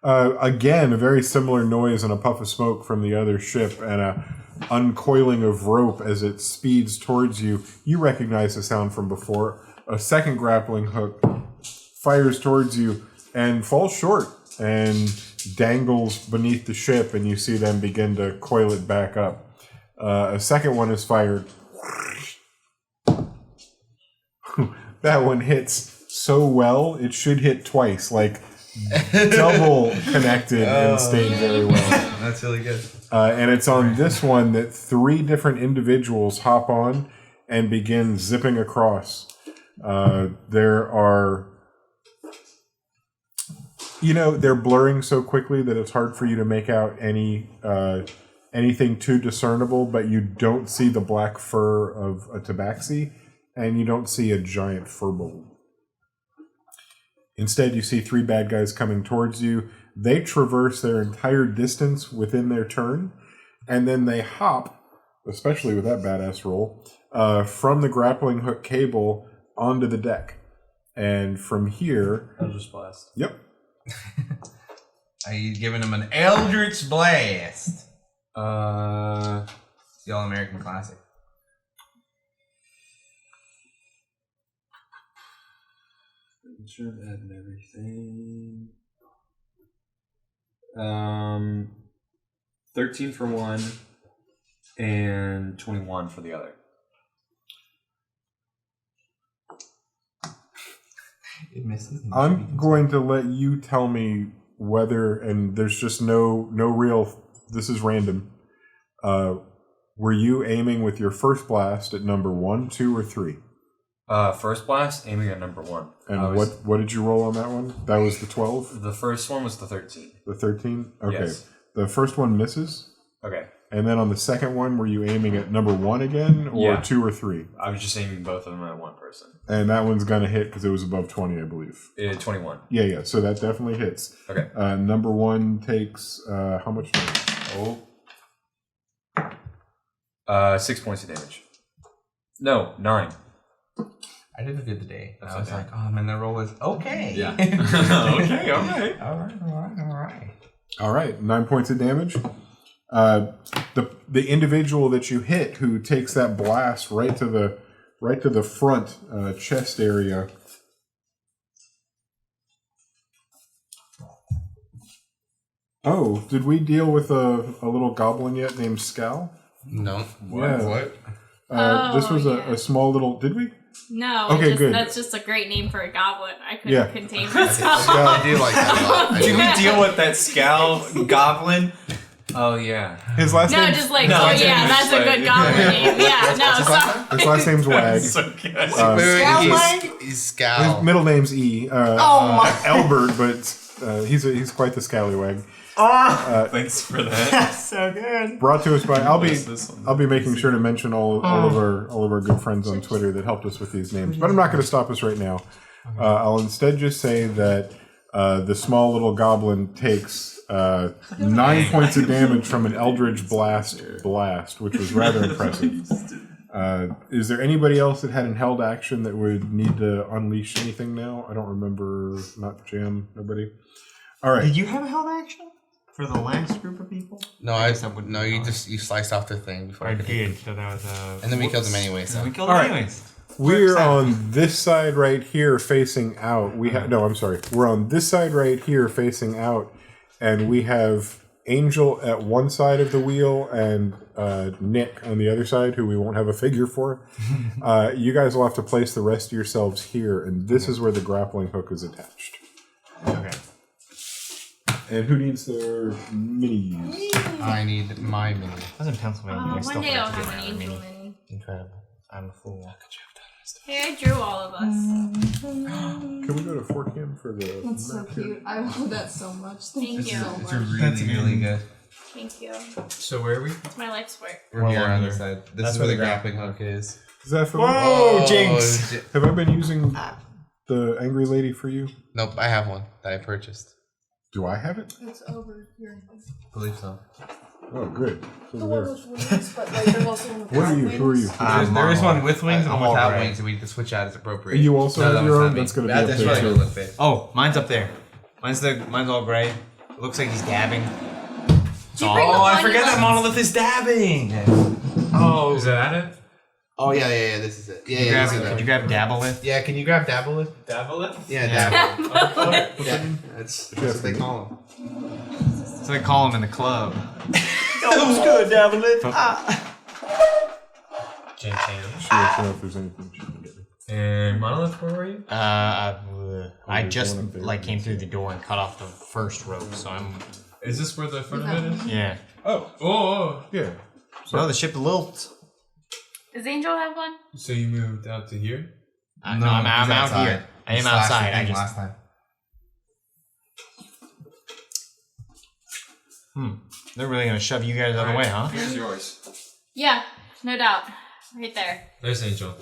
again, a very similar noise and a puff of smoke from the other ship and a uncoiling of rope as it speeds towards you. You recognize the sound from before. A second grappling hook fires towards you and falls short and dangles beneath the ship, and you see them begin to coil it back up. A second one is fired. That one hits so well, it should hit twice, like double connected and stayed very well. That's really good. And it's on this one that 3 different individuals hop on and begin zipping across. There are... You know, they're blurring so quickly that it's hard for you to make out anything too discernible, but you don't see the black fur of a tabaxi, and you don't see a giant furbolg. Instead, you see 3 bad guys coming towards you. They traverse their entire distance within their turn, and then they hop, especially with that badass roll, from the grappling hook cable onto the deck. And from here... Eldritch Blast. Yep. Are you giving him an Eldritch Blast? It's the All-American Classic. Should add everything. 13 for one, And 21 for the other. It misses. I'm going to let you tell me whether, and there's just no real, this is random. Were you aiming with your first blast at number 1, 2, or 3? First blast, aiming at number 1. And what did you roll on that one? That was the 12? The first one was the 13. The 13? Okay. Yes. The first one misses. Okay. And then on the second one, were you aiming at number 1 again, or 2 or 3? I was just aiming both of them at one person. And that one's going to hit because it was above 20, I believe. 21. Yeah. So that definitely hits. Okay. Number 1 takes how much damage? 6 points of damage. No, 9. I did it the other day. That's I was okay. like, oh man, that roll was okay. Yeah. Okay, alright. All right. 9 points of damage. The individual that you hit who takes that blast right to the front chest area. Oh, did we deal with a little goblin yet named Scal? No. Yeah. What? This was a small little. Did we? No, Okay, good. That's just a great name for a goblin. I couldn't Yeah. contain I myself. do like that a lot. I Did do. we deal with that Scal goblin? Oh, yeah. His last No, name. just like, No, oh I didn't yeah, that's a just good like- goblin name. Yeah, no, sorry. His last name's Wag. So good. He's His Scowl. middle name's E. Albert, but he's quite the scallywag. Thanks for that. So good. Brought to us by. I'll This one. be making sure to mention all of our good friends on Twitter that helped us with these names, but I'm not going to stop us right now. I'll instead just say that the small little goblin takes 9 points of damage from an Eldritch blast, which was rather impressive. Is there anybody else that had an held action that would need to unleash anything now? I don't remember. Not Jam. Nobody. All right. Did you have a held action for the last group of people? No, you sliced off the thing before I I could hit did. So that was and then we killed him anyway. So we killed All him right. anyways. We're on this side right here facing out. I'm sorry. We're on this side right here facing out, and we have Angel at one side of the wheel and Nick on the other side, who we won't have a figure for. You guys will have to place the rest of yourselves here, and this is where the grappling hook is attached. Okay. And who needs their minis? I need my mini. I was in Pennsylvania. I One still day I'll forgot to have get an my angel mini. mini. Incredible. I'm a fool. Hey, I drew all of us. Can we go to Fort Kim for the? That's so map here? cute. I love that so much. Thank you so much. really good. Thank you. So where are we? It's my life sport. We're here on here. this side. This That's is where the where the grappling hook is. Is that for? Whoa, Jinx! Have I been using the angry lady for you? Nope, I have one that I purchased. Do I have it? It's over here. Believe so. Oh, good. It's The over one there. with wings, but like there's also one with What are you? wings. Who are you? There is one with wings I'm and all without right. wings, and we need to switch out as appropriate. You also have that your one's own? not me. That's gonna be That's up there, probably too. gonna look fit. Oh, mine's up there. Mine's all gray. It looks like he's dabbing. Did you bring the Oh, I one forgot you that left? monolith is dabbing. Oh, is that it? Oh yeah. This is it. Yeah, this is Could you it. grab Dabbleth? Yeah, can you grab Dabbleth? Dabble Yeah, Yeah. Dabbleth. Yeah, that's what they call him. So they call him in the club. That was good, Dabbleth. She wants to know if there's anything she can get me. And Monolith, where were you? I there's just one up there. like came through the door and cut off the first rope, so I'm Is this where the front of it is? yeah. Oh. Yeah. No, the ship lilts. Does Angel have one? So you moved out to here? No, I'm out here. I am outside. I just last time. they're really gonna shove you guys out of the way, huh? Here's yours. Yeah, no doubt. Right there. There's Angel.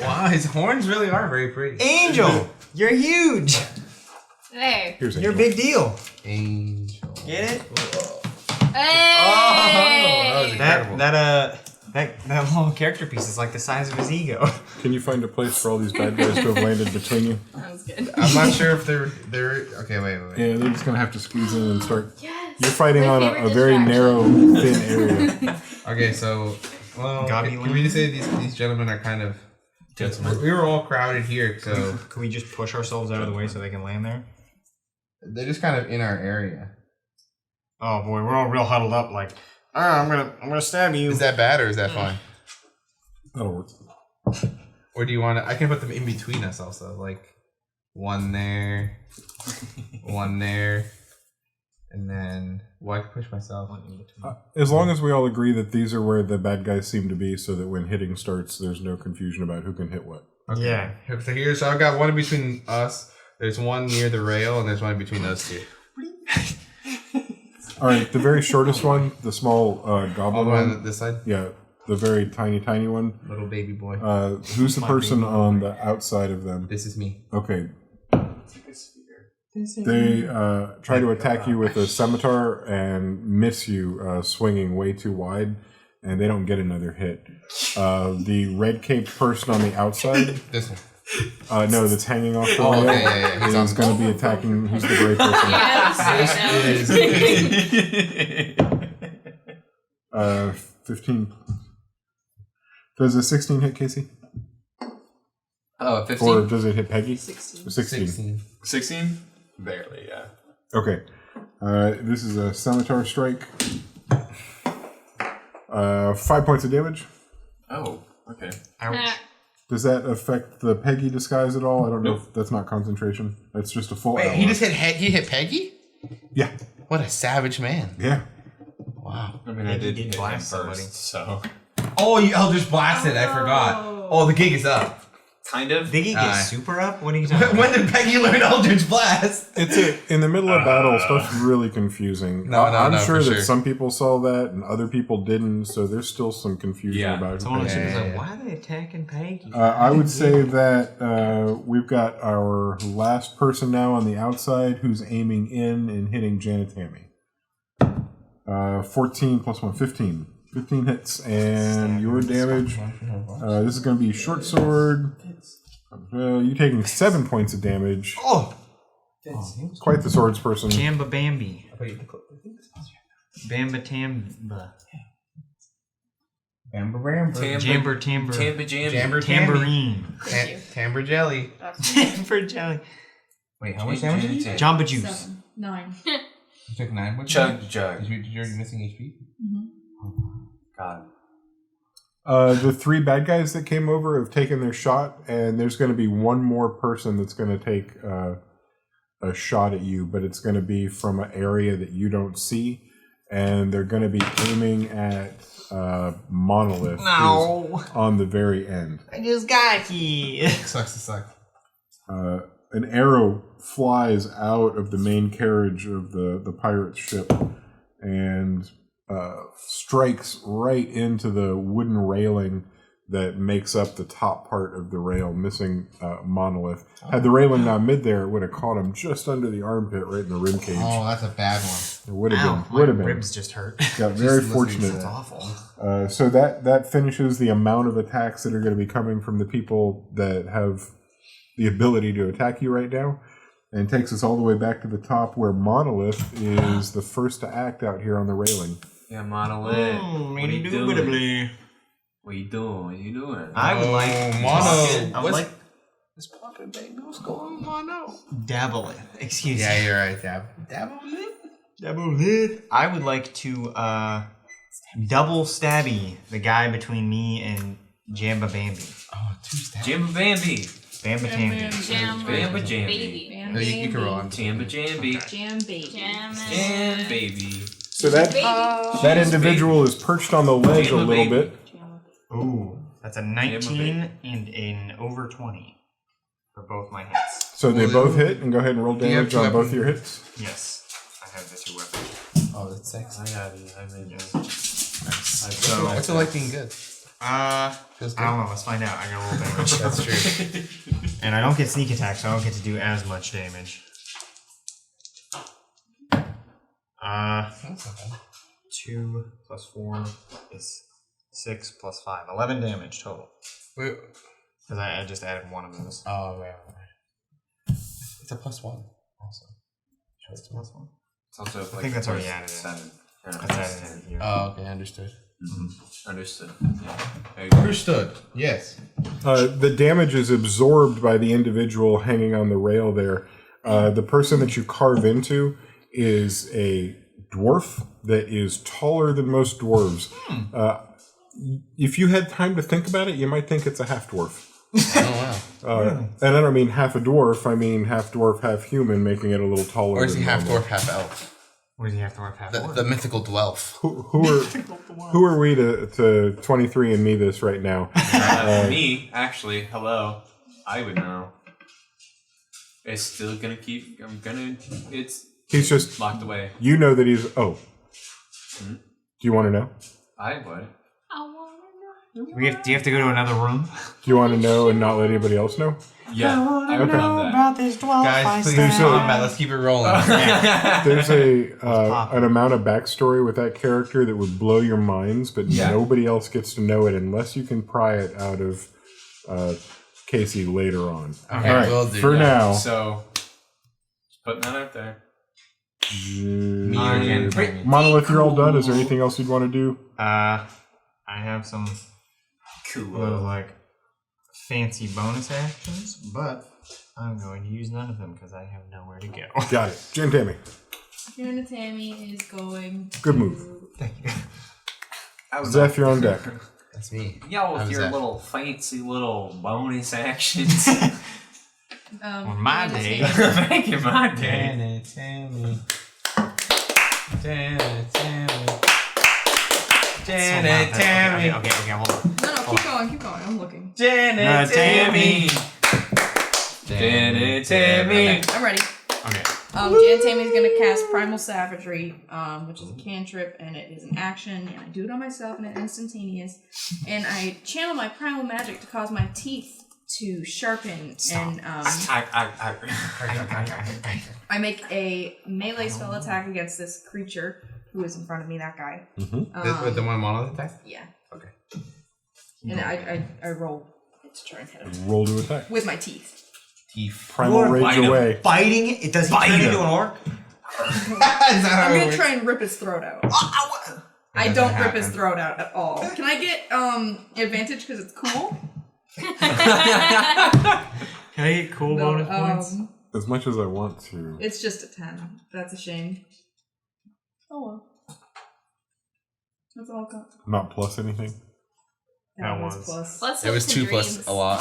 Wow, his horns really are very pretty. Angel, you're huge. There. Here's You're a Angel. big deal. Angel. Get it? Hey! That little character piece is like the size of his ego. Can you find a place for all these bad guys to have landed between you? That was good. I'm not sure if they're. Okay, wait. Yeah, they're just gonna have to squeeze in and start. Yes. You're fighting My on favorite a very distraction. narrow, thin area. Okay, so can we just say these gentlemen are kind of Gentlemen. We were all crowded here, so Can we just push ourselves out of the way so they can land there? they're just kind of in our area. Oh boy, we're all real huddled up. Like I'm gonna stab you. Is that bad or is that fine? That'll work. Or do you want to? I can put them in between us also, like one there, one there, and then I can push myself. As long as we all agree that these are where the bad guys seem to be, so that when hitting starts, there's no confusion about who can hit what. Okay. Yeah. So I've got one in between us. There's one near the rail, and there's one in between those two. All right, the very shortest one, the small All goblin the way one. on this side. Yeah, the very tiny one. Little baby boy. Who's the person on the outside of them? This is me. Okay. They try to attack you with a scimitar and miss you, swinging way too wide, and they don't get another hit. The red-caped person on the outside, This one. no, that's hanging off the Oh, rail, okay, yeah. He's on is going to be attacking. Who's the gray person? Yes. 15. Does a 16 hit Casey? Oh, 15. Or does it hit Peggy? 16. 16. 16? Barely, yeah. Okay. This is a scimitar strike. 5 points of damage. Oh, okay. Ouch. Does that affect the Peggy disguise at all? I don't know if that's not concentration. That's just a full Wait, hour. he just he hit Peggy? Yeah. What a savage man. Yeah. Wow. I mean, I did did hit him blast somebody. first, so... Oh, you Eldritch Blasted. I forgot. Oh, the gig is up. Kind of. Did he get Aye. super up? What are you talking about? When did Peggy learn Eldritch Blast? It's in the middle of battle, stuff's really confusing. No, I'm sure for that sure. some people saw that and other people didn't, so there's still some confusion Yeah. about So one of the it. ships Yeah. like, why are they attacking Peggy? I would say that we've got our last person now on the outside who's aiming in and hitting Janet Tammy. 14 plus 1, 15. 15 hits, and your damage. This is going to be short sword. You're taking 7 points of damage. Oh! Quite the swords person. Jamba Bambi. Bamba Tamba. Jamber Timber. Tamba Jamby. Jamber Tambourine. Tamber Jelly. Timber Jelly. Wait, how much damage did you take? Jamba Juice. 7. 9. You took 9. What Chug jug. Did you already missing HP? God. The 3 bad guys that came over have taken their shot, and there's going to be one more person that's going to take a shot at you, but it's going to be from an area that you don't see, and they're going to be aiming at Monolith who's on the very end. I just got here. Sucks to suck. An arrow flies out of the main carriage of the pirate's ship and strikes right into the wooden railing that makes up the top part of the rail, missing Monolith. Had the railing not mid there, it would have caught him just under the armpit, right in the rib cage. Oh, that's a bad one. It would have Ow, been. Would have my been. ribs just hurt. Got very Just listening to fortunate. That's awful. So that finishes the amount of attacks that are going to be coming from the people that have the ability to attack you right now, and takes us all the way back to the top where Monolith is the first to act out here on the railing. Yeah, Monolith. What are you doing? What you doing? What you doing? I would like Mono. I would like This popping bang nose going on now. dabble it. Excuse me. Yeah, you're right, Dabble it. Dabble it. I would like to double stabby the guy between me and Jamba Bambi. Oh, 2 stabs. Jamba Bambi. Bamba Tambi. Bamba Jamby. Baby. No, you can roll on. Tamba Jamby. Jam baby. Jam baby. So that individual is perched on the ledge a little bit. Ooh, that's a 19 and an over 20 for both my hits. So they both hit, and go ahead and roll Do you have damage on two both your hits. Yes, I have the 2 weapons. Oh, that's sexy. I got you. I made it. So, What's it like being good? Feels good. I don't know. Let's find out. I got a little damage. That's true. And I don't get sneak attack, so I don't get to do as much damage. That's not bad. 2 plus 4 is 6 plus 5. 11 damage total. Wait. Because I just added one of those. Oh, right. It's a +1 also. It's plus 1. It's also I think that's already added in. 7. That's added in here. Oh, okay, understood. Understood. Yeah. There you go. Understood. Yes. The damage is absorbed by the individual hanging on the rail there. The person that you carve into is a dwarf that is taller than most dwarves. If you had time to think about it, you might think it's a half dwarf. Oh wow. And I don't mean half a dwarf. I mean half dwarf, half human, making it a little taller. Or is he than half normal. dwarf, half elf? Where does he have to work half The mythical dwelf. Who are we to 23 and me this right now? Me, actually, hello. I would know. It's still gonna keep. It's He's just locked away. You know that he's. Oh. Do you want to know? I would. Do you have to go to another room? Do you want to know and not let anybody else know? Yeah, I would love that. this dwelf. Guys, please There's do a- combat. Let's keep it rolling. There's an amount of backstory with that character that would blow your minds, but nobody else gets to know it unless you can pry it out of Casey later on. Okay, All right, will do for that. now. So, just putting that out there. Monolith, you're all done. Is there anything else you'd want to do? I have some Cool. like fancy bonus actions, but I'm going to use none of them because I have nowhere to go. Got it. Jen Tammy. Fiona Tammy is going. Good move. Thank you. Zeph, you're on deck. That's me. Y'all with How's your that? little fancy little bonus actions. On my Fiona day. Tammy- Back in my day. Danny, Tammy. Danny, Tammy. Danny, Tammy. Okay, hold on. No, keep going. I'm looking. Danny, Tammy. Danny, Tammy. Okay, I'm ready. Okay. Jan Tammy's gonna cast Primal Savagery, which is a cantrip, and it is an action, and I do it on myself, and it's instantaneous. And I channel my primal magic to cause my teeth to sharpen, and I make a melee spell attack against this creature who is in front of me. That guy. With the one monolith attack? Yeah. Okay. And I roll it to try and hit him Roll to attack. with my teeth. Primal rage away. Biting it? Does he turn into an orc? I'm gonna try and rip his throat out. I don't rip his throat out at all. Can I get advantage because it's cool? Can I get cool bonus points? As much as I want to. It's just a 10. That's a shame. Oh well. That's all I got. Not plus anything. That was was. plus. Plus It was hopes and 2 plus dreams. a lot.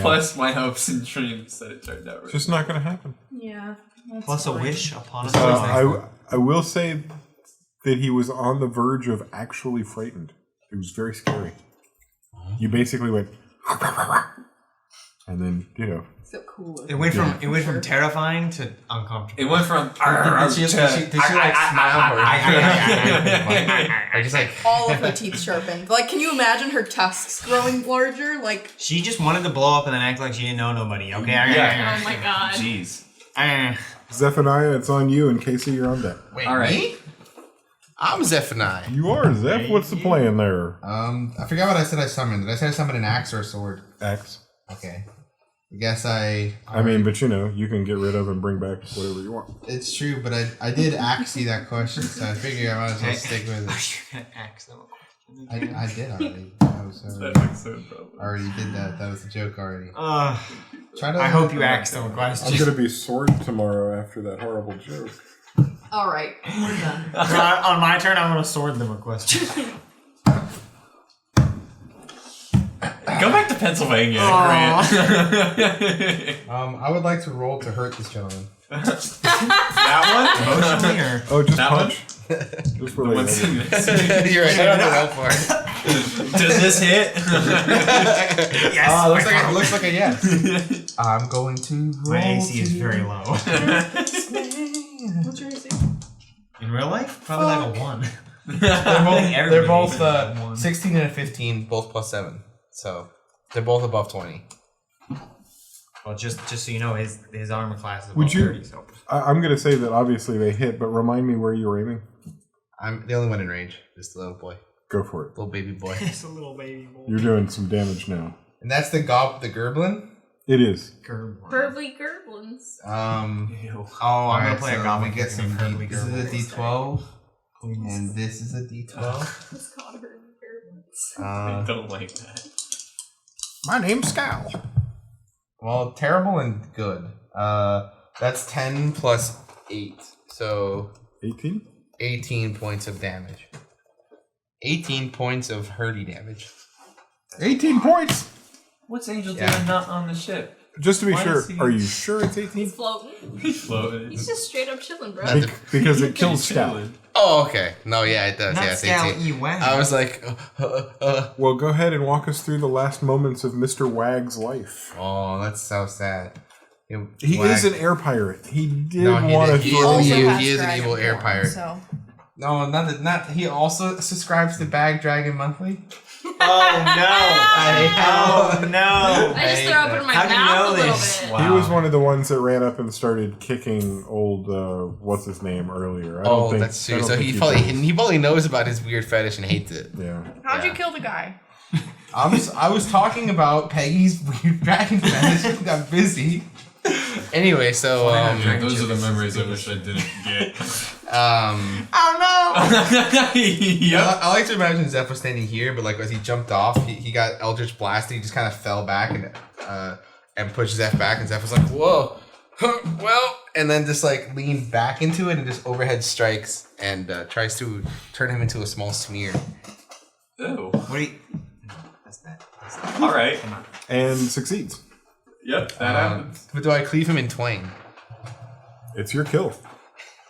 Plus my hopes and dreams that it turned out really. Just not going to happen. Yeah. that's Plus a fine. wish upon a I will say that he was on the verge of actually frightened. It was very scary. You basically went, and then So cool. It went from terrifying to uncomfortable. It went from. Did she like smile? Or just like. all of her teeth sharpened. Like, can you imagine her tusks growing larger? Like, She just wanted to blow up and then act like she didn't know nobody. Okay. Oh my god. Jeez. Zephaniah, it's on you, and Casey, you're on deck. Wait, All right. me? I'm Zephaniah. You are, Zeph. What's the plan there? I forgot what I said I summoned. Did I say I summoned an axe or a sword? Axe. Okay. I guess I mean, but you can get rid of and bring back whatever you want. It's true, but I did axe you that question, so I figured I might as well stick with it. You're gonna ask them a question. I did already. I already did that. That was a joke already. I hope you asked them a question. I'm gonna be sword tomorrow after that horrible joke. alright, we're done. On my turn, I'm gonna sword them a question. Go back to Pennsylvania, Grant. I would like to roll to hurt this gentleman. That one? Emotionally or? Oh, just That punch. Just for later. You're right. I don't roll for it. Does this hit? Yes. Looks like a yes. I'm going to roll. My AC is very low. What's your AC? In real life, probably like a 1. They're both 16 and a 15, both plus 7. So they're both above 20. Well, just so you know, his armor class is above Would you- 30. So. I'm gonna say that obviously they hit, but remind me where you were aiming. I'm the only one in range. Just the little boy, Go for it. little baby boy. It's a little baby boy. You're doing some damage now. And that's the Gerblin. It is. Burbly Gerblins. I'm gonna play a goblin. Get some. Burbly This is a Gerblin. D12, and this is a D12. It's called Burbly Gerblins. I don't like that. My name's Scowl. Well, terrible and good. That's 10 plus 8, so 18? 18 points of damage. 18 points of hurdy damage. 18 points! What's Angel Yeah. doing not on the ship? Just to be Why sure, is he- are you sure it's 18? He's floating. He's floating. He's just straight up chilling, bro. Not Because it kills Scout. Chilling. Oh, okay. No, yeah, it does. Not Yeah, it's Scout 18. E-Wag. I was like, Well, go ahead and walk us through the last moments of Mr. Wag's life. oh, that's so sad. He Wag- is an air pirate. He did No, he want to did. He throw is- you. he is an evil air pirate. So No, not. He also subscribes to Bag Dragon Monthly. Oh no! I just throw open my How do you mouth know a little this? bit. Wow. He was one of the ones that ran up and started kicking old, what's his name, earlier. I don't Oh, think, that's I true. don't So think he probably knows about his weird fetish and hates it. Yeah. how'd you Yeah. kill the guy? I was talking about Peggy's weird dragon fetish. I got busy. Anyway, so Yeah, those are the memories I wish I didn't get. I like to imagine Zeph was standing here, but like as he jumped off, he got Eldritch blasted. He just kind of fell back and pushed Zeph back, and Zeph was like, "Whoa, well," and then just like leaned back into it and just overhead strikes and tries to turn him into a small smear. Ew. What do you? No, that's bad. All right. And succeeds. Yep, that happens. But do I cleave him in twain? It's your kill.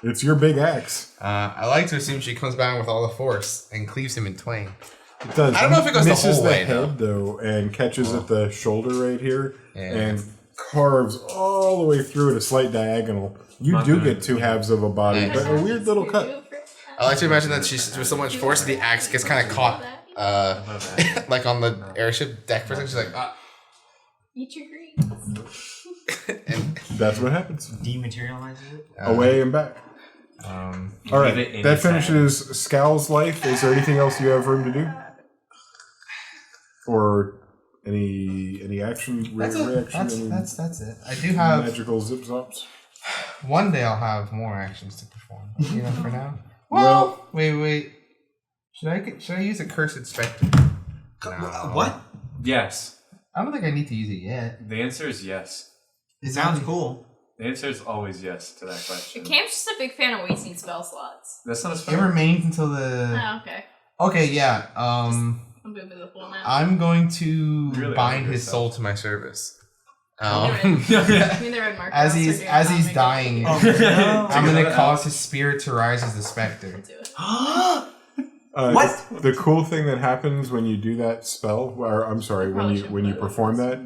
It's your big axe. I like to assume she comes back with all the force and cleaves him in twain. It does. I don't know if it goes the misses whole way, head though, and catches at the shoulder right here, Yeah. and carves all the way through at a slight diagonal. You Not do good. get 2 halves of a body, Yeah. but a weird little cut. I like to imagine that she's with so much force that the axe gets kind of caught, like on the airship deck for a second. She's like, ah. Eat your greens. And That's what happens. Dematerializes it. Away and back. All Leave right, it in that his hand. finishes Scowl's life. Is there anything else you have for him to do, or any action reaction? any that's it. I do have magical zip zops. one day. I'll have more actions to perform. You know, for now. Well- wait. Should I use a cursed specter? No. What? Yes. I don't think I need to use it yet. The answer is yes. It sounds cool. The answer is always yes to that question. Camp's just a big fan of wasting spell slots. That's not a It spell. remains until the. Oh, okay. Okay, yeah. I'm moving the full now. I'm going to Really bind like his yourself. soul to my service. I mean, the red marker. As also he's do as not he's make it. dying, Oh, no. I'm gonna cause his spirit to rise as the specter. Do it. What? The cool thing that happens when you do that spell, or I'm sorry, when you perform that,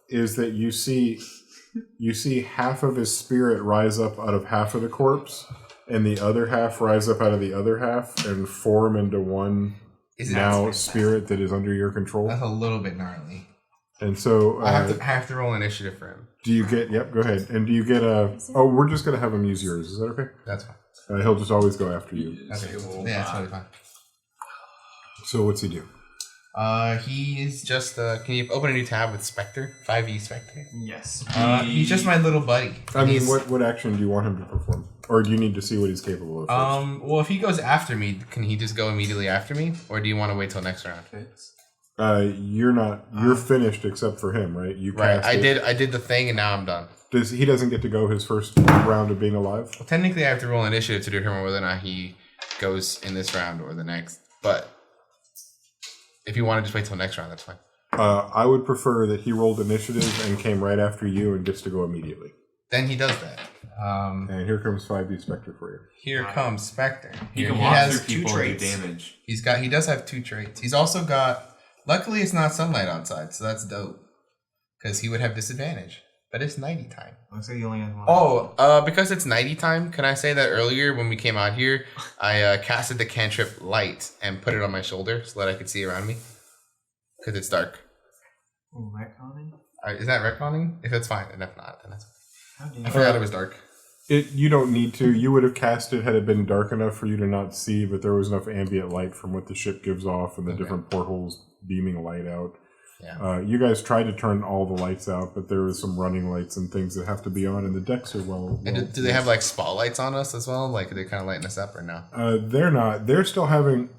is that you see half of his spirit rise up out of half of the corpse, and the other half rise up out of the other half and form into one Is it now spirit that is under your control. That's a little bit gnarly. And so, I have to roll initiative for him. do you get? Yep, go ahead. And do you get a? Oh, we're just gonna have him use yours. Is that okay? That's fine. He'll just always go after you. Okay, cool. Yeah, that's totally fine. So what's he do? He's just can you open a new tab with Spectre? 5e Spectre. Yes. He's just my little buddy. I mean, He's- what action do you want him to perform, or do you need to see what he's capable of first? Well, if he goes after me, can he just go immediately after me, or do you want to wait till next round? You're not. You're finished except for him, right? You Right. cast I it. did the thing, and now I'm done. He doesn't get to go his first round of being alive? Well, technically, I have to roll initiative to determine whether or not he goes in this round or the next. But if you want to just wait till next round, that's fine. I would prefer that he rolled initiative and came right after you and gets to go immediately. Then he does that. And here comes 5e Spectre for you. Here comes Spectre. He Here can he walk has through two people and do traits. damage. He does have 2 traits. He's also got. Luckily, it's not sunlight outside, so that's dope. Because he would have disadvantage. But it's nighty time. Looks like you only have one. Oh, because it's nighty time, can I say that earlier when we came out here, I casted the cantrip light and put it on my shoulder so that I could see around me? Because it's dark. Ooh, retconning? Is that retconning? If it's fine, and if not, then that's fine. How do I you? forgot it was dark. You don't need to. You would have cast it had it been dark enough for you to not see, but there was enough ambient light from what the ship gives off and the different portholes beaming light out. Yeah. You guys tried to turn all the lights out, but there was some running lights and things that have to be on, and the decks are well. And do they have like spotlights on us as well? Like, are they kind of lighting us up or no? They're not. They're still having.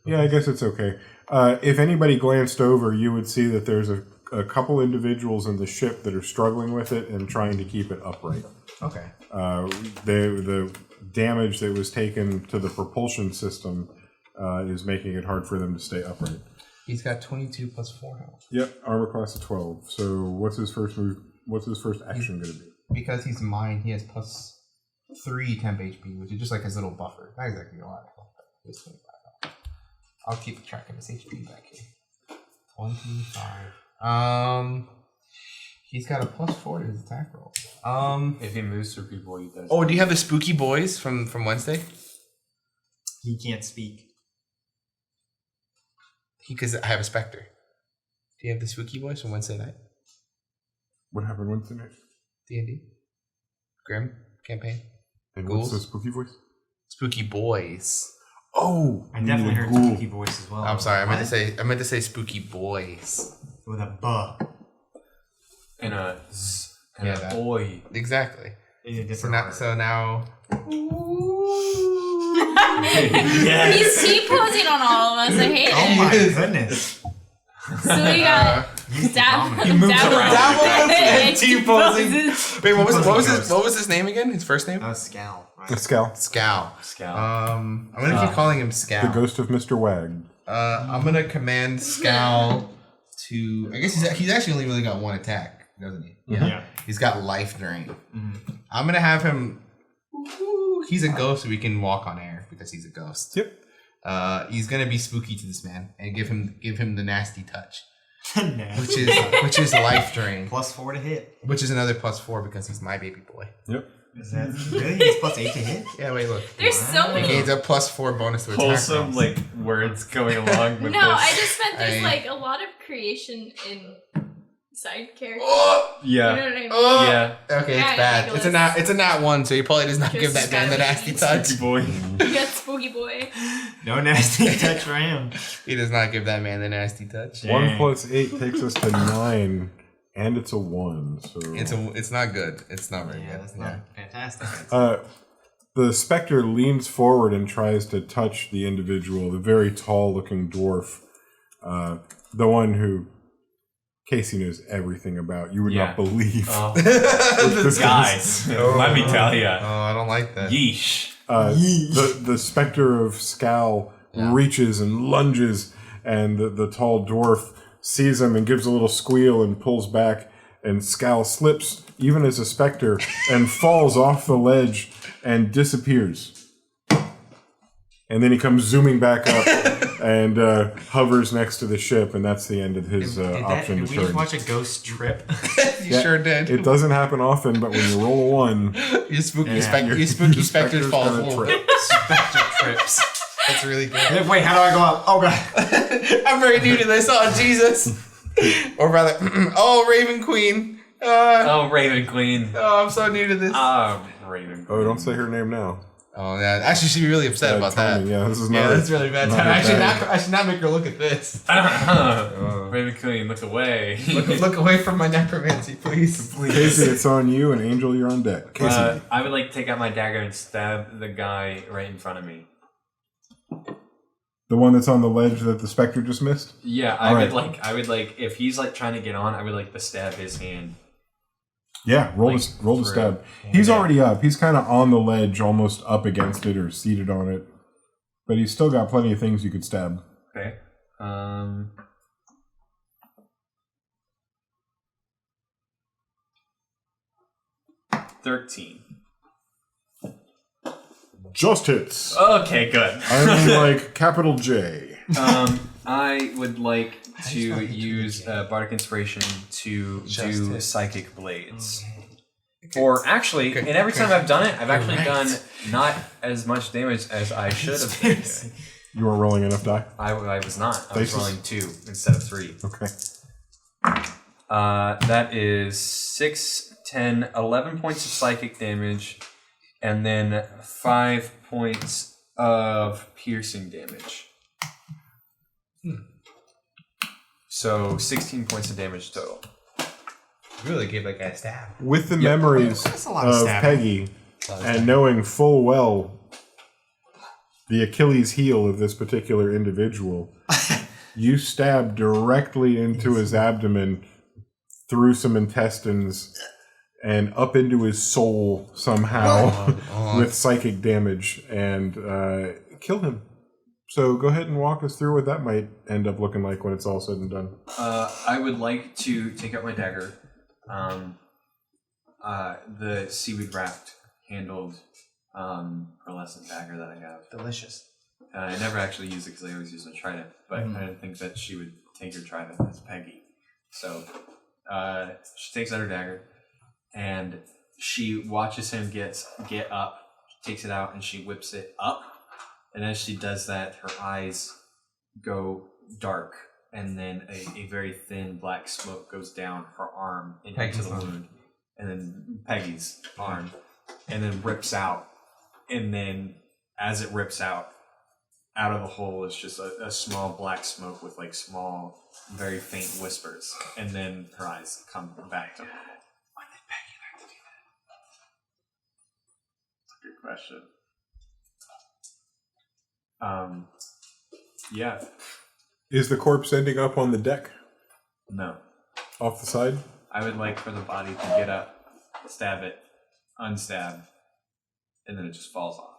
Yeah, I guess it's okay. If anybody glanced over, you would see that there's a a couple individuals in the ship that are struggling with it and trying to keep it upright. Okay. The damage that was taken to the propulsion system is making it hard for them to stay upright. He's got 22 plus 4 health. Yep, armor class of 12. So what's his first move? What's his first action going to be? Because he's mine, he has plus 3 temp HP, which is just like his little buffer. Not exactly a lot of health, but it's 25 health. I'll keep track of his HP back here. 25. He's got a plus 4 to his attack roll. If he moves through people, he does. Oh, do you have the spooky boys from Wednesday? He can't speak. Because I have a specter. Do you have the spooky boys from Wednesday night? What happened Wednesday night? D&D. Grim campaign. And Ghouls? what's the spooky voice? Spooky boys. Oh, I definitely heard ghoul. spooky voice as well. I'm sorry. I meant to say spooky boys. With a buh. And a z. And Yeah, a that. boy. Exactly. So now, So now. He's T-posing on all of us. I hate oh it. my goodness. So we got He moves around. T-posing. Wait, what was his name again? His first name? Scal. Right? Scal. Scal. Scout. I'm gonna keep calling him Scal. The ghost of Mr. Wag. I'm gonna command Scal to. I guess he's actually only really got 1 attack, doesn't he? Yeah. He's got life drain. I'm gonna have him. He's a ghost, so he can walk on air because he's a ghost. Yep. He's gonna be spooky to this man and give him the nasty touch, Nasty. which is life drain, Plus 4 to hit. which is another plus 4 because he's my baby boy. Yep. Is that really? He's plus 8 to hit? Yeah, wait, look. There's so He many. gains a plus 4 bonus to attack. Wholesome, rolls. like, words going along with No, this. I just meant there's I- like a lot of creation in side characters. Yeah. You know what I mean? Yeah. Okay, Yeah, it's bad. Nicholas. It's a nat 1, so he probably does not Just give that man the nasty touch. Spooky boy. You got Spooky Boy. No nasty touch for him. He does not give that man the nasty touch. 1 plus 8 takes us to 9, and it's a 1. So It's not good. It's not very Yeah, good. that's not fantastic. the specter leans forward and tries to touch the individual, the very tall-looking dwarf, the one who Casey knows everything about. You would not believe. Oh, This guys, let me tell ya. Oh, I don't like that. Yeesh. The specter of Scal reaches and lunges, and the tall dwarf sees him and gives a little squeal and pulls back, and Scal slips, even as a specter, and falls off the ledge and disappears. And then he comes zooming back up and hovers next to the ship, and that's the end of his option Did to we just turn. watch a ghost trip? You sure did. It doesn't happen often, but when you roll a 1, You spooky, Yeah. you spooky your specters specter's fall gonna forward. trip. Spectre trips. That's really good. Wait, how do I go up? Oh god. I'm very new to this. Oh, Jesus. Or rather, oh, Raven Queen. Oh, Raven Queen. Oh, I'm so new to this. Raven Queen. Oh, don't say her name now. Oh, yeah. Actually, she'd be really upset about Tommy, that. yeah, this is Yeah, not. that's really bad. not I should bad. not. I should not make her look at this. Raven Queen, look away. Look away from my necromancy, please. Casey, it's on you, and Angel, you're on deck. Casey. I would like take out my dagger and stab the guy right in front of me. The one that's on the ledge that the specter just missed? Yeah, All right. I would like if he's like trying to get on, I would like to stab his hand. Yeah, roll Like, the through. stab. He's Yeah. already up. He's kind of on the ledge, almost up against it or seated on it. But he's still got plenty of things you could stab. Okay. 13. Just hits. Okay, good. I mean, like, capital J. I would like to use Bardic Inspiration to do hit. Psychic Blades. Or actually, and every time I've done it, I've actually done not as much damage as I should have taken. You weren't rolling enough die? I was not. I was Faces. rolling 2 instead of 3. Okay. That is 6, 10, 11 points of psychic damage, and then 5 points of piercing damage. So 16 points of damage total. Really gave that guy a stab. With the memories That's a lot of of stabbing. Peggy, and knowing full well the Achilles heel of this particular individual, you stab directly into his abdomen through some intestines and up into his soul somehow with psychic damage and killed him. So go ahead and walk us through what that might end up looking like when it's all said and done. I would like to take out my dagger. The seaweed raft handled pearlescent dagger that I have. Delicious. I never actually use it because I always use my trident, but I didn't think that she would take her trident as Peggy. So she takes out her dagger and she watches him get up, takes it out, and she whips it up. And as she does that, her eyes go dark, and then a very thin black smoke goes down her arm and into the wound, and then Peggy's arm, and then rips out. And then as it rips out of the hole is just a small black smoke with like small, very faint whispers, and then her eyes come back to normal. When did Peggy learn to do that? That's a good question. Yeah. Is the corpse ending up on the deck? No. Off the side? I would like for the body to get up, stab it, unstab, and then it just falls off.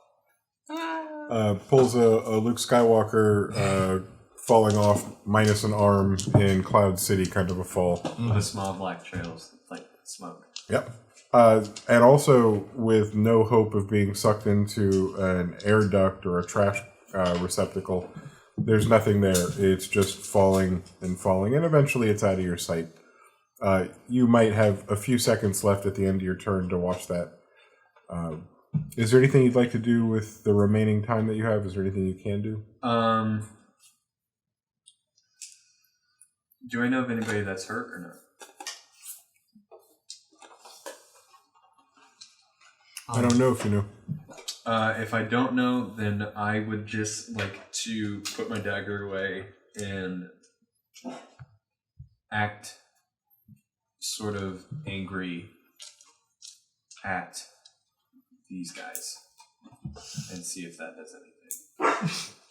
Pulls a Luke Skywalker falling off minus an arm in Cloud City kind of a fall. With small black trails like smoke. Yep. And also with no hope of being sucked into an air duct or a trash receptacle. There's nothing there. It's just falling, and eventually it's out of your sight. You might have a few seconds left at the end of your turn to watch that. Is there anything you'd like to do with the remaining time that you have? Is there anything you can do? Do I know of anybody that's hurt or not? I don't know if you know. If I don't know, then I would just like to put my dagger away and act sort of angry at these guys and see if that does anything.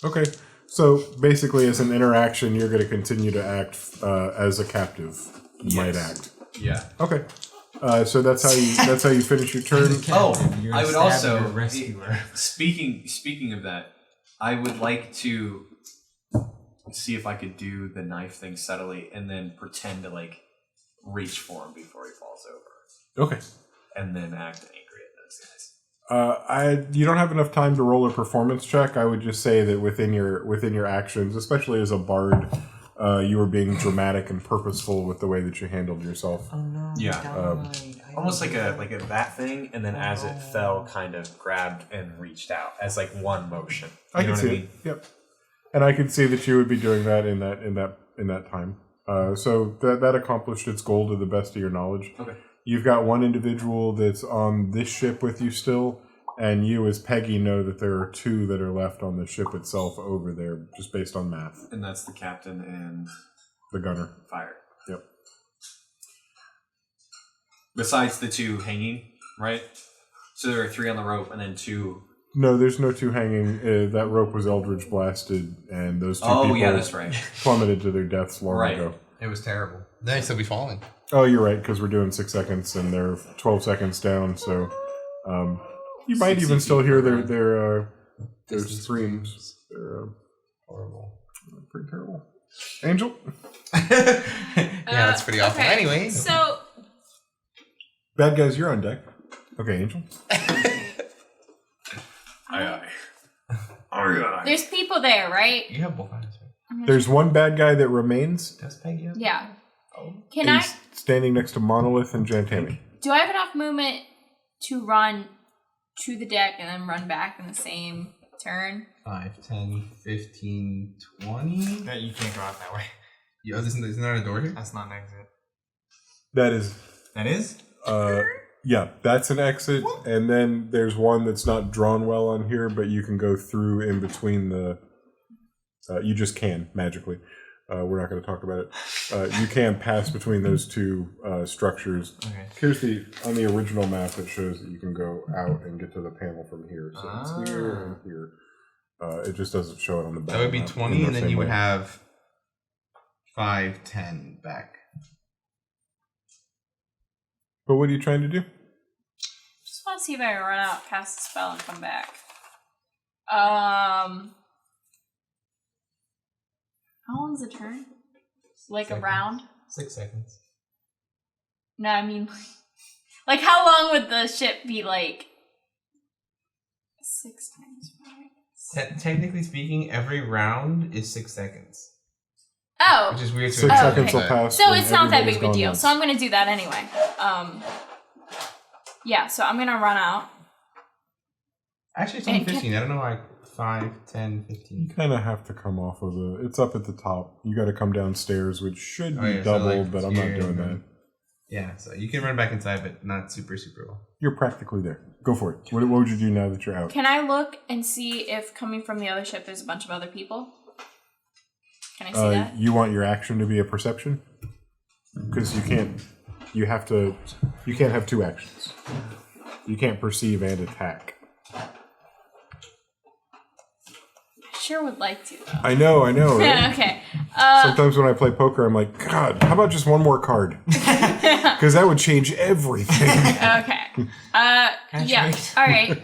Okay. So basically as an interaction, you're going to continue to act as a captive might act. Yeah. Okay. So that's how you finish your turn. I would also speaking of that, I would like to see if I could do the knife thing subtly and then pretend to like reach for him before he falls over. Okay. And then act angry at those guys. You don't have enough time to roll a performance check. I would just say that within your actions, especially as a bard, you were being dramatic and purposeful with the way that you handled yourself. Oh no! Yeah, almost like a that thing, and then as it fell, kind of grabbed and reached out as like one motion. I can see it. Yep, and I can see that you would be doing that in that time. So that accomplished its goal to the best of your knowledge. Okay. You've got one individual that's on this ship with you still, and you as Peggy know that there are two that are left on the ship itself over there, just based on math. And that's the captain and the gunner. Fire. Yep. Besides the two hanging, right? So there are three on the rope and then two. No, there's no two hanging. That rope was Eldritch blasted, and those two people that's right. plummeted to their deaths long ago. It was terrible. Then still be falling. Oh, you're right, because we're doing 6 seconds, and they're 12 seconds down, so you might even still hear their screams. They're horrible. Pretty terrible. Angel? Yeah, that's pretty awful. Okay, Anyway. So... Bad guys, you're on deck. Okay, Angel. Aye. There's people there, right? You have both eyes, right? There's one bad guy that remains. Does Peggy have? Yeah. Oh. Can I... He's standing next to Monolith and Jantami. Do I have enough movement to run to the deck and then run back in the same turn? 5, 10, 15, 20. That you can't go out that way. Yo, isn't there a door here? That's not an exit. That is. That is? Yeah, that's an exit, and then there's one that's not drawn well on here, but you can go through in between the... you just can, magically. We're not going to talk about it. You can pass between those two structures. Okay. Here's on the original map, it shows that you can go out and get to the panel from here. So it's here and here. It just doesn't show it on the back. That would be 20, and then you would have 5, 10 back. But what are you trying to do? Just want to see if I can run out, cast a spell, and come back. How long's a turn? Like a round? 6 seconds. No, I mean, like how long would the ship be like? 6 times 5. Technically speaking, every round is 6 seconds. Oh. Which is weird to 6 seconds okay. will pass. So when it's not that big of a everybody's deal. gone So I'm gonna do that anyway. Yeah, so I'm gonna run out. Actually, it's only 15. I don't know why 5, 10, 15. You kind of have to come off of the. It's up at the top. You got to come downstairs, which should be Oh, yeah, so, double, like, but I'm not here, doing that. Yeah, so you can run back inside, but not super well. You're practically there. Go for it. What would you do now that you're out? Can I look and see if coming from the other ship there's a bunch of other people? Can I see that? You want your action to be a perception? Because you can't. You have to. You can't have 2 actions. You can't perceive and attack. Sure would like to, though. I know, right? Okay. Sometimes when I play poker, I'm like, God, how about just one more card? Because that would change everything. Okay. Yeah. All right.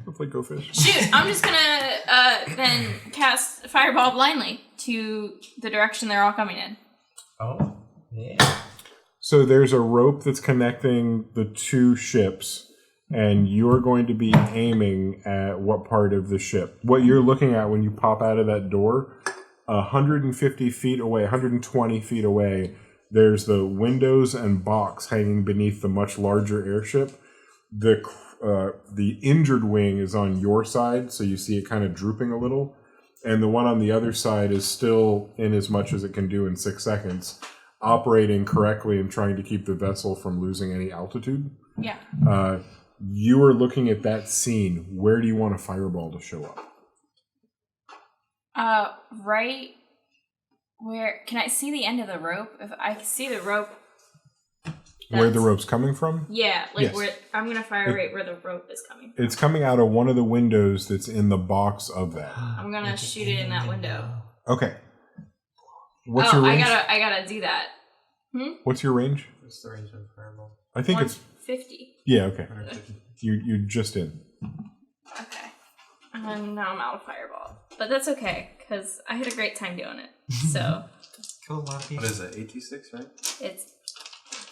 Go play Go Fish. Shoot, I'm just gonna then cast Fireball blindly to the direction they're all coming in. Oh, yeah. So there's a rope that's connecting the 2 ships, and you're going to be aiming at what part of the ship? What you're looking at when you pop out of that door, 150 feet away, 120 feet away, there's the windows and box hanging beneath the much larger airship. The injured wing is on your side, so you see it kind of drooping a little, and the one on the other side is still in as much as it can do in 6 seconds, operating correctly and trying to keep the vessel from losing any altitude. Yeah. You are looking at that scene. Where do you want a fireball to show up? Right where... Can I see the end of the rope? If I can see the rope... Where the rope's coming from? Yeah, like Yes. where... I'm gonna fire right where the rope is coming from. It's coming out of one of the windows that's in the box of that. I'm gonna shoot it in that window. Okay. What's your range? I gotta do that. What's your range? What's the range of a fireball? I think it's... 150. Yeah, okay. You're just in. Okay. And now I'm out of Fireball. But that's okay, because I had a great time doing it. So... Cool, Lucky. What is it? 86, right? It's...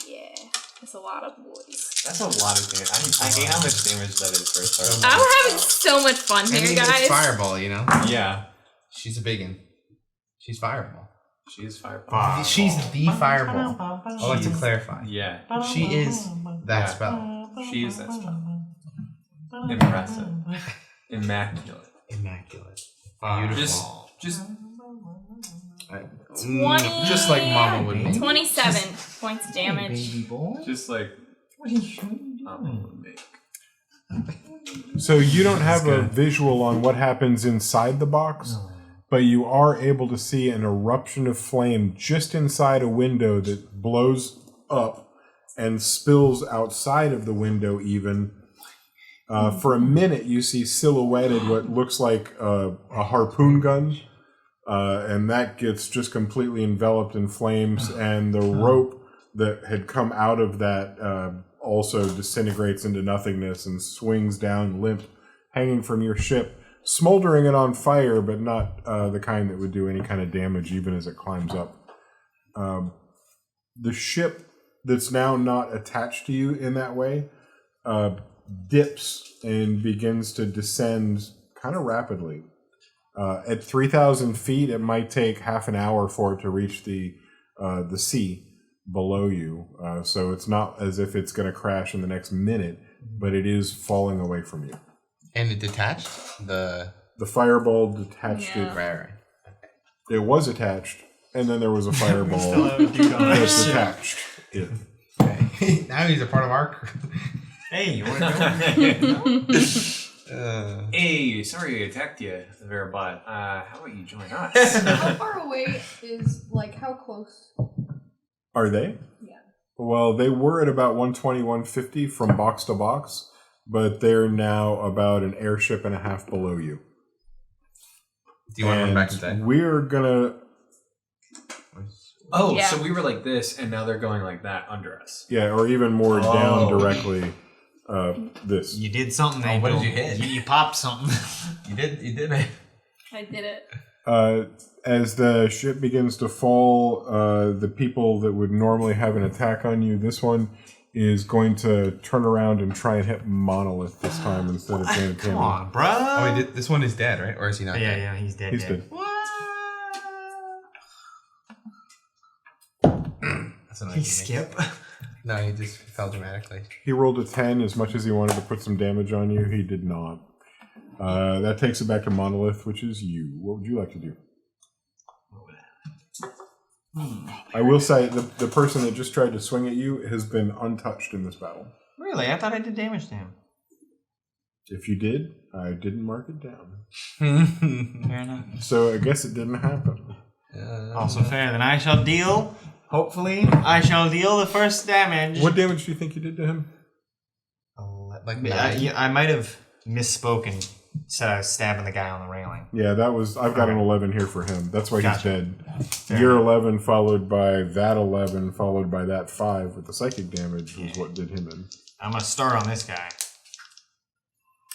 Yeah. It's a lot of boys. That's a lot of damage. I hate how much damage that is for a fireball. I'm having so much fun I here, mean, guys. it's Fireball, you know? Yeah. She's a biggin. She's Fireball. She is fireball. She's the Fireball. I'd like to clarify. Yeah. She is that Yeah. spell. She is that spell. Impressive. Immaculate. Immaculate. Beautiful. Just 20... Just like Mama would be. 27 points of damage. Baby boy. just like What are you doing? make. So you don't have a visual on what happens inside the box, but you are able to see an eruption of flame just inside a window that blows up and spills outside of the window even. For a minute, you see silhouetted what looks like a harpoon gun, and that gets just completely enveloped in flames, and the rope that had come out of that also disintegrates into nothingness and swings down limp, hanging from your ship, smoldering it on fire, but not the kind that would do any kind of damage even as it climbs up. The ship that's now not attached to you in that way dips and begins to descend kind of rapidly. At 3,000 feet, it might take half an hour for it to reach the sea below you. So it's not as if it's going to crash in the next minute, but it is falling away from you. And it detached the fireball detached it. Right. It was attached, and then there was a fireball that's detached it. Okay. Now he's a part of our crew. Hey, you want to go? Hey, sorry I attacked you, Verabot. How about you join us? How far away is, like, how close? Are they? Yeah. Well, they were at about 120, 150 from box to box, but they're now about an airship and a half below you. Do you want to run back inside? We're gonna. Oh, Yeah. so we were like this, and now they're going like that under us. Yeah, or even more down directly. This. You did something. Oh, what did you hit? You popped something. You did it. I did it. As the ship begins to fall, the people that would normally have an attack on you, this one is going to turn around and try and hit Monolith this time instead of Janet Come on, bro. Oh, wait, this one is dead, right? Or is he not dead? Yeah, he's dead. He's dead. That's annoying. He skip. No, he just fell dramatically. He rolled a 10 as much as he wanted to put some damage on you. He did not. That takes it back to Monolith, which is you. What would you like to do? I will say the person that just tried to swing at you has been untouched in this battle. Really? I thought I did damage to him. If you did, I didn't mark it down. Fair enough. So I guess it didn't happen. Also fair. Then I shall deal. Hopefully, I shall deal the first damage. What damage do you think you did to him? I might have misspoken. Said I was stabbing the guy on the railing. Yeah, that was. I've got an 11 here for him. That's why he's dead. Fair Your enough. 11 followed by that 11 followed by that 5 with the psychic damage was what did him in. I'm gonna start on this guy.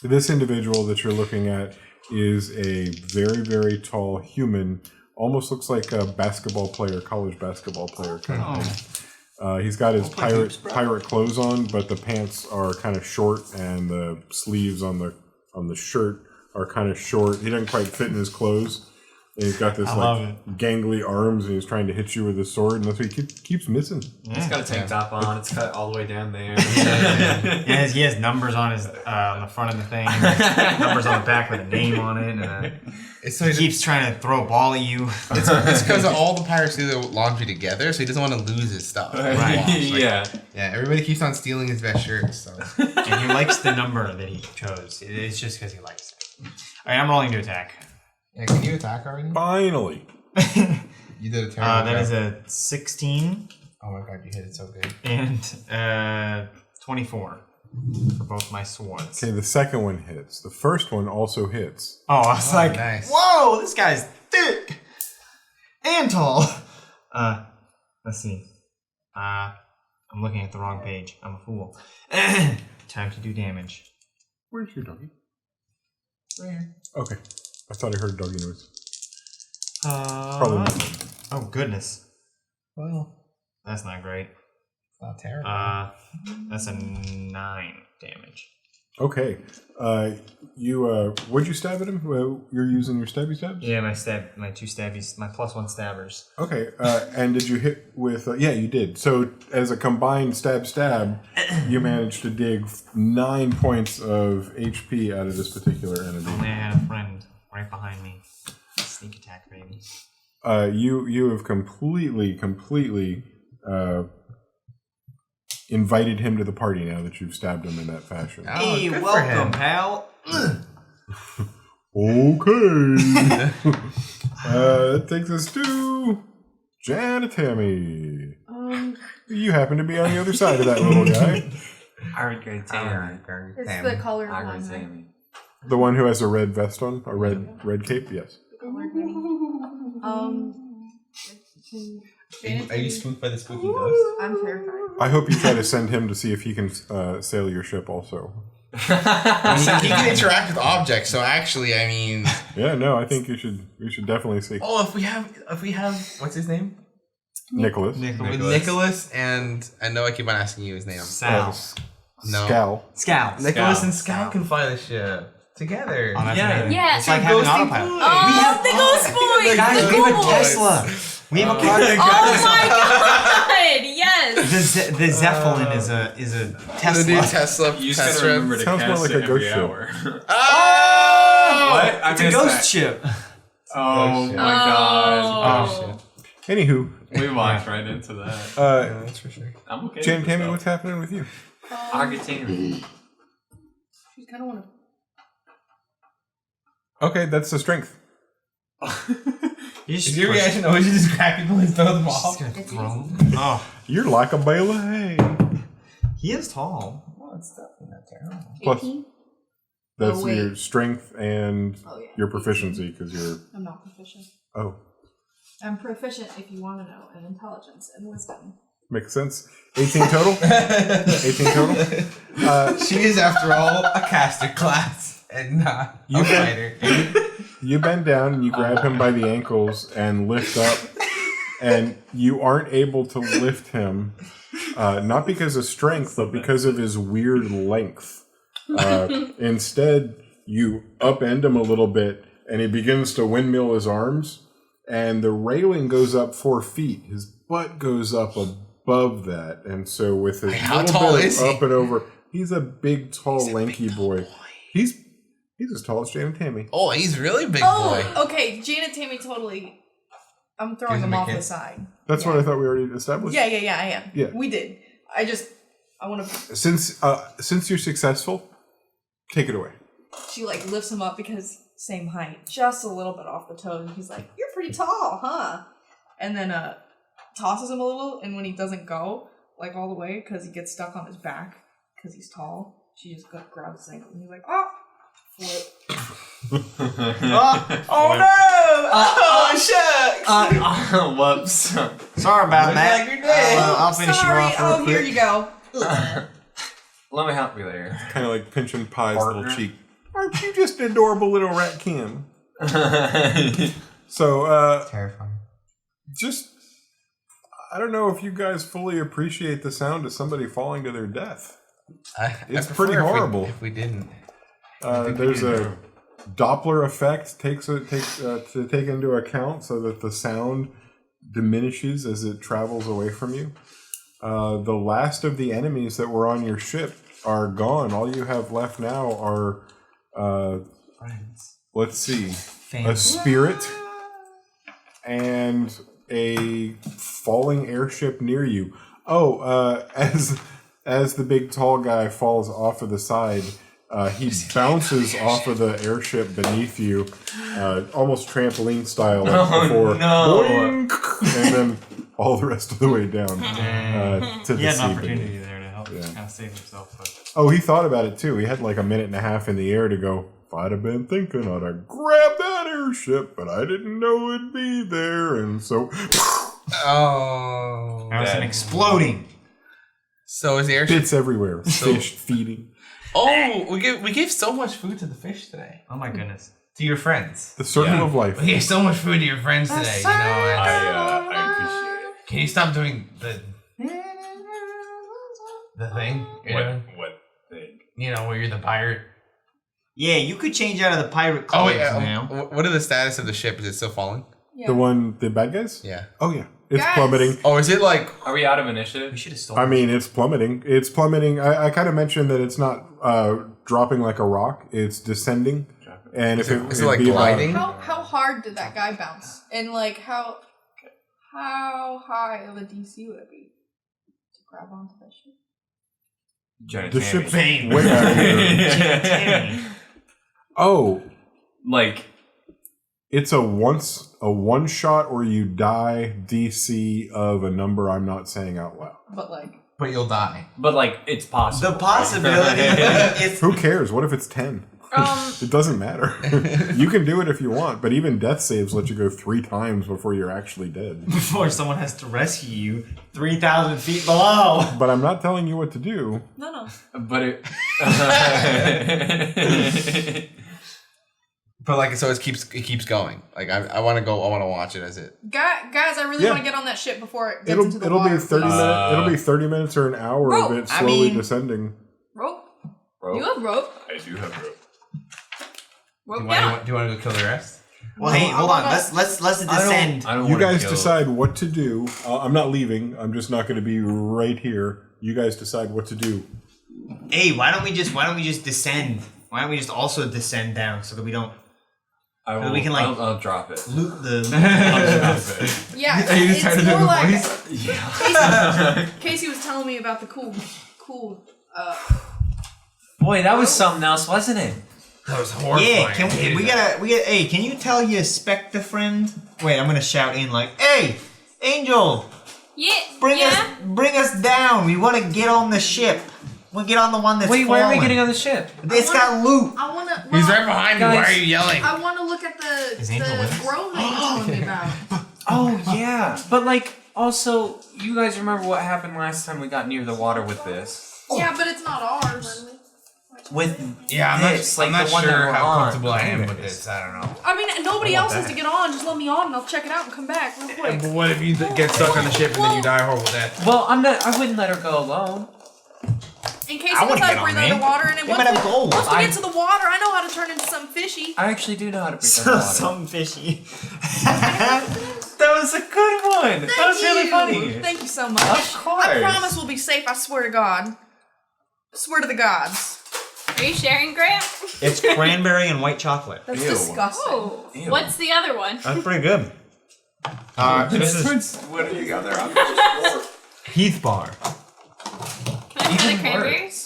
This individual that you're looking at is a very, very tall human. Almost looks like a basketball player, college basketball player kind of thing. He's got his pirate clothes on, but the pants are kind of short, and the sleeves on the shirt are kind of short. He doesn't quite fit in his clothes. And he's got this gangly arms, and he's trying to hit you with his sword, and that's why he keeps missing. Yeah. It's got a tank top on. It's cut all the way down there. He has numbers on his on the front of the thing, numbers on the back with a name on it, and he keeps trying to throw a ball at you. It's because all the pirates do their laundry together, so he doesn't want to lose his stuff. Right. Yeah, everybody keeps on stealing his best shirts. So. And he likes the number that he chose. It's just because he likes it. All right, I'm rolling to attack. Yeah, can you attack already? Finally. You did a terrible That job. is a 16. Oh my god, you hit it so good. And 24 for both my swords. Okay, the second one hits. The first one also hits. Oh, I was like, nice. whoa, this guy's thick and tall. Let's see. I'm looking at the wrong page. I'm a fool. Time to do damage. Where's your doggy? Right here. Okay. I thought I heard a doggy noise. Probably not. Oh, goodness. Well, That's not great. not terrible. That's a 9 damage. Okay. Would you stab at him? You're using your stabby stabs? Yeah, my two stabbies, my +1 stabbers. Okay. And did you hit with... yeah, you did. So as a combined stab, you managed to dig 9 points of HP out of this particular enemy. Only I had a friend right behind me. Sneak attack, baby. You have completely invited him to the party now that you've stabbed him in that fashion. Hey, good for welcome, him. pal. Okay. That takes us to Janet Tammy. You happen to be on the other side of that little guy. It's the color one. The one who has a red vest on, a red cape. Yes. Are you spooked by the spooky ghost? I'm terrified. I hope you try to send him to see if he can sail your ship also. He can interact with objects, so actually, I mean... Yeah, no, I think you should definitely see. Oh, if we have, what's his name? Nicholas. Nicholas, and I know I keep on asking you his name. Sal. No. Scal. Nicholas and Scal can fly the ship together. Oh, that's amazing. Yeah. It's like having an autopilot. Oh, the ghost boys! Guys, the we have a ghost Tesla. We have a car. Oh my god! Yes. The Zeppelin is a Tesla. The new Tesla. You just gotta remember to Sounds more cast like it a ghost every ship. hour. Oh! What? I It's a missed ghost that. ship. Oh my god. Oh. Anywho, We walked right into that. That's for sure. I'm okay. Jan with Tammy, this what's happening with you? Argentina. She's kind of want to. Okay, that's the strength. Is your reaction always just grab people and throw them off? Oh, You're like a bale of hay. he is tall. Well, it's definitely not terrible. Plus, 18? that's Oh, wait. your strength and Oh, yeah. your proficiency because you're... I'm not proficient. Oh. I'm proficient, if you want to know, in intelligence and wisdom. Makes sense. 18 total? 18 total? She is, after all, a caster class and not a fighter. You bend down and you grab him by the ankles and lift up, and you aren't able to lift him, not because of strength, but because of his weird length. Instead, you upend him a little bit, and he begins to windmill his arms, and the railing goes up 4 feet. His butt goes up above that, and so with his How little tall bit is he? up and over, he's a big, tall, lanky boy. He's as tall as Jan and Tammy. Oh, he's really big boy. Oh, okay. Jane and Tammy totally. I'm throwing Gives them him a off the kiss. side. That's what I thought we already established. Yeah, I am. Yeah. We did. I want to. Since you're successful, take it away. She like lifts him up because same height, just a little bit off the toe, and he's like, "You're pretty tall, huh?" And then tosses him a little, and when he doesn't go like all the way because he gets stuck on his back because he's tall, she just grabs his ankle, and he's like, "Oh, flip." Oh no! Oh, shucks! Whoops. Sorry about Looks that. like you're dead. I'll finish Sorry. you off real Oh, quick. here you go. Let me help you there. Kind of like pinching Pie's Partner. little cheek. Aren't you just an adorable little rat Kim? So, Terrifying. just, I don't know if you guys fully appreciate the sound of somebody falling to their death. It's pretty horrible. If we didn't. There's a Doppler effect to take into account so that the sound diminishes as it travels away from you. The last of the enemies that were on your ship are gone. All you have left now are, let's see, a spirit and a falling airship near you. Oh, as the big tall guy falls off of the side, he bounces off of the airship beneath you, almost trampoline style, like before. Boink! And then all the rest of the way down to the He had sea an beneath. opportunity there to help kind of save himself. But Oh, he thought about it too. He had like a minute and a half in the air to go, if I'd have been thinking, I'd have grabbed that airship, but I didn't know it'd be there. And so, Oh. that was an exploding. So is the airship? bits everywhere. Fish feeding. Oh, we gave so much food to the fish today. Oh my goodness. To your friends. The circle of life. We gave so much food to your friends today. You know, I appreciate it. can you stop doing the thing? You're doing? What thing? You know, where you're the pirate. Yeah, you could change out of the pirate Oh, clothes wait, now. what are the status of the ship? Is it still falling? Yeah. The bad guys? Yeah. Oh, yeah. It's Guys! plummeting. Oh, is it like? Are we out of initiative? We should have stolen. I mean, it's plummeting. It's plummeting. I kind of mentioned that it's not dropping like a rock. It's descending. And if Is it like gliding? How hard did that guy bounce? And like how high of a DC would it be to grab onto that ship? The ship's Bane. way out of here. Oh, Like, it's a one shot or you die DC of a number I'm not saying out loud. But like But you'll die. but like, it's possible. The possibility is Who cares? What if it's 10? It doesn't matter. You can do it if you want, but even death saves let you go 3 times before you're actually dead. before someone has to rescue you 3,000 feet below. But I'm not telling you what to do. no. But it. But like, so it keeps going. Like I want to go. I want to watch it as it. Guys, I really Yeah. want to get on that ship before it gets into the It'll water. be 30 please. minutes. It'll be 30 minutes or an hour Rope. of it I slowly mean- descending. Rope. Rope? You have rope. I do have rope. Rope Do down. you want to go kill the rest? Well, No, hey, I hold on. wanna- Let's descend. I don't You wanna guys kill- decide what to do. I'm not leaving. I'm just not going to be right here. You guys decide what to do. Hey, why don't we just descend? Why don't we just also descend down so that we don't I will, we can, like- I'll drop it. loot the. I'll drop it. Yeah, Are you just it's trying to do more the like voice? Casey was telling me about the cool. Boy, that was something else, wasn't it? That was horrifying. Yeah, I hated we that. gotta. Hey, can you tell your Spectre friend? Wait, I'm gonna shout in like, "Hey, Angel, Yeah. bring us down. We want to get on the ship. We'll get on the one that's Wait, why are we fallen. getting on the ship? It's got loot. I wanna. He's right behind you. Why are you yelling? I want to look at Is Angel with the us? grove that you were telling me about. Oh yeah, but like also, you guys remember what happened last time we got near the water with this? Yeah, but it's not ours. With Yeah, this, I'm like not the one that sure we're how on. comfortable I am with this. I don't know. I mean, nobody I else want has to that. get on. Just let me on, and I'll check it out and come back real quick. But what if you get stuck on the ship and then you die a horrible death? Well, I wouldn't let her go alone. In case I he knows wouldn't how get to on breathe me. underwater, and then They might have gold. once we I- get to the water, I know how to turn into something fishy. I actually do know how to breathe underwater. Something fishy. That was a good one. Thank That was really you. funny. Thank you so much. Of course. I promise we'll be safe. I swear to God. Swear to the gods. Are you sharing, Grant? It's cranberry and white chocolate. That's Ew. disgusting. Oh. Ew. What's the other one? That's pretty good. This is What are the other options? Heath Bar. Can I try the cranberries?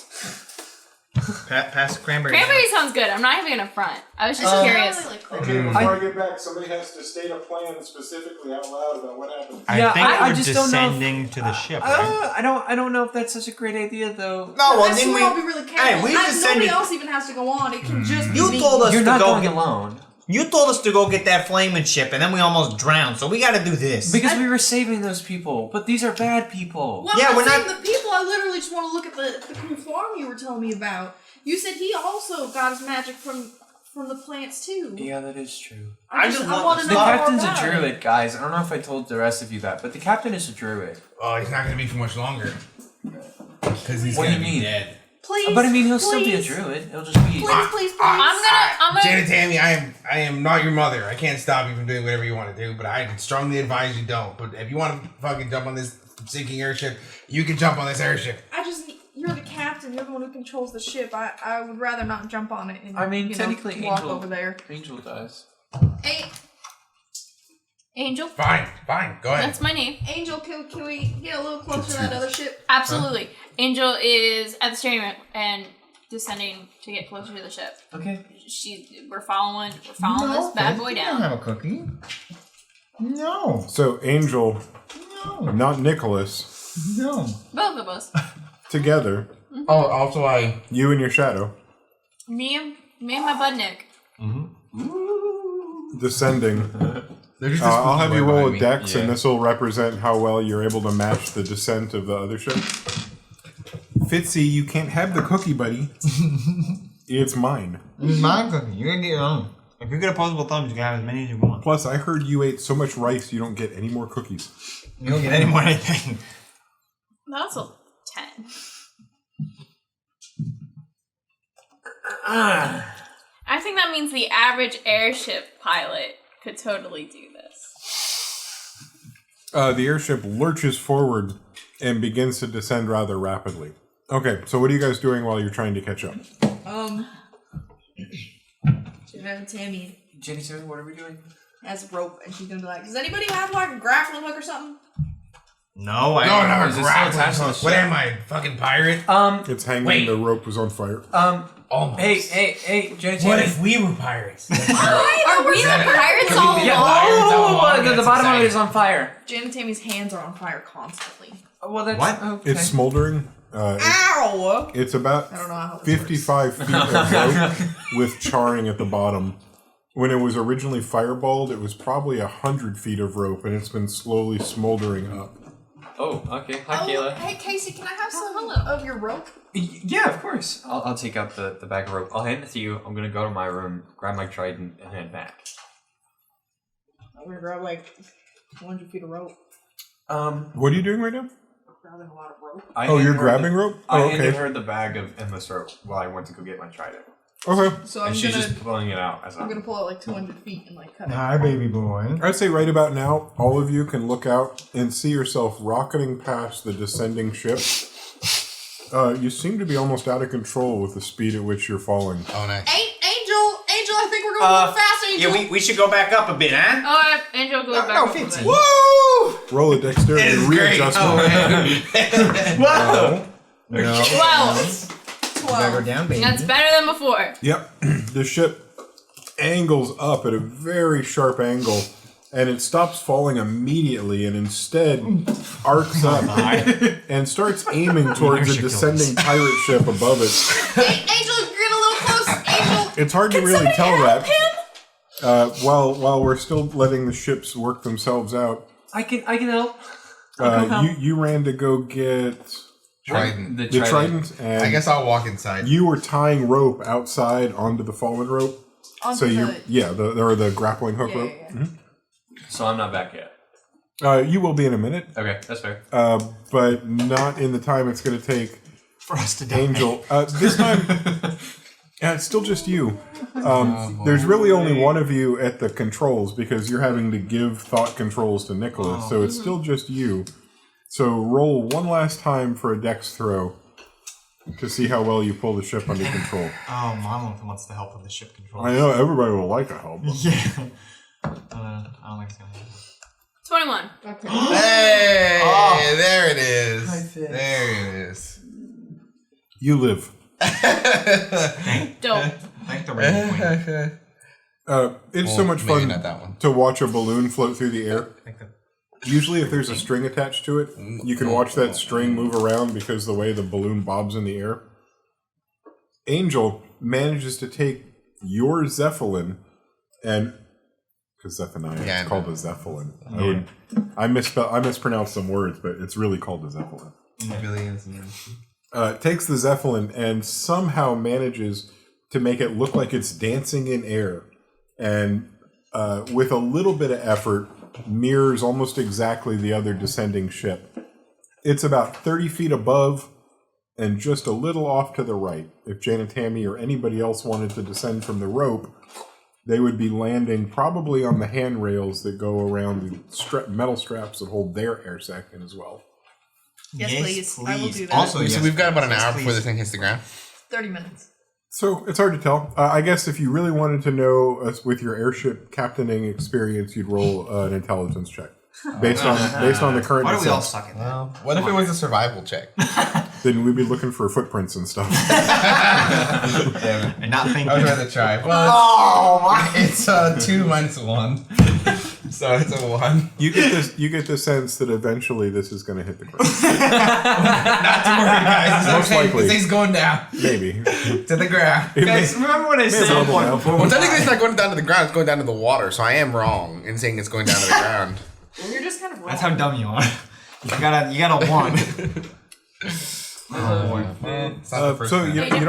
Pass the cranberry. Cranberry sounds good. I'm not even gonna front. I was just curious. Okay, before I get back, somebody has to state a plan specifically out loud about what happened. Yeah, I think I we're just don't know if- descending to the ship, right? I don't know if that's such a great idea though. No, well, I then swear I'll be really careful. Hey, we Nobody descended. else even has to go on. It can just be You me. told us You're to not go going get. alone. You told us to go get that flaming ship, and then we almost drowned. So we got to do this. Because we were saving those people, but these are bad people. Well, Yeah, I'm we're not saying not- the people. I literally just want to look at the cool farm you were telling me about. You said he also got his magic from the plants too. Yeah, that is true. I want to The know more captain's a about it. druid, guys. I don't know if I told the rest of you that, but the captain is a druid. Oh, he's not gonna be for much longer. Because he's What do gonna you be mean? dead. Please, But I mean, he'll still be a please, druid. It'll just be. Please. I'm gonna. Janet Tammy, I am not your mother. I can't stop you from doing whatever you want to do, but I strongly advise you don't. But if you want to fucking jump on this sinking airship, you can jump on this airship. You're the captain. You're the one who controls the ship. I would rather not jump on it. And, I mean, you know, technically, walk Angel over there. Angel does. Hey, Angel. Fine, go ahead. That's my name. Angel, can we get a little closer to that other ship? Absolutely. Angel is at the steering wheel and descending to get closer to the ship. Okay. We're following this bad boy down. have a cookie. No. So Angel, not Nicholas, No. Both of us. together, Oh, also you and your shadow, Me and my bud Nick. descending. there's just I'll have you roll a deck, dex, and this will represent how well you're able to match the descent of the other ship. Fitzy, you can't have the cookie, buddy. It's mine. It's my cookie. You're gonna get your own. If you get opposable thumbs, you can have as many as you want. Plus, I heard you ate so much rice, you don't get any more cookies. You don't get any more anything. That's a 10. I think that means the average airship pilot could totally do this. The airship lurches forward and begins to descend rather rapidly. Okay, so what are you guys doing while you're trying to catch up? Tammy Jenny, Sarah, what are we doing? has a rope, and she's gonna be like, "Does anybody have like a grappling hook or something?" No, I No, no, Is it still attached to the What am I, fucking pirate? It's hanging, Wait. the rope was on fire. Almost. Hey, Jenny, What Tammy. if we were pirates? Are we the pirates all Yeah, along? the bottom of it is on fire. Jan and Tammy's hands are on fire constantly. Well, that's What? okay. It's smoldering. Ow! It's about I don't know how this 55 feet of rope with charring at the bottom. When it was originally fireballed, it was probably 100 feet of rope, and it's been slowly smoldering up. Oh, okay. Hi, Kayla. Hey, Casey, can I have some hello. of your rope? Yeah, of course. I'll take out the bag of rope. I'll hand it to you. I'm gonna go to my room, grab my trident, and head back. I'm gonna grab like 200 feet of rope. What are you doing right now? Grabbing a lot of rope. I Oh, you're handed her grabbing the- rope? I Oh, handed okay. her the bag of endless rope while I went to go get my trident. Okay. So I'm And she's gonna just pulling it out as I'm gonna pull out like 200 feet and like cut it. Hi, baby boy. I'd say right about now, all of you can look out and see yourself rocketing past the descending ship. You seem to be almost out of control with the speed at which you're falling. Oh, nice. Angel, I think we're going a little fast, Angel. Yeah, we should go back up a bit, huh? Alright, Angel, go back. No, up a 15. bit. Woo! Roll a dexterity readjustment. Whoa! No. 12. Gotta go down, baby. That's better than before. Yep. The ship angles up at a very sharp angle, and it stops falling immediately and instead arcs up and starts aiming towards a descending pirate ship above it. Hey, Angel, you're getting a little close. Angel, It's hard to can really somebody tell help that. him? While we're still letting the ships work themselves out, I can help. I'll come help. You ran to go get Trident. the Trident, and I guess I'll walk inside. you were tying rope outside onto the fallen rope. Onto the grappling hook rope. Yeah. Mm-hmm. So I'm not back yet. You will be in a minute. Okay, that's fair. But not in the time it's going to take for us to die. Angel. This time, it's still just you. There's really only one of you at the controls because you're having to give thought controls to Nicholas, so it's still just you. So roll one last time for a dex throw to see how well you pull the ship under control. Oh, Mom wants the help with the ship control. I know everybody will like a help. Yeah. I don't think so. 21. Okay. Hey, Oh. there it is. There it is. You live. Dope. Thank the rating queen. It's so much maybe fun not that one. to watch a balloon float through the air. Usually if there's a string attached to it, you can watch that string move around because the way the balloon bobs in the air. Angel manages to take your Zeppelin and... Because Zephaniah, it's called a Zeppelin. Yeah. I mispronounced some words, but it's really called a Zeppelin. Takes the Zeppelin and somehow manages to make it look like it's dancing in air. And with a little bit of effort, mirrors almost exactly the other descending ship. It's about 30 feet above and just a little off to the right. If Jane and Tammy or anybody else wanted to descend from the rope, they would be landing probably on the handrails that go around the metal straps that hold their air sac in as well. Yes, please. I will do that. Also, so we've got about an hour before this thing hits the ground. 30 minutes. So it's hard to tell. I guess if you really wanted to know with your airship captaining experience, you'd roll an intelligence check based on the current. Why do we all descent. suck at that? What if it was a survival check? Then we'd be looking for footprints and stuff. And not thinking. I would rather try. Well, it's 2 minus 1. So it's a 1. You get the sense that eventually this is going to hit the ground. Not to worry, guys. It's Most okay. likely. This thing's going down Maybe. to the ground. Guys, remember when I said at one point before Well, technically it's not going down to the ground, it's going down to the water, so I am wrong in saying it's going down to the ground. You're just kind of wrong. That's how dumb you are. You got a 1. It's not the first So time. you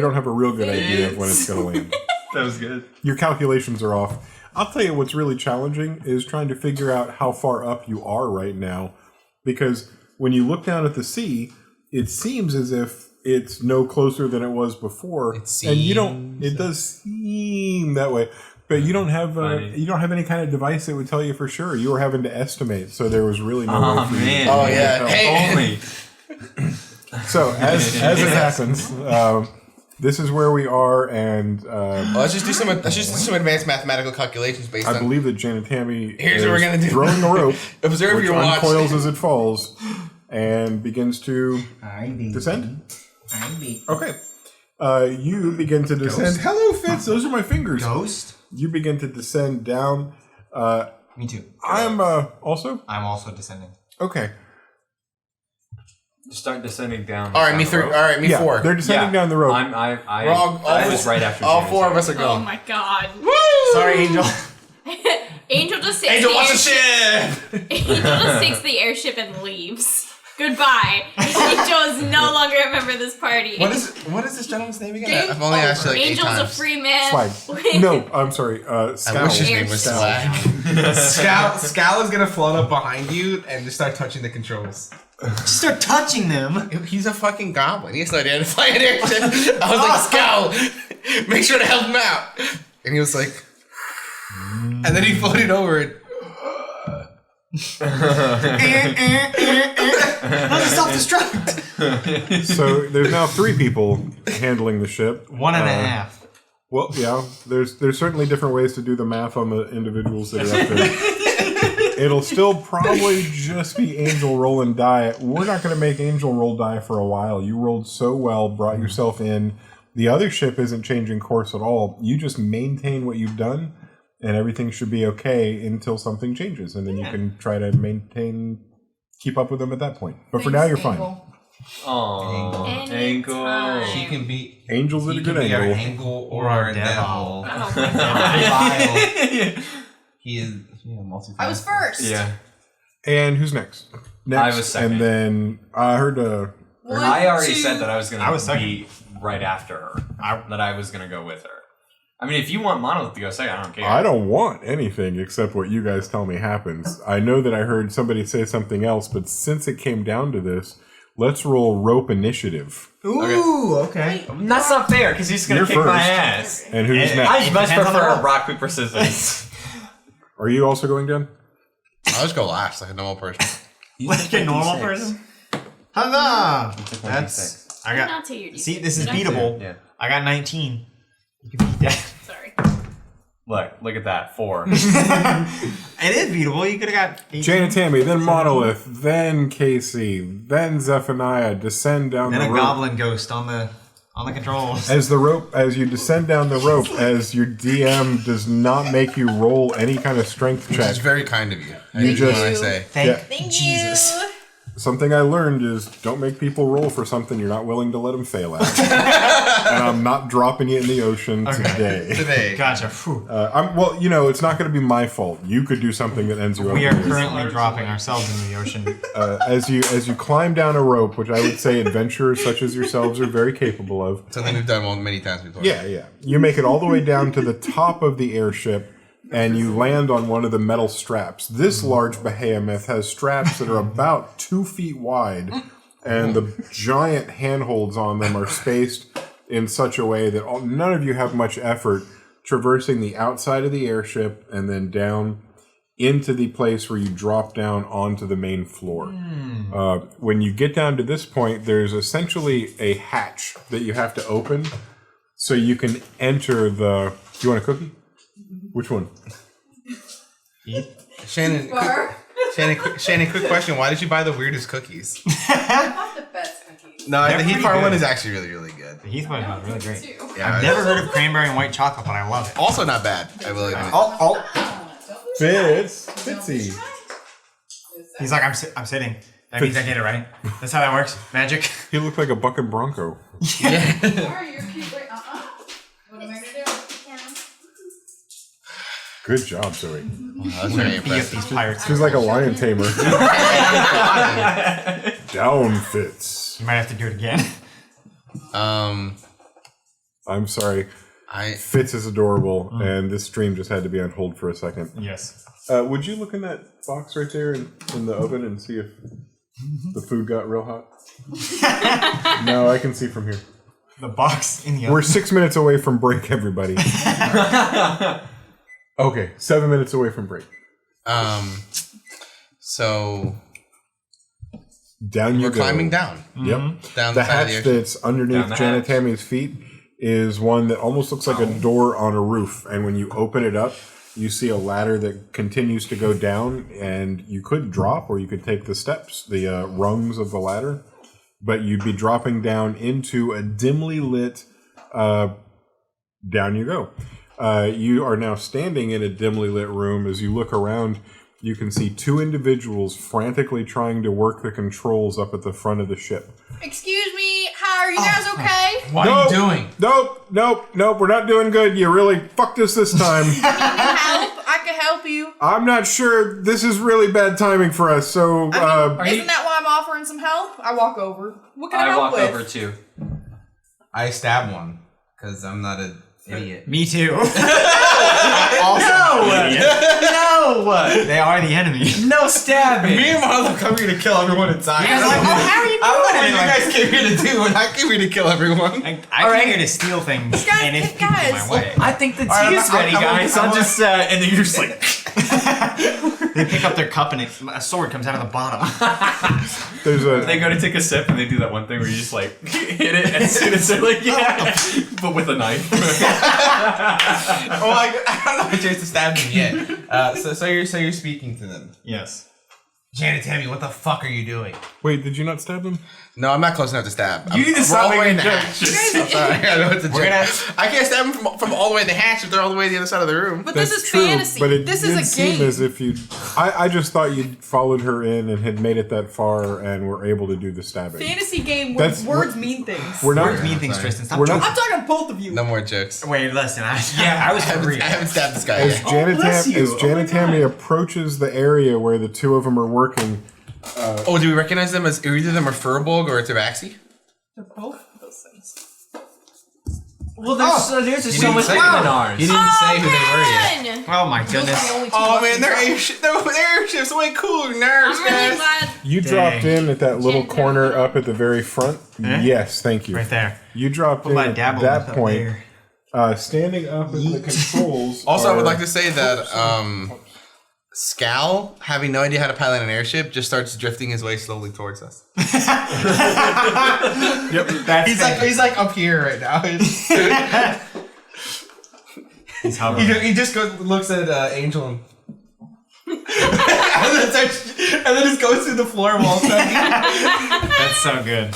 don't have a real good idea of when it's going to land. That was good. Your calculations are off. I'll tell you what's really challenging is trying to figure out how far up you are right now, because when you look down at the sea, it seems as if it's no closer than it was before, and you don't. It does seem that way, but you don't have any kind of device that would tell you for sure. You were having to estimate, so there was really no way for you. Man. Oh, yeah. to tell. Hey. Only. So as it happens, this is where we are, and Well, let's just do some advanced mathematical calculations based I on. believe that Jan and Tammy Here's is what we're gonna do. throwing the rope, Observe which your watch. uncoils as it falls, and begins to descend. Okay. You begin to descend. Hello, Fitz. Those are my fingers. Ghost? You begin to descend down. Me too. I'm also I'm also descending. okay. Start descending down. All right, me down the 3. rope. All right, me 4. They're descending down the rope. I We're all was right after. all James. 4 of us are Oh going. my god. Sorry, Angel. Angel just takes Angel, the watch the airship. ship. Angel just takes the airship and leaves. Goodbye. Angel is no longer a member of this party. What is this gentleman's name again? Game I've only asked you like 8 Angel's times. a free man. Swag. No, I'm sorry. I Scowl. wish his name was Scowl. Swag. Scowl is gonna float up behind you and just start touching the controls. Just start touching them. He's a fucking goblin. He has no idea how to fly an airship. I was like, Scowl, make sure to help him out. And he was like, and then he floated over it. Self-destruct. So there's now 3 people handling the ship. 1.5. Well, yeah. There's certainly different ways to do the math on the individuals that are up there. It'll still probably just be Angel roll and die. We're not going to make Angel roll die for a while. You rolled so well, brought yourself in. The other ship isn't changing course at all. You just maintain what you've done, and everything should be okay until something changes, and then you can try to keep up with them at that point. But for now, you're fine. Oh, ankle. Anytime. She can be. Angels at He a can good be our angle. angle or our devil. Oh my god. He is multifaceted. I was first. Yeah. And who's next? Next. I was second. And then I heard One, I already two. said that I was going I was to be right after her. That I was going to go with her. I mean, if you want Monolith to go second, I don't care. I don't want anything except what you guys tell me happens. I know that I heard somebody say something else, but since it came down to this, let's roll rope initiative. Ooh, okay. That's not fair because he's gonna You're kick my first. ass. And who's It- next? I much depends on the prefer roll. rock paper scissors. Are you also going down? I'll just go last, like a normal person. Like a normal person? Huzzah! Took my That's... D6. I got... Not to your D6. See, this is No. beatable. Yeah. I got 19. You can beat that. Sorry. Look at that. 4. It is beatable. You could have got 18. Jane and Tammy, then Monolith, then Casey, then Zephaniah descend down Then the a rope. goblin ghost on the controls. As you descend down the rope, as your DM does not make you roll any kind of strength Which check. is very kind of you. You just- I say. Thank Jesus. Something I learned is don't make people roll for something you're not willing to let them fail at. And I'm not dropping you in the ocean today. Today. Gotcha. Phew. Well, it's not going to be my fault. You could do something that ends you up. We are in the ocean. currently dropping ourselves into the ocean. As you climb down a rope, which I would say adventurers such as yourselves are very capable of. Something we've done many times before. Yeah. You make it all the way down to the top of the airship, and you land on one of the metal straps. This large behemoth has straps that are about 2 feet wide, and the giant handholds on them are spaced in such a way that none of you have much effort traversing the outside of the airship and then down into the place where you drop down onto the main floor. When you get down to this point, there's essentially a hatch that you have to open so you can enter the... Do you want a cookie? Which one? Shannon, quick question. Why did you buy the weirdest cookies? Not the best cookies. No, They're the Heath pretty Farm good. one is actually really, really good. The Heath one is really great. Too. Yeah, I've never heard of cranberry and white chocolate, but I love it. Also not bad. I will admit. Fitzy. He's like, I'm sitting. That means I get it right. That's how that works. Magic. He looked like a bucking bronco. Sorry, you're cute. Wait, What am I gonna do? Good job, Zoe. That's very Be up impressive. these pirates. She's like a lion tamer. Down, Fitz. You might have to do it again. I'm sorry. I Fitz is adorable, and this stream just had to be on hold for a second. Yes. Would you look in that box right there in the oven and see if the food got real hot? No, I can see from here. The box in the We're oven. 6 minutes away from break, everybody. Okay, 7 minutes away from break. so Down you we're go. climbing down. Yep. Down The the side of the hatch ocean. that's underneath Down the Janet hatch. Tammy's feet is one that almost looks like a door on a roof. And when you open it up, you see a ladder that continues to go down. And you could drop, or you could take the steps, the rungs of the ladder. But you'd be dropping down into a dimly lit. Down you go. You are now standing in a dimly lit room. As you look around, you can see 2 individuals frantically trying to work the controls up at the front of the ship. Excuse me. Hi, are you guys okay? What are you doing? Nope. We're not doing good. You really fucked us this time. Help? I can help you. I'm not sure. This is really bad timing for us. So, Isn't that why I'm offering some help? I walk over. What can I I help walk with? over too. I stab one because I'm not an idiot. Me too. No! They are the enemy. No stabbing! Me and Marlo come here to kill everyone inside. I was like, oh, how are you I don't know what doing you it? guys came here to do, and I came here to kill everyone. I came here to steal things, Guys, and if people guys. get my way. I think the tea Alright, is ready, guys. I'm I'll just, and then you're just like... They pick up their cup, and a sword comes out of the bottom. there's They a go to take a sip and they do that one thing where you just like hit it as soon as they're like, yeah, but with a knife. Oh, I don't know if I chose to stab them yet. So you're speaking to them. Yes. Janet, Tammy, what the fuck are you doing? wait. Did you not stab them? No, I'm not close enough to stab. You need to We're stop all the way in making the jokes. hatch. I'm sorry. I know it's a joke. I can't stab them from all the way in the hatch if they're all the way to the other side of the room. But That's this is true, fantasy. But it This didn't is a seem game. as if you. I just thought you'd followed her in and had made it that far and were able to do the stabbing. Fantasy game where That's- words mean things. We're not. Words mean things, Tristan. Stop We're joking. not. I'm talking to both of you. No more jokes. Wait, listen. I was I haven't stabbed this guy As yet. Janet Tammy approaches the area where the two of them are working. Oh, do we recognize them as either of them are Furbolg or Tabaxi? They're both of those things. Well, there's just so much say bigger that. than ours. He didn't say who they were yet. Oh my goodness. Those are the only two Oh left man, in their town. airship's way cooler than ours, I'm really guys. glad. You Dang. dropped in at that little Janet Tammy. corner up at the very front. Eh? Yes, thank you. Right there. You dropped What in about at Dabble that up point. there? Standing up at the controls. Also, I would are- like to say that Scal, having no idea how to pilot an airship, just starts drifting his way slowly towards us. Yep. That's He's like up here right now. He's hovering. He just looks at Angel and and then just goes through the floor wall. That's so good.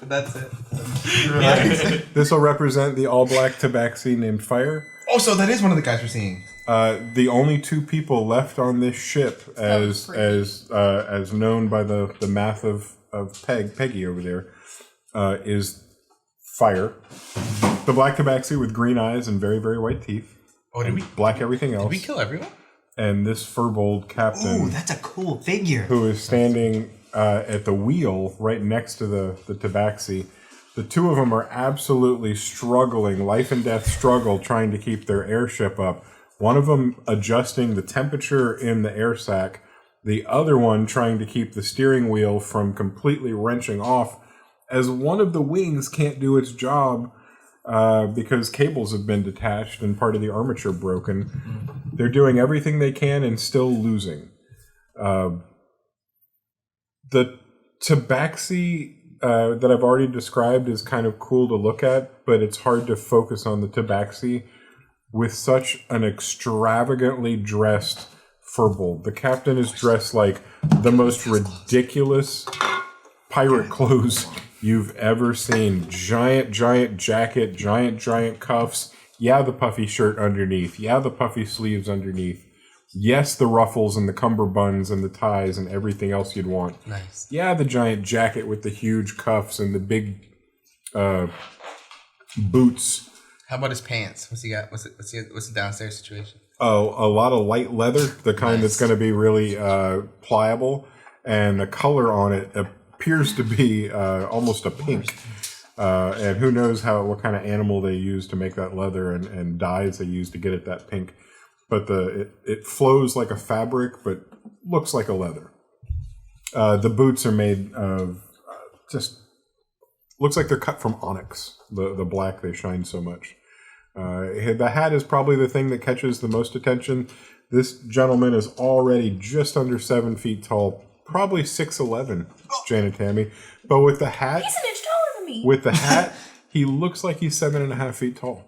That's it. This will represent the all-black tabaxi named Fire. Oh, so that is one of the guys we're seeing. The only two people left on this ship, as known by the math of Peggy over there, is Fire, the black tabaxi with green eyes and very, very white teeth. Oh, did we black everything else? Did we kill everyone? And this furbolg captain, Ooh, that's a cool figure. who is standing at the wheel right next to the tabaxi. The two of them are absolutely struggling, life and death struggle, trying to keep their airship up. One of them adjusting the temperature in the air sac, the other one trying to keep the steering wheel from completely wrenching off, as one of the wings can't do its job because cables have been detached and part of the armature broken. They're doing everything they can and still losing. The tabaxi that I've already described is kind of cool to look at, but it's hard to focus on the tabaxi with such an extravagantly dressed furbolg. The captain is dressed like the most ridiculous pirate clothes you've ever seen. Giant jacket, giant cuffs. Yeah, the puffy shirt underneath. Yeah, the puffy sleeves underneath. Yes, the ruffles and the cummerbunds and the ties and everything else you'd want. Nice. Yeah, the giant jacket with the huge cuffs and the big boots. How about his pants? What's he got? What's the downstairs situation? Oh, a lot of light leather, the kind that's going to be really pliable, and the color on it appears to be almost a pink. And who knows what kind of animal they use to make that leather and dyes they use to get it that pink. But it flows like a fabric, but looks like a leather. The boots are made of just looks like they're cut from onyx. The black, they shine so much. The hat is probably the thing that catches the most attention. This gentleman is already just under 7 feet tall, probably 6'11", Janet Tammy. But with the hat, He's an inch taller than me. with the hat, he looks like he's 7.5 feet tall.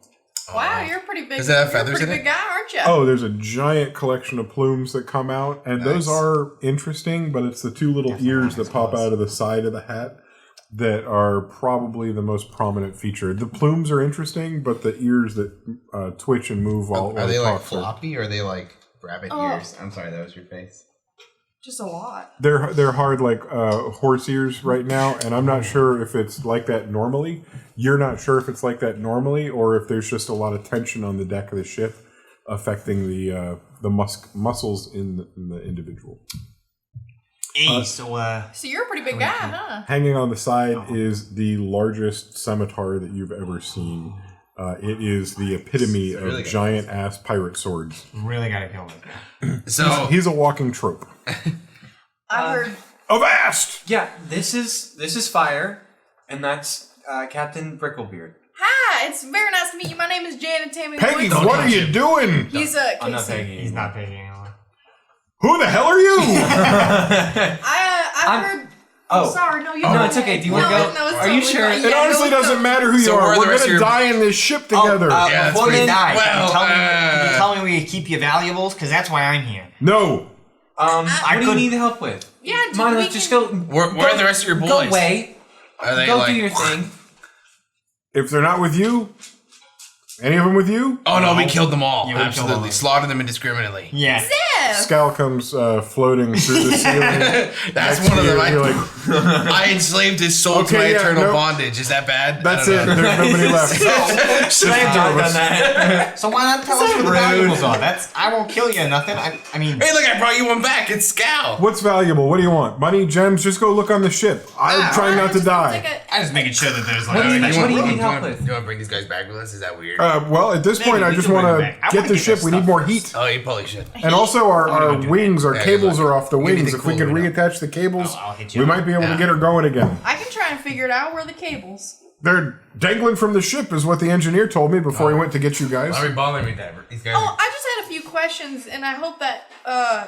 Wow, you're a pretty big. Does it have you're a feathers pretty in big it? guy, aren't you? Oh, there's a giant collection of plumes that come out, and those Nice. are interesting, but it's the two little ears that pop out of the side of the hat that are probably the most prominent feature. The plumes are interesting, but the ears that twitch and move while Are they they like talk are- floppy or are they like rabbit ears? I'm sorry, that was your face. Just a lot. They're hard like horse ears right now, and I'm not sure if it's like that normally. You're not sure if it's like that normally, or if there's just a lot of tension on the deck of the ship affecting the muscles in the individual. Hey, so you're a pretty big guy, huh? Hanging on the side is the largest scimitar that you've ever seen. It is the epitome of really good. giant ass pirate swords. really gotta kill this guy. So He's a walking trope. I heard. Avast! Yeah, this is Fire, and that's Captain Bricklebeard. Hi, it's very nice to meet you. My name is Janet Tammy. Peggy, Woods. what are you doing? He's I'm not Casey. Peggy. He's not picking anyone. Who the hell are you? I heard. Oh. Sorry, no, you. No, don't. it's okay. Do you wanna go? No, it's Are you totally sure? fine. It Yeah, honestly no, it's doesn't matter who you So are. where are the We're rest of gonna your- die in this ship together. Oh, Yeah, before that's we pretty- die, well, can you tell me where you keep your valuables? Because that's why I'm here. No. What do you need help with? Yeah, Mono, just go. Where are the rest of your boys? Go away. Are they Go like? do your thing. If they're not with you, any of them with you? Oh no, we killed them all. Yeah, we killed Absolutely, all of them. slaughtered them indiscriminately. Yeah. Scal comes floating through the ceiling. That's next one of to you, them. you're like, I enslaved his soul to my Okay, yeah, eternal nope. bondage. Is that bad? that's I it. don't know. There's nobody left. Slaves are done that. So why not tell us where the valuables are? I won't kill you or nothing. I mean. Hey, look! I brought you one back. It's Scal. What's valuable? What do you want? Money, gems? Just go look on the ship. I'm trying not to die. I'm just making sure that there's like. What do you need? What do you need You help want with? to bring these guys back with us? Is that weird? Well, at this point, I we just can want bring to them back. I get wanna the get ship. this We need stuff. more heat. Oh, you probably should. And also, our do wings, our Yeah, cables good luck. are off the Give me wings. the If we could cool one. reattach the cables, I'll hit you we up. might be able Yeah. to get her going again. I can try and figure it out. Where are the cables? They're dangling from the ship, is what the engineer told me before he went to get you guys. Why are we bothering me, Dad? These guys. Oh, I just had a few questions, and I hope that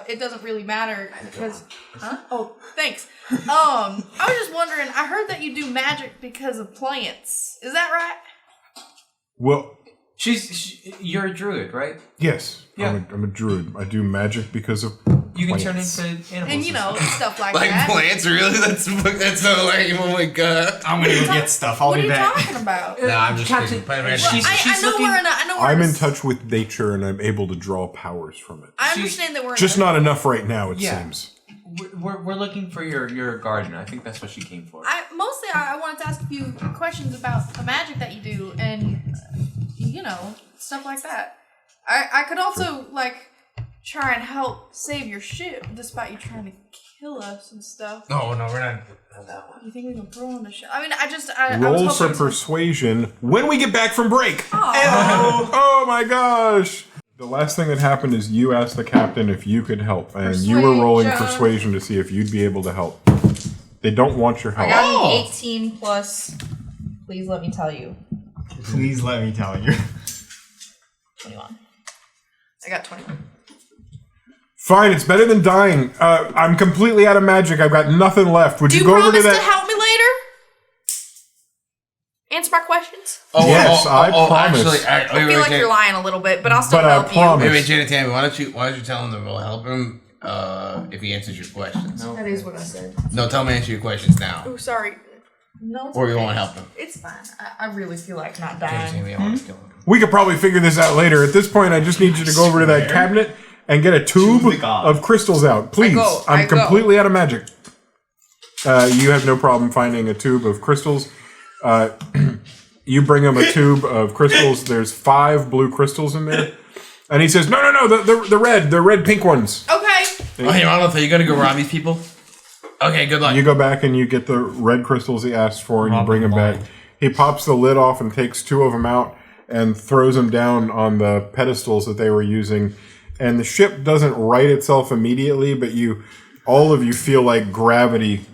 it doesn't really matter because. Huh? Oh, thanks. I was just wondering. I heard that you do magic because of plants. Is that right? Well, You're a druid, right? yes. Yeah. I'm a druid. I do magic because of You can turn plants. into animals. And you know stuff like like that. plants? Really? That's so lame. Oh my god. I'm gonna go get stuff. I'll What are be you back. talking about? No, I'm just Captain- kidding. Play magic. Well, She's I know looking- we're in a. I know we're I'm in in a- touch with nature and I'm able to draw powers from it. I understand that we're Just in a, not enough right now, it Yeah. seems. We're looking for your garden. I think that's what she came for. I wanted to ask a few questions about the magic that you do and you know stuff like that. I could also like try and help save your ship despite you trying to kill us and stuff. No, we're not on that one. You think we can throw on the ship? I mean, I was Roll for hoping to- persuasion when we get back from break. Aw. Oh my gosh! The last thing that happened is you asked the captain if you could help, and you were rolling persuasion to see if you'd be able to help. They don't want your I help. got an 18 plus. Please let me tell you. Please let me tell you. 21. I got 21. Fine, it's better than dying. I'm completely out of magic. I've got nothing left. Would Do you you go over to promise to that? help me later? Answer my questions. Yes, I promise. Actually, I feel like you're lying a little bit, but I'll still But I help promise. Wait, Janet, Tammy, why don't you tell him that we'll help him if he answers your questions? you. That is what I said. No, tell him to answer your questions now. Oh, sorry. No, it's Or you okay. won't help him. It's fine. I really feel like not Janet, dying. Tammy, I want to kill him. We could probably figure this out later. At this point, I just need you to go over to that cabinet and get a tube the god. of crystals out. Please. I I'm go. completely out of magic. You have no problem finding a tube of crystals. You bring him a tube of crystals. There's 5 blue crystals in there. And he says, no, the red pink ones. Okay. Oh, hey, Ronald, are you going to go rob these people? Okay, good luck. You go back and you get the red crystals he asked for and you bring them back. He pops the lid off and takes 2 of them out and throws them down on the pedestals that they were using. And the ship doesn't right itself immediately, but all of you feel like gravity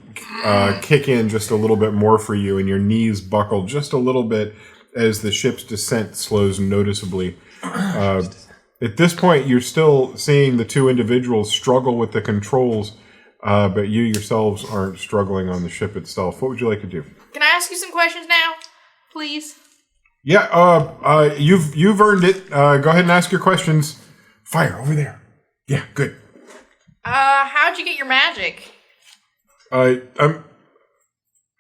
kick in just a little bit more for you, and your knees buckle just a little bit as the ship's descent slows noticeably. At this point, you're still seeing the 2 individuals struggle with the controls, but you yourselves aren't struggling on the ship itself. What would you like to do? Can I ask you some questions now, please? Yeah, you've earned it. Go ahead and ask your questions. Fire over there. Yeah, good. How'd you get your magic? I'm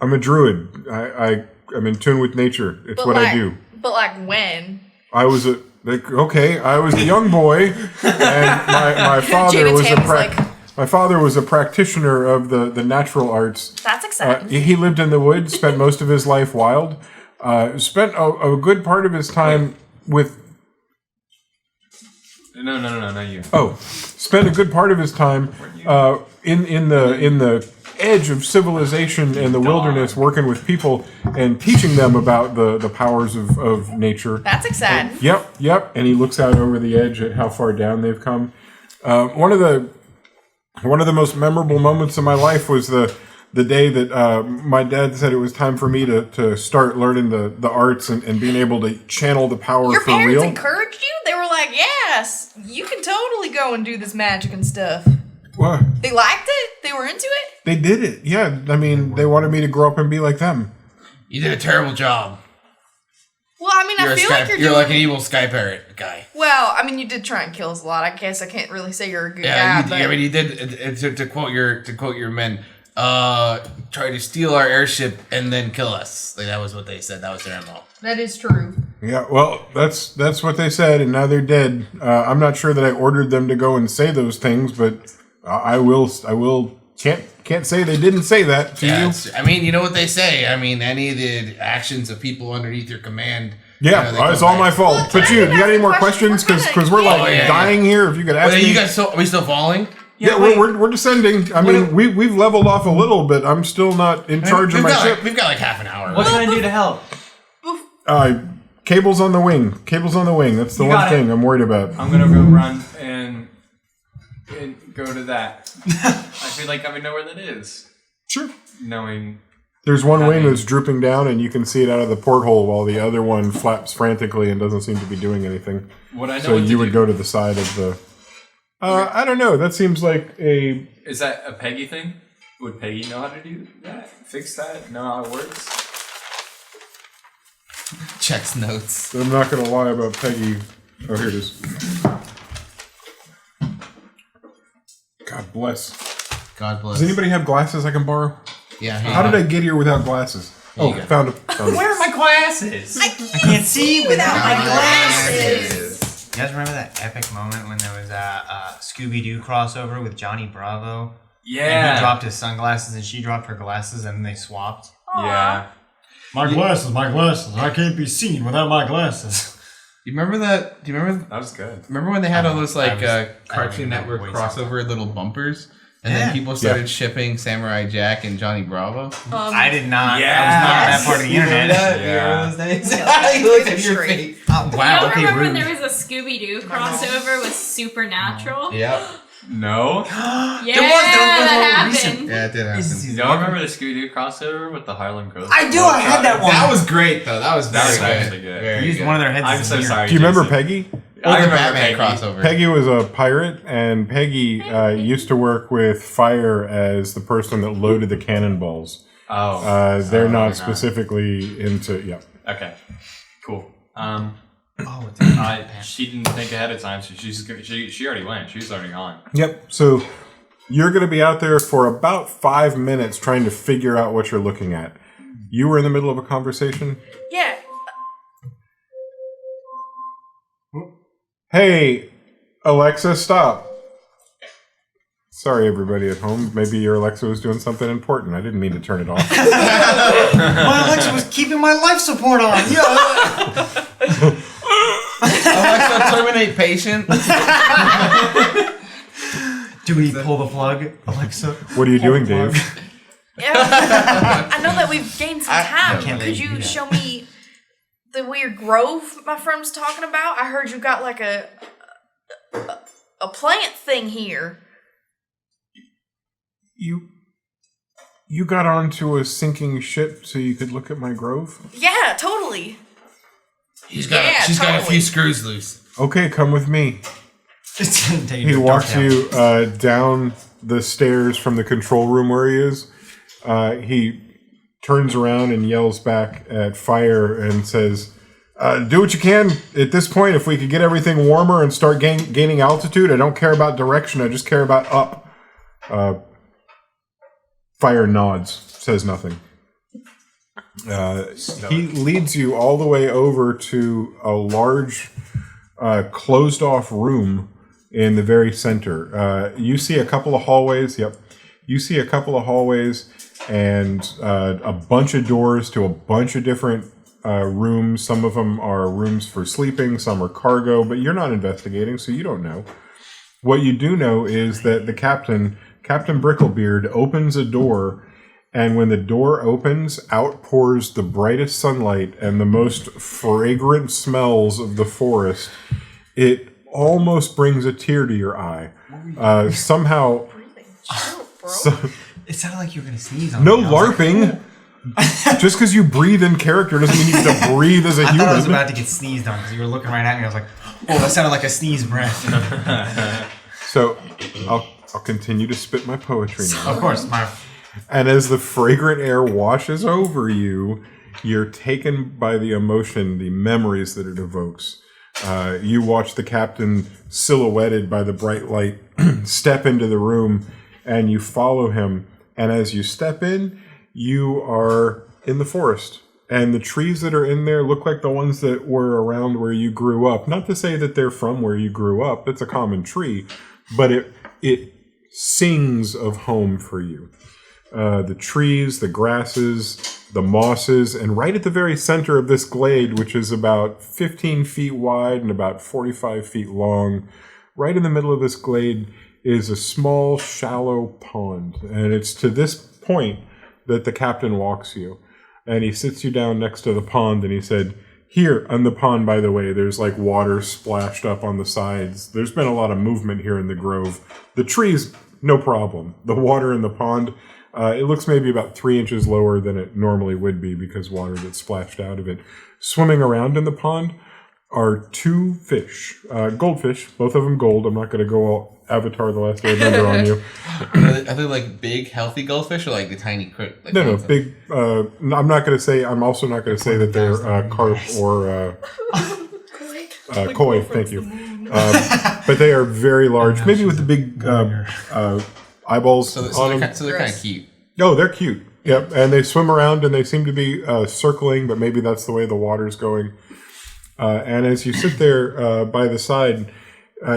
a druid. I'm in tune with nature. It's what I do. But like when? I was a young boy, and my father Janet was Tammy's my father was a practitioner of the natural arts. That's exciting. He lived in the woods, spent most of his life wild. Spent a good part of his time with. No, not you. Oh, spent a good part of his time in the edge of civilization and the wilderness, working with people and teaching them about the powers of nature. That's exciting. Yep. And he looks out over the edge at how far down they've come. One of the most memorable moments of my life was the day that my dad said it was time for me to start learning the arts and being able to channel the power Your for parents real. encouraged you? They were like, yes, you can totally go and do this magic and stuff. What? They liked it? They were into it? They did it. Yeah. I mean, they wanted me to grow up and be like them. You did a terrible job. Well, I mean, I feel like you're like an evil sky parrot guy. Well, I mean, you did try and kill us a lot. I guess I can't really say you're a good Yeah, guy. I mean, you did. To quote your men, try to steal our airship and then kill us. Like that was what they said. That was their MO. That is true. Yeah, well, that's what they said, and now they're dead. I'm not sure that I ordered them to go and say those things, but I will. Can't say they didn't say that to you. I mean, you know what they say. I mean, any of the actions of people underneath your command. Yeah, it's all my fault. But you got any more questions? Because we're dying here. If you could ask me. You guys, are we still falling? Yeah, we're descending. I mean, we've leveled off a little bit. I'm still not in charge of my ship. We've got like half an hour. What can I do to help? Cables on the wing. Cables on the wing. That's the one thing I'm worried about. I'm gonna go run and go to that. I feel like I would know where that is. Sure. Knowing there's one wing that's drooping down, and you can see it out of the porthole, while the other one flaps frantically and doesn't seem to be doing anything. So you would go to the side of the. I don't know. That seems like a. Is that a Peggy thing? Would Peggy know how to do that? Fix that? Know how it works? Checks notes. I'm not going to lie about Peggy. Oh, here it is. God bless. God bless. Does anybody have glasses I can borrow? Yeah. How did I get here without glasses? Oh, found it. Where are my glasses? I can't see without my glasses. You guys remember that epic moment when there was a Scooby-Doo crossover with Johnny Bravo? Yeah. And he dropped his sunglasses and she dropped her glasses and they swapped? Yeah. My glasses. I can't be seen without my glasses. Do you remember that? Do you remember? That was good. Remember when they had all those like Cartoon Network crossover little bumpers? And then people started shipping Samurai Jack and Johnny Bravo. I did not. Yeah. I was not on that part of the internet. Yeah. Those days? You looked at your face. Oh, wow. You Okay, remember rude. when there was a Scooby-Doo crossover with Supernatural? Yep. No. Yeah, that happened. Yeah, it did happen. Y'all remember the Scooby-Doo crossover with the Harlem Ghost? I do. I had that one. That was great, though. That was actually good. Very used good. one of their heads. I'm so sorry. Do you remember Jason. Peggy? Or the remember Batman Peggy. crossover. Peggy was a pirate, and Peggy used to work with Fire as the person that loaded the cannonballs. Oh. They're not specifically into. Yeah. Okay. Cool. She didn't think ahead of time, so she already went. She's already gone. Yep. So you're going to be out there for about 5 minutes trying to figure out what you're looking at. You were in the middle of a conversation. Yeah. Hey, Alexa, stop. Sorry, everybody at home. Maybe your Alexa was doing something important. I didn't mean to turn it off. My Alexa was keeping my life support on. Yeah. Alexa, terminate patient. Do we pull the plug, Alexa? What are you doing, Dave? Yeah. I know that we've gained some time. can't Could let you do you that. show me the weird grove my friend was talking about? I heard you got like a plant thing here. You got onto a sinking ship so you could look at my grove? Yeah, totally. She's got a few screws loose. Okay, come with me. He walks you down the stairs from the control room where he is. He turns around and yells back at Fire and says, do what you can. At this point, if we could get everything warmer and start gaining altitude, I don't care about direction, I just care about up. Fire nods, says nothing. He leads you all the way over to a large closed-off room in the very center. You see a couple of hallways. Yep. You see a couple of hallways and a bunch of doors to a bunch of different rooms. Some of them are rooms for sleeping. Some are cargo. But you're not investigating, so you don't know. What you do know is that the Captain Bricklebeard, opens a door, and when the door opens, out pours the brightest sunlight and the most fragrant smells of the forest. It almost brings a tear to your eye. Somehow... It sounded like you were going to sneeze on no me. LARPing! Just because you breathe in character doesn't mean you get to breathe as a human. I thought I was about to get sneezed on because you were looking right at me. I was like, oh, that sounded like a sneeze breath. So, I'll continue to spit my poetry now. Of course, my... And as the fragrant air washes over you, you're taken by the emotion, the memories that it evokes. You watch the captain silhouetted by the bright light step into the room, and you follow him. And as you step in, you are in the forest. And the trees that are in there look like the ones that were around where you grew up. Not to say that they're from where you grew up. It's a common tree. But it sings of home for you. The trees, the grasses, the mosses, and right at the very center of this glade, which is about 15 feet wide and about 45 feet long, right in the middle of this glade is a small, shallow pond. And it's to this point that the captain walks you. And he sits you down next to the pond, and he said, here on the pond, by the way, there's like water splashed up on the sides. There's been a lot of movement here in the grove. The trees, no problem. The water in the pond, it looks maybe about 3 inches lower than it normally would be because water gets splashed out of it. Swimming around in the pond are 2 fish, goldfish, both of them gold. I'm not going to go all Avatar The Last Airbender on you. Are they like big, healthy goldfish or like the tiny crick? Like No, big. I'm not going to say. I'm also not going to say that they're carp or koi. Thank you. But they are very large, maybe with the big eyeballs So on them. they're kind of cute. No, they're cute. Yep, and they swim around and they seem to be circling, but maybe that's the way the water's going. And as you sit there by the side,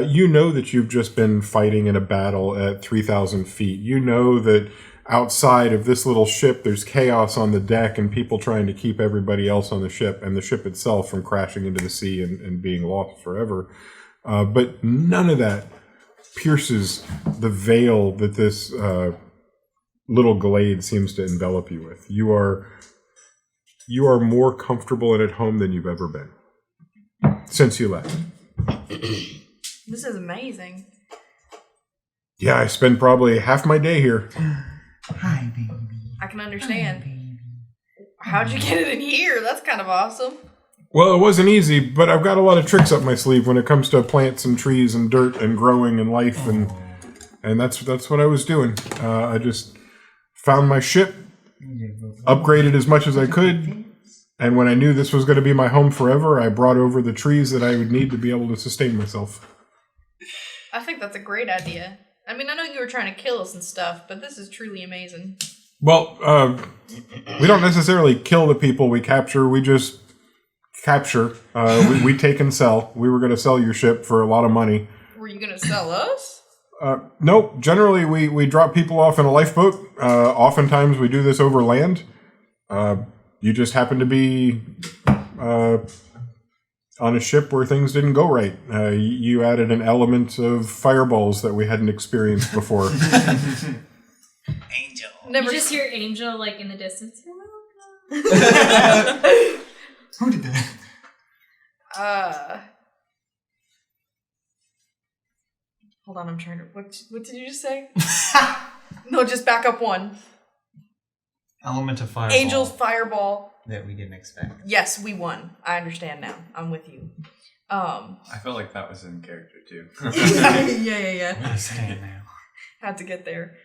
you know that you've just been fighting in a battle at 3,000 feet. You know that outside of this little ship, there's chaos on the deck and people trying to keep everybody else on the ship and the ship itself from crashing into the sea and being lost forever. But none of that pierces the veil that this little glade seems to envelop you with. You are more comfortable and at home than you've ever been since you left. This is amazing. Yeah, I spend probably half my day here. Hi, baby. I can understand. How'd you get it in here? That's kind of awesome. Well, it wasn't easy, but I've got a lot of tricks up my sleeve when it comes to plants and trees and dirt and growing and life, and that's what I was doing. I just found my ship, upgraded as much as I could, and when I knew this was going to be my home forever, I brought over the trees that I would need to be able to sustain myself. I think that's a great idea. I mean, I know you were trying to kill us and stuff, but this is truly amazing. Well, we don't necessarily kill the people we capture. We just capture. We take and sell. We were going to sell your ship for a lot of money. Were you going to sell us? Nope. Generally, we drop people off in a lifeboat. Oftentimes, we do this over land. You just happen to be on a ship where things didn't go right. You added an element of fireballs that we hadn't experienced before. Angel. Never You just hear Angel like in the distance. Who did that? Hold on, I'm trying to. What did you just say? No, just back up one. Element of fireball. Angel's fireball. That we didn't expect. Yes, we won. I understand now. I'm with you. I felt like that was in character too. Yeah. I'm saying now. Had to get there.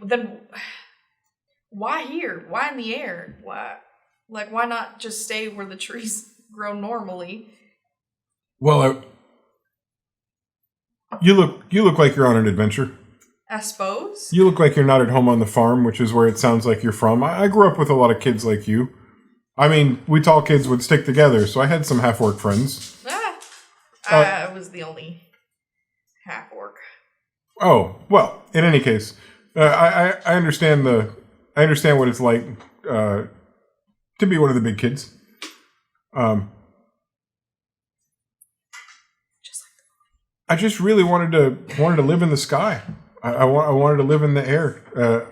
Then why here? Why in the air? Why not just stay where the trees grow normally? Well, you look like you're on an adventure. I suppose. You look like you're not at home on the farm, which is where it sounds like you're from. I grew up with a lot of kids like you. I mean, we tall kids would stick together, so I had some half-orc friends. I was the only half-orc. Oh, well, in any case, I understand I understand what it's like to be one of the big kids. I just really wanted to live in the sky. I wanted to live in the air.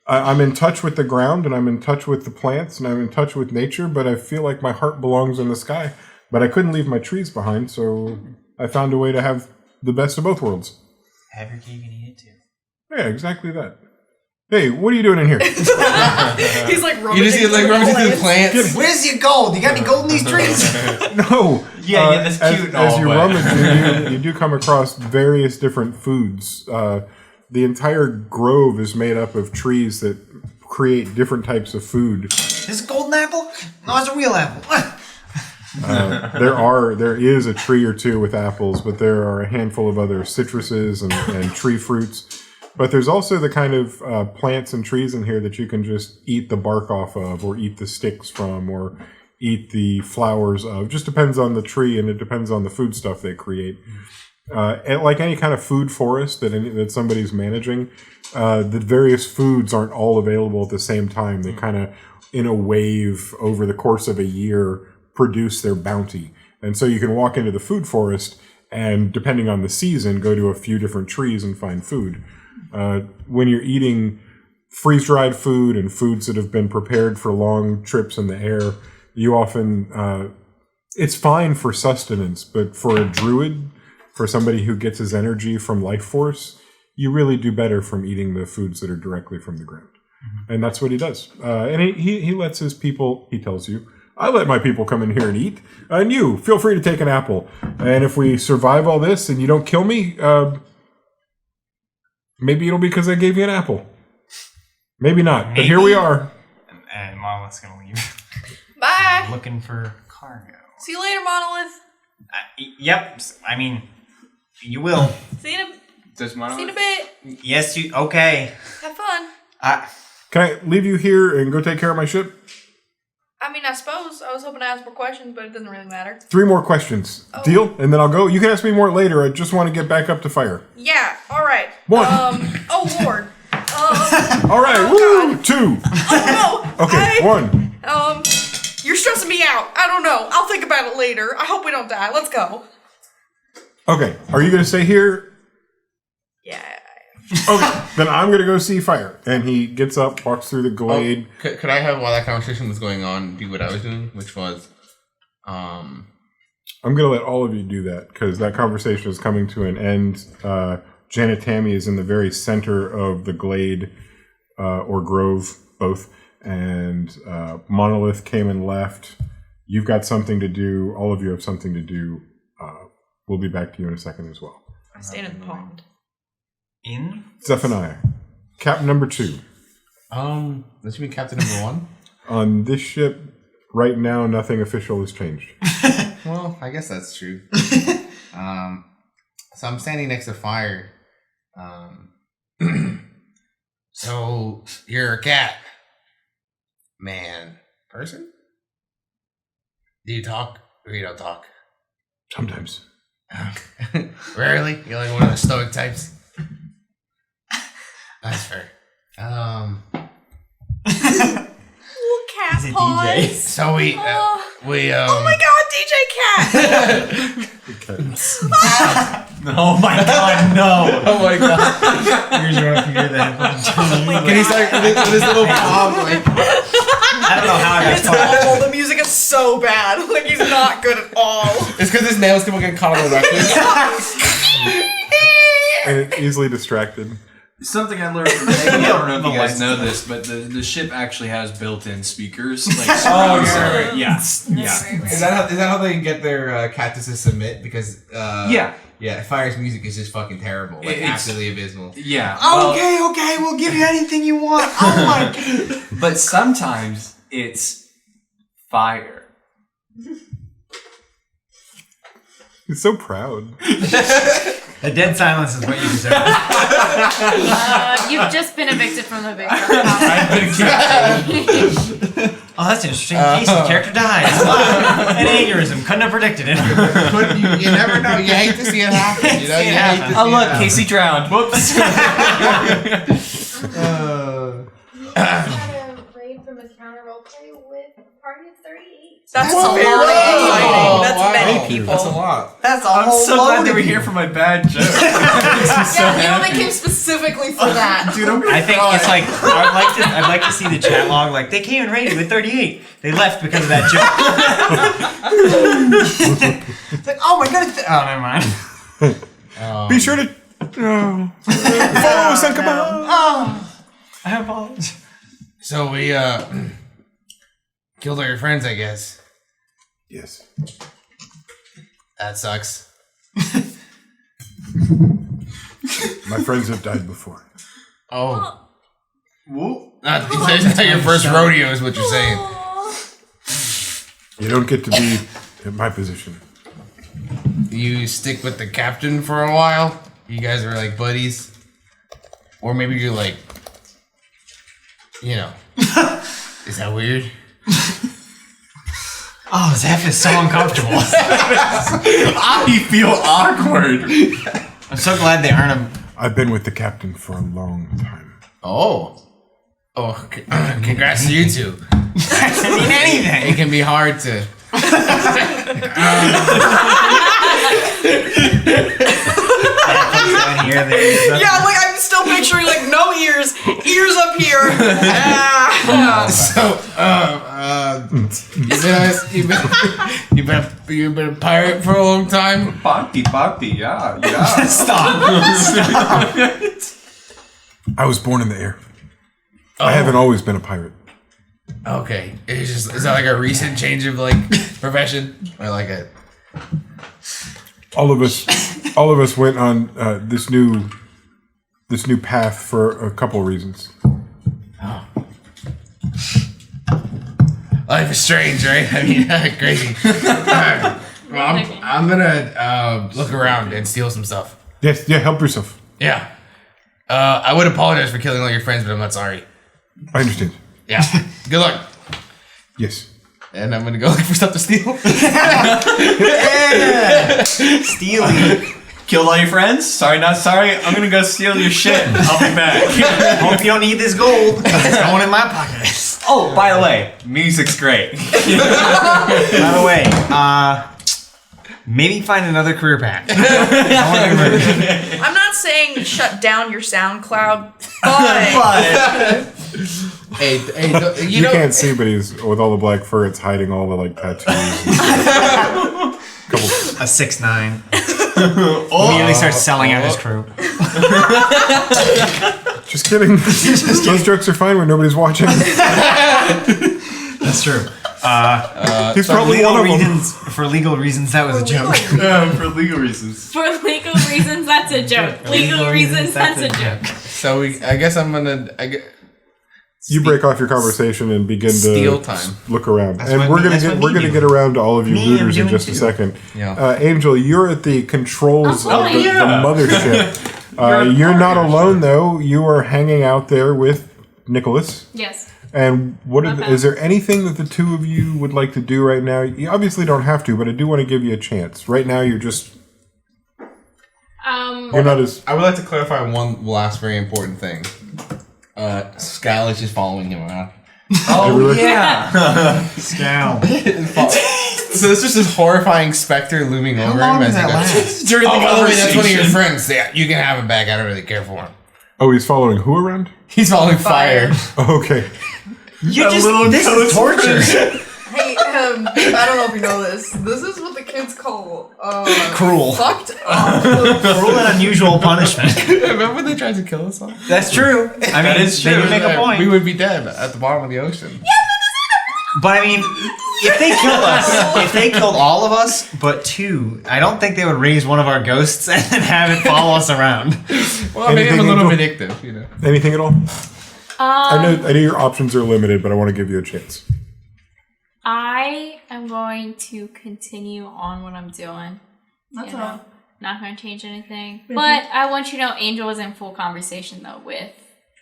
I'm in touch with the ground, and I'm in touch with the plants, and I'm in touch with nature, but I feel like my heart belongs in the sky. But I couldn't leave my trees behind, so I found a way to have the best of both worlds. Have your cake and eat it too. Yeah, exactly that. Hey, what are you doing in here? He's like rummaging. You just get like rummaging through the plants. Where's your gold? You got any gold in these trees? No. Yeah, that's cute and As all, you but- rummage, you do come across various different foods. The entire grove is made up of trees that create different types of food. Is it a golden apple? No, it's a real apple. There is a tree or two with apples, but there are a handful of other citruses and tree fruits. But there's also the kind of plants and trees in here that you can just eat the bark off of, or eat the sticks from, or eat the flowers of. Just depends on the tree, and it depends on the food stuff they create. And like any kind of food forest that somebody's managing, the various foods aren't all available at the same time. They kind of, in a wave over the course of a year, produce their bounty. And so you can walk into the food forest and, depending on the season, go to a few different trees and find food. When you're eating freeze-dried food and foods that have been prepared for long trips in the air, you often, it's fine for sustenance, but for a druid, for somebody who gets his energy from life force, you really do better from eating the foods that are directly from the ground. And that's what he does. And he lets his people, he tells you, I let my people come in here and eat. And you, feel free to take an apple. And if we survive all this and you don't kill me, maybe it'll be because I gave you an apple. Maybe not. But here we are. And Monolith's gonna leave. Bye. Looking for cargo. See you later, Monolith. Yep. I mean, you will. See you in Does a Monolith? bit. Yes, you. Okay. Have fun. Can I leave you here and go take care of my ship? I mean, I suppose. I was hoping to ask more questions, but it doesn't really matter. 3 more questions. Oh. Deal? And then I'll go. You can ask me more later. I just want to get back up to fire. Yeah, alright. 1. Oh lord. All right. Oh, Woo! 2. Oh no. Okay. 1. You're stressing me out. I don't know. I'll think about it later. I hope we don't die. Let's go. Okay. Are you going to stay here? Yeah. Okay. Then I'm going to go see fire. And he gets up, walks through the glade. Could I have, while that conversation was going on, do what I was doing, which was, I'm going to let all of you do that because that conversation is coming to an end. Janet Tammy is in the very center of the glade, or grove, both. And Monolith came and left. You've got something to do. All of you have something to do. We'll be back to you in a second as well. I stand in the pond. In? Zephaniah, Captain number 2. That should be Captain number 1. On this ship, right now, nothing official has changed. Well, I guess that's true. So I'm standing next to fire. So you're a cat, man, person? Do you talk or you don't talk? Sometimes. Rarely? You're like one of the stoic types? That's fair. Little cat He's a paws. DJ. So we Oh my god, DJ Cat! Oh my god, no! Oh my god. Here's your hear the headphones. Can he start with his little palm like I don't know how I It's got awful. The music is so bad. Like, he's not good at all. it's because his nails keep getting caught on the record. And it's easily distracted. Something I learned from Megan, I don't know if you guys know this, but the ship actually has built-in speakers. Like, yeah. yeah. Is that how they get their cat to submit? Because yeah, Fire's music is just fucking terrible. Like It's- absolutely abysmal. Yeah. well, Okay, we'll give you anything you want. Oh my god. but sometimes it's fire. He's so proud. The dead silence is what you deserve. You've just been evicted from the big house. I've been kidding. Oh, that's interesting. Casey's character dies. An aneurysm. Couldn't have predicted it. You never know. You hate to see it happen. You know, you hate to see Oh, it look, happen. Casey drowned. Whoops. I had a raid from a counter roleplay with a party of 38. That's Whoa, very whoa. exciting. That's Wow. many people. That's a lot. That's a I'm whole so load glad they of were you. here for my bad joke. Yeah, they came specifically for that. Dude, I'm I think it's like I'd like to see the chat log. Like they came and raided with 38. They left because of that joke. It's like, oh my god! Oh, never mind. Be sure to follow us and come on. Oh, I apologize. So we killed all your friends, I guess. Yes. That sucks. My friends have died before. Oh. Not your first rodeo is what you're saying. You don't get to be in my position. You stick with the captain for a while. You guys are like buddies. Or maybe you're like, you know. Is that weird? Oh, Zeph is so uncomfortable. I feel awkward. I'm so glad they aren't him. I've been with the captain for a long time. Oh. Oh, congrats to you two. Doesn't mean anything. It can be hard to. Yeah, like I'm still picturing like no ears up here. You've been a pirate for a long time. Bhakti, yeah. Stop. I was born in the air. I haven't always been a pirate. Okay, is that like a recent change of like profession or like a? All of us went on this new path for a couple of reasons. Oh. Life is strange, right? I mean, crazy. Well, I'm gonna look around and steal some stuff. Yes, yeah, help yourself. Yeah. I would apologize for killing all your friends, but I'm not sorry. I understand. Yeah. Good luck. Yes. And I'm gonna go look for stuff to steal. Yeah. Stealing. Killed all your friends? Sorry, not sorry. I'm gonna go steal your shit. I'll be back. Hope you don't need this gold, because it's going in my pocket. Oh, by the way, music's great. By the way, maybe find another career path. I'm not saying shut down your SoundCloud, but Hey, You can't see, but he's with all the black fur. It's hiding all the like tattoos. A 6'9". Immediately starts selling out his crew. Just kidding. Those jokes are fine when nobody's watching. That's true. He's probably one of them. For legal reasons, that was a joke. For legal reasons. For legal reasons, that's a joke. Legal reasons, that's a joke. So I guess I'm gonna. You break off your conversation and begin Steal to time. look around, That's and what we're me- gonna get around to all of you Me, looters I'm in doing just a too. second. Yeah. Angel, you're at the controls Oh, of the yeah. mothership. You're not alone though. You are hanging out there with Nicholas. Yes. And what Okay. is there anything that the two of you would like to do right now? You obviously don't have to, but I do want to give you a chance. Right now, you're just you're not as. I would like to clarify one last very important thing. Scal is just following him around. Oh, yeah. Scowl. So there's just this horrifying specter looming over long him does as he that goes. last? During the by the way, that's one of your friends. Yeah, you can have him back. I don't really care for him. Oh, he's following who around? He's following fire. Oh, okay. This is torture. hey, I don't know if you know this. This is what the kids call Cruel. fucked up. Cruel and unusual punishment. Remember when they tried to kill us all? That's true. I mean, is they true. do make a point. We would be dead at the bottom of the ocean. But I mean, if they killed us, if they killed all of us but two, I don't think they would raise one of our ghosts and then have it follow us around. Well, maybe I'm a Anything, little Angel? vindictive, you know. Anything at all? I know your options are limited, but I want to give you a chance. I am going to continue on what I'm doing. That's You all. know, not going to change anything. But I want you to know Angel was in full conversation, though, with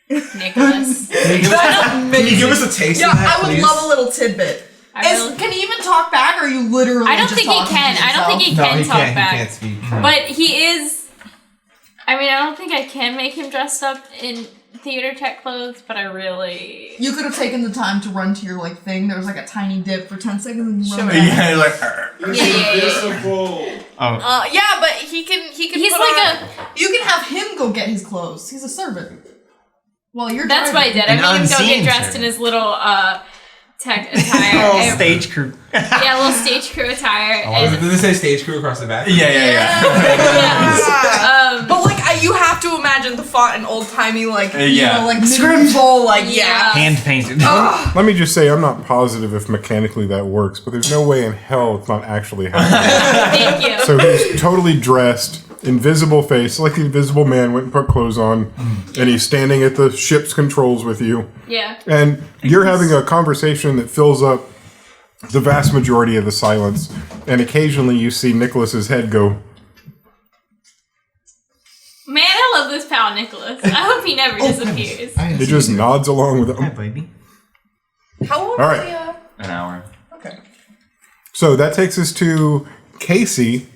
Nicholas. Can you give us a taste Yeah, of that, I would please? love a little tidbit. Can he even talk back, or are you literally? I don't just think he talking can. to I don't think he yourself? can talk back. He can't speak. But he is. I mean, I don't think I can make him dressed up in theater tech clothes, but I really. You could have taken the time to run to your thing. There was like a tiny dip for 10 seconds, and you run back. Yeah, like. Yeah, but he can. He's put like on- You can have him go get his clothes. He's a servant. Well, you're. That's what I driving. did. I made him go unseen get dressed in servant. his little tech attire. Little stage crew. Yeah, little stage crew attire. And, Does it say stage crew across the back? Yeah. But like, you have to imagine the font in old timey like Yeah. like medieval Hand painted. Let me just say, I'm not positive if mechanically that works, but there's no way in hell it's not actually happening. Thank you. So he's totally dressed. invisible face, like the Invisible Man went and put clothes on, and he's standing at the ship's controls with you. Yeah. And you're having a conversation that fills up the vast majority of the silence, and occasionally you see Nicholas's head go. Man, I love this pal Nicholas. I hope he never disappears. He just nods along with it. Yeah, baby. How long All was right. the, An hour. Okay. So that takes us to Casey.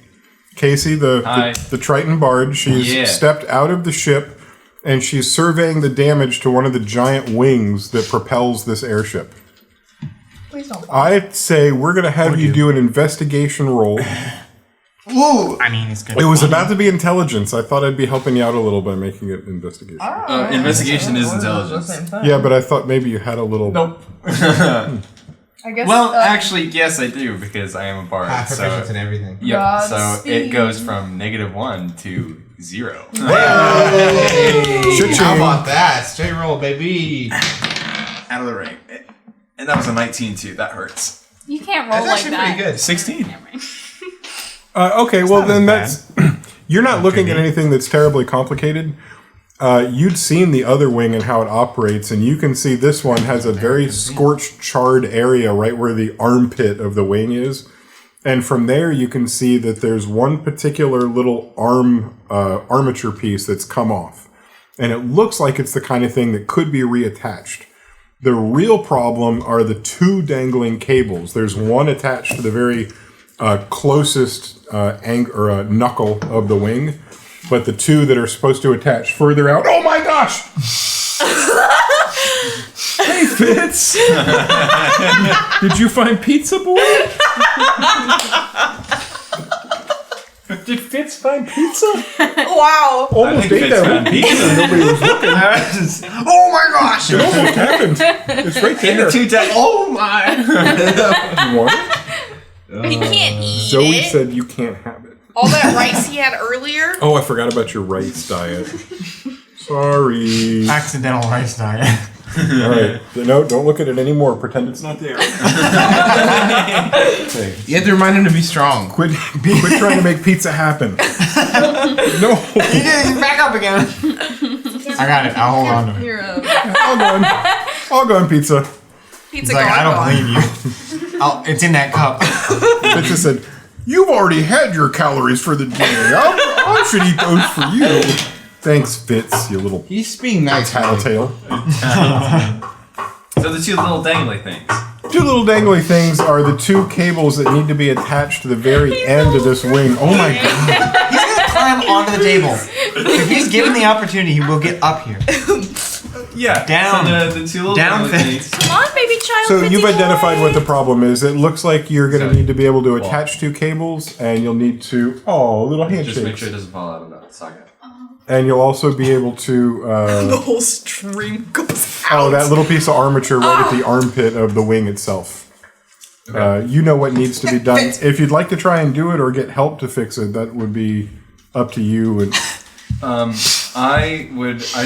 Casey, the Triton barge. She's stepped out of the ship, and she's surveying the damage to one of the giant wings that propels this airship. Please don't. I'd say we're going to have you do an investigation roll. Whoa! I mean, it's good. It was about to be intelligence. I thought I'd be helping you out a little by making it investigation. Investigation is intelligence. Yeah, but I thought maybe you had a little... Nope. I guess. Well, actually, yes, I do, because I am a bard. Half So, proficient in everything. yep. So Godspeed. it goes from -1 to 0. Cha-ching. How about that? Straight roll, baby. Out of the ring. And that was a 19 too. That hurts. You can't roll That's like actually that. pretty good. 16. Never mind. Okay, well not then as that's... You're not looking at anything that's terribly complicated. You'd seen the other wing and how it operates, and you can see this one has a very scorched, charred area right where the armpit of the wing is. And from there, you can see that there's one particular little armature piece that's come off. And it looks like it's the kind of thing that could be reattached. The real problem are the two dangling cables. There's one attached to the very closest knuckle of the wing, but the two that are supposed to attach further out. Oh my gosh! Hey, Fitz! Did you find Pizza Boy? Did Fitz find pizza? Wow. Almost ate that one pizza. Nobody was looking. Oh my gosh! It almost happened. It's right there. Oh my! You want it? You can't eat Zoe it. said you can't have it. All that rice he had earlier. Oh, I forgot about your rice diet. Sorry. Accidental rice diet. All right. No, don't look at it anymore. Pretend it's not there. Okay. You have to remind him to be strong. Quit trying to make pizza happen. No. He's back up again. I got it. I'll hold on to it. You're a All gone, pizza. pizza He's like, I don't gone. believe you. Oh, it's in that cup. Pizza said, "You've already had your calories for the day. I should eat those for you." Thanks, Fitz, you little He's being nice. tattletale. So the two little dangly things. Two little dangly things are the two cables that need to be attached to the very end of this wing. Oh my god. He's gonna climb onto the table. If he's given the opportunity, he will get up here. Yeah. Down. So the two little Down dangly Fitz. things. Come on, baby child. So you've 50 identified boy. what the problem is. It looks like you're going to So- need to be able to attach two cables, and you'll need to... Oh, little Just make handshakes. sure it doesn't fall out of that socket. And you'll also be able to... The whole stream goes out. oh, that little piece of armature right at the armpit of the wing itself. You know what needs to be done. If you'd like to try and do it or get help to fix it, that would be up to you. And I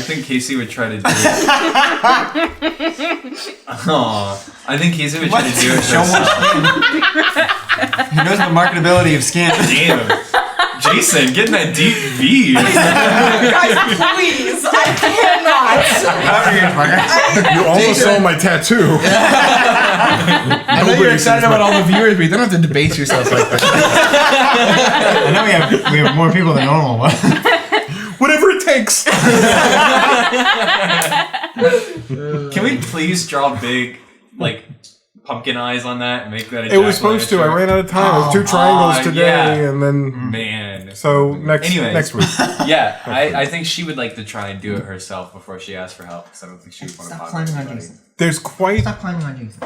think Casey would try to do it. Aw. I think Casey would try to do it Show herself. He knows the marketability of skin. Damn. Jason, getting that deep V. Guys, please. I cannot. you almost saw my tattoo. I know you're excited about all the viewers, but you don't have to debase yourself like that. I know we have more people than normal. Whatever it takes. Can we please draw big, like, pumpkin eyes on that and make that a It was supposed to. I ran out of time. It was two triangles today, yeah. and then... Man. So next week. Yeah, I think she would like to try and do it herself before she asks for help, because I don't think she would want to Stop bother climbing on anybody. Jason. There's quite... Stop climbing on Jason.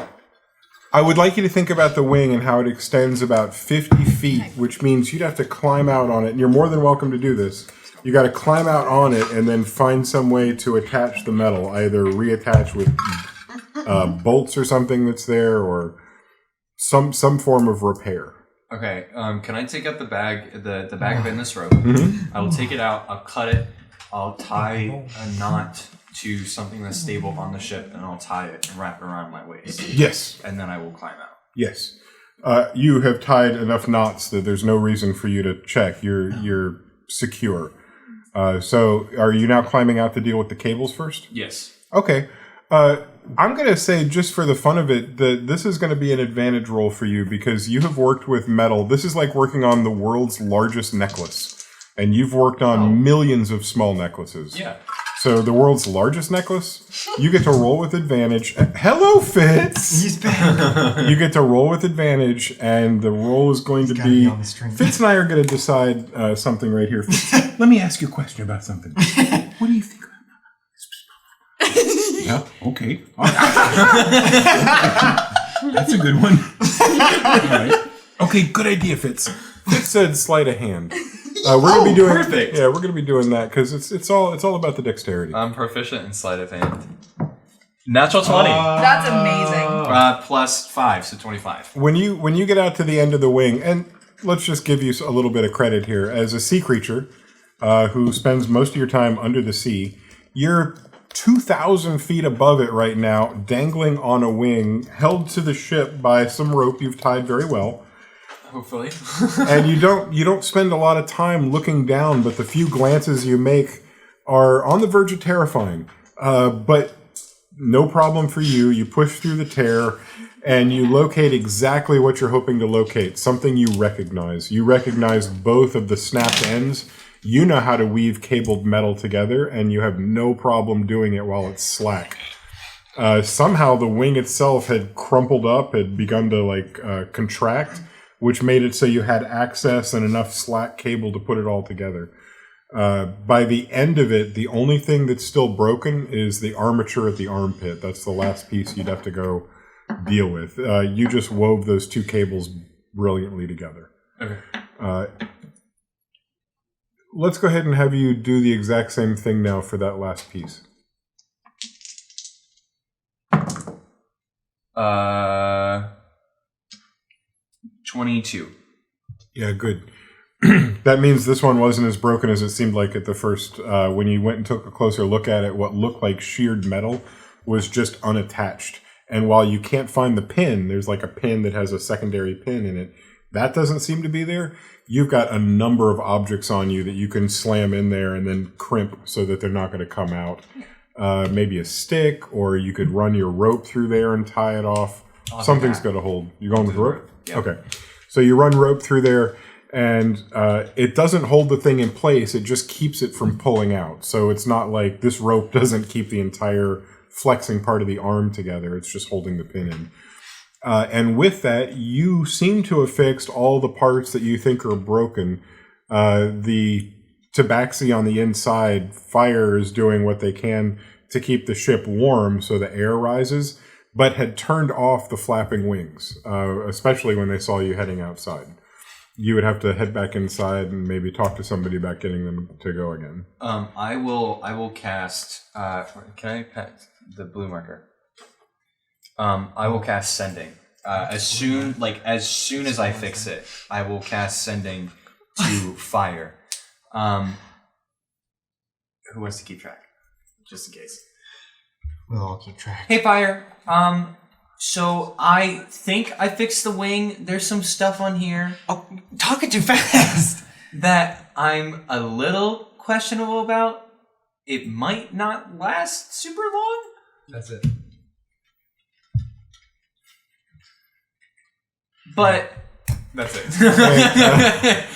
I would like you to think about the wing and how it extends about 50 feet, which means you'd have to climb out on it. And you're more than welcome to do this. You got to climb out on it and then find some way to attach the metal, either reattach with bolts or something that's there, or some form of repair. Okay, can I take out the bag of endless rope? Mm-hmm. I will take it out, I'll cut it, I'll tie a knot to something that's stable on the ship, and I'll tie it and wrap it around my waist. Yes. And then I will climb out. Yes. You have tied enough knots that there's no reason for you to check. You're secure. So are you now climbing out to deal with the cables first? Yes. Okay. I'm going to say, just for the fun of it, that this is going to be an advantage roll for you because you have worked with metal. This is like working on the world's largest necklace. And you've worked on millions of small necklaces. Yeah. So the world's largest necklace, you get to roll with advantage. Hello, Fitz! He's back. You get to roll with advantage, and the roll is going to be... on the string. Fitz and I are going to decide something right here. Fitz, let me ask you a question about something. What do you think? Yeah, okay. That's a good one. All right. Okay, good idea, Fitz. Fitz said sleight of hand. We're gonna be doing perfect. Yeah, we're gonna be doing that because it's all about the dexterity. I'm proficient in sleight of hand. Natural 20. That's amazing. Plus 5, so 25. When you get out to the end of the wing, and let's just give you a little bit of credit here as a sea creature who spends most of your time under the sea, you're 2,000 feet above it right now, dangling on a wing, held to the ship by some rope you've tied very well. Hopefully. And you don't spend a lot of time looking down, but the few glances you make are on the verge of terrifying. But no problem for you. You push through the tear, and you locate exactly what you're hoping to locate, something you recognize. You recognize both of the snapped ends. You know how to weave cabled metal together, and you have no problem doing it while it's slack. Somehow the wing itself had crumpled up, had begun to contract, which made it so you had access and enough slack cable to put it all together. By the end of it, the only thing that's still broken is the armature at the armpit. That's the last piece you'd have to go deal with. You just wove those two cables brilliantly together. Okay. Let's go ahead and have you do the exact same thing now for that last piece. 22. Yeah, good. That means this one wasn't as broken as it seemed like at the first. When you went and took a closer look at it, what looked like sheared metal was just unattached. And while you can't find the pin, there's like a pin that has a secondary pin in it. That doesn't seem to be there. You've got a number of objects on you that you can slam in there and then crimp so that they're not going to come out. Maybe a stick, or you could run your rope through there and tie it off. Something's got to hold. You going with rope? Yeah. Okay. So you run rope through there, and it doesn't hold the thing in place. It just keeps it from pulling out. So it's not like this rope doesn't keep the entire flexing part of the arm together. It's just holding the pin in. And with that, you seem to have fixed all the parts that you think are broken. The tabaxi on the inside, fire is doing what they can to keep the ship warm so the air rises, but had turned off the flapping wings, especially when they saw you heading outside. You would have to head back inside and maybe talk to somebody about getting them to go again. I will cast. Can I cast the blue marker? I will cast sending. As soon as I fix it, I will cast sending to fire. Who wants to keep track? Just in case. We'll all keep track. Hey, Fire. So I think I fixed the wing. There's some stuff on here. Oh, talking too fast. That I'm a little questionable about. It might not last super long. That's it. But That's it.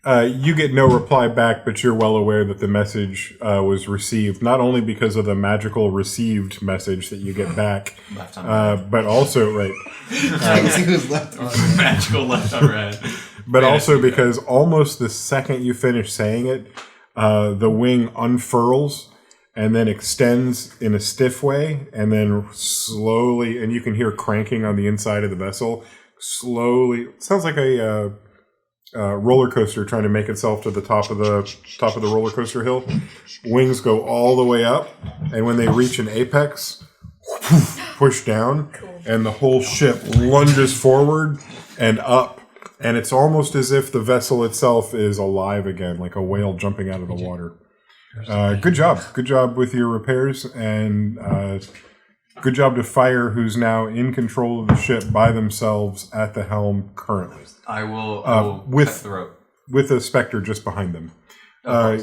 You get no reply back, but you're well aware that the message was received, not only because of the magical received message that you get back, Left on red. but also, right, See who's left on. Magical left on red. but also because almost the second you finish saying it, the wing unfurls and then extends in a stiff way, and then slowly, and you can hear cranking on the inside of the vessel, slowly, it sounds like a roller coaster trying to make itself to the top of the roller coaster hill. Wings go all the way up, and when they reach an apex, push down, and the whole ship lunges forward and up, and it's almost as if the vessel itself is alive again, like a whale jumping out of the water. Good job with your repairs, and good job to Fire, who's now in control of the ship by themselves at the helm currently. I will with cut the rope. with a specter just behind them.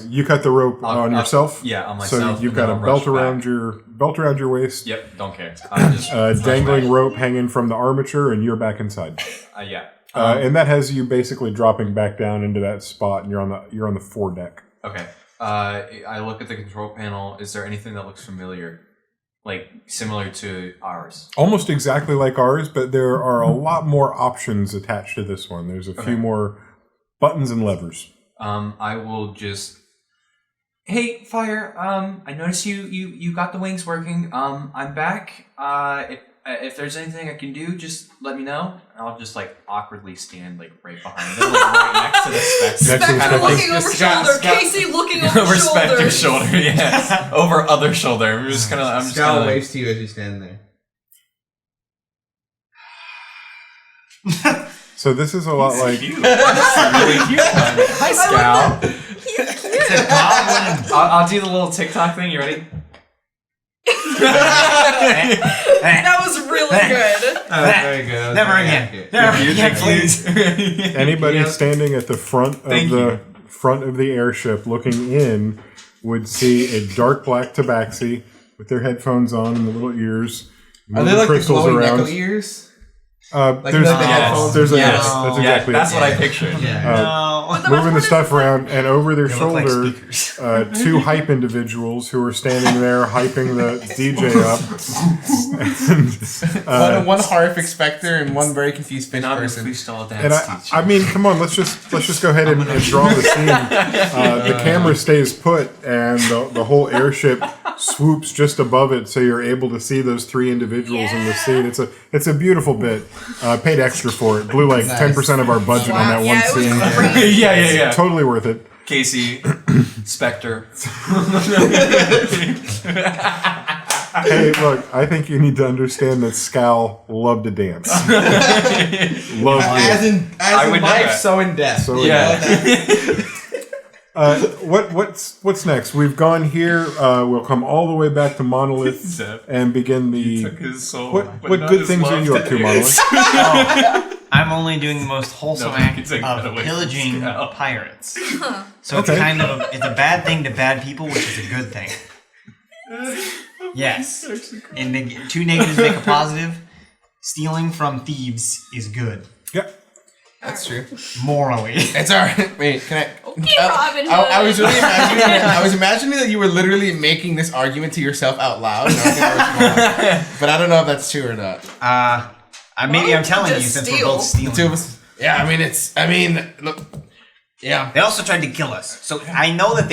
You cut the rope on yourself. Yeah, on myself. So you've got a belt around your waist. Yep, don't care. I'm just dangling rope hanging from the armature, and you're back inside. Yeah. And that has you basically dropping back down into that spot, and you're on the foredeck. Okay. I look at the control panel. Is there anything that looks familiar, like similar to ours? Almost exactly like ours, but there are a lot more options attached to this one. There's a few more buttons and levers. I will just. Hey, Fire. I noticed you got the wings working. I'm back. If there's anything I can do, just let me know. I'll just like awkwardly stand like right behind them, like right next to the Spectre. Spectre looking over shoulder. Casey looking over Spectre's shoulder. Yeah, over other shoulder. I'm just gonna. Scowl waves to you as you stand there. So this is a lot like. Cute. Really cute one. Hi, Scowl. It's a goblin. I'll do the little TikTok thing. You ready? That was really good. Very good. Never again. Never again, please. Anybody standing at the front of the airship looking in would see a dark black tabaxi with their headphones on and the little ears. Are they like crystals the glowing around. echo ears? There's that's exactly that's it. what I pictured. Moving the stuff around, and over their shoulder, two hype individuals who are standing there hyping the DJ up. And, one horrific specter and one very confused fish person. And I mean, come on, let's just go ahead and draw the scene. The camera stays put, and the whole airship swoops just above it, so you're able to see those three individuals in the scene. It's a beautiful bit. Paid extra for it. Blew like 10% of our budget on that one scene. Yeah. Totally worth it. Casey, Spectre. Hey, look, I think you need to understand that Scowl loved to dance. Loved as it. in life, so in death. So what's next? We've gone here. We'll come all the way back to Monolith and begin the. Took his soul, what good things are you up to, Monolith? I'm only doing the most wholesome act of pillaging pirates. So it's kind of it's a bad thing to bad people, which is a good thing. Yes. And two negatives make a positive. Stealing from thieves is good. Yep. That's true. Morally. It's alright. Wait, can I? Okay, Robin Hood. I was really imagining. I was imagining that you were literally making this argument to yourself out loud. But I don't know if that's true or not. Maybe I'm telling you since we're both stealing. The two of us. Yeah, look. Yeah. They also tried to kill us. So I know that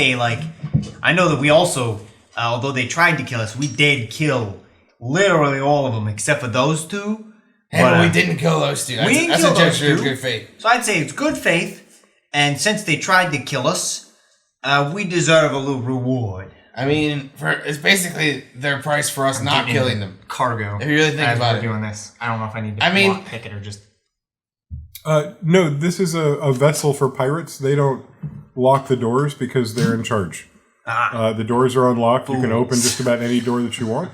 I know that we also, although they tried to kill us, we did kill literally all of them except for those two. Hey, but we didn't kill those two. That's a gesture of good faith. So I'd say it's good faith, and since they tried to kill us, we deserve a little reward. I mean, it's basically their price for us not killing them. Cargo. If you really think about it. Doing this, I don't know if I need to pick it or just. No, this is a vessel for pirates. They don't lock the doors because they're in charge. The doors are unlocked. You can open just about any door that you want.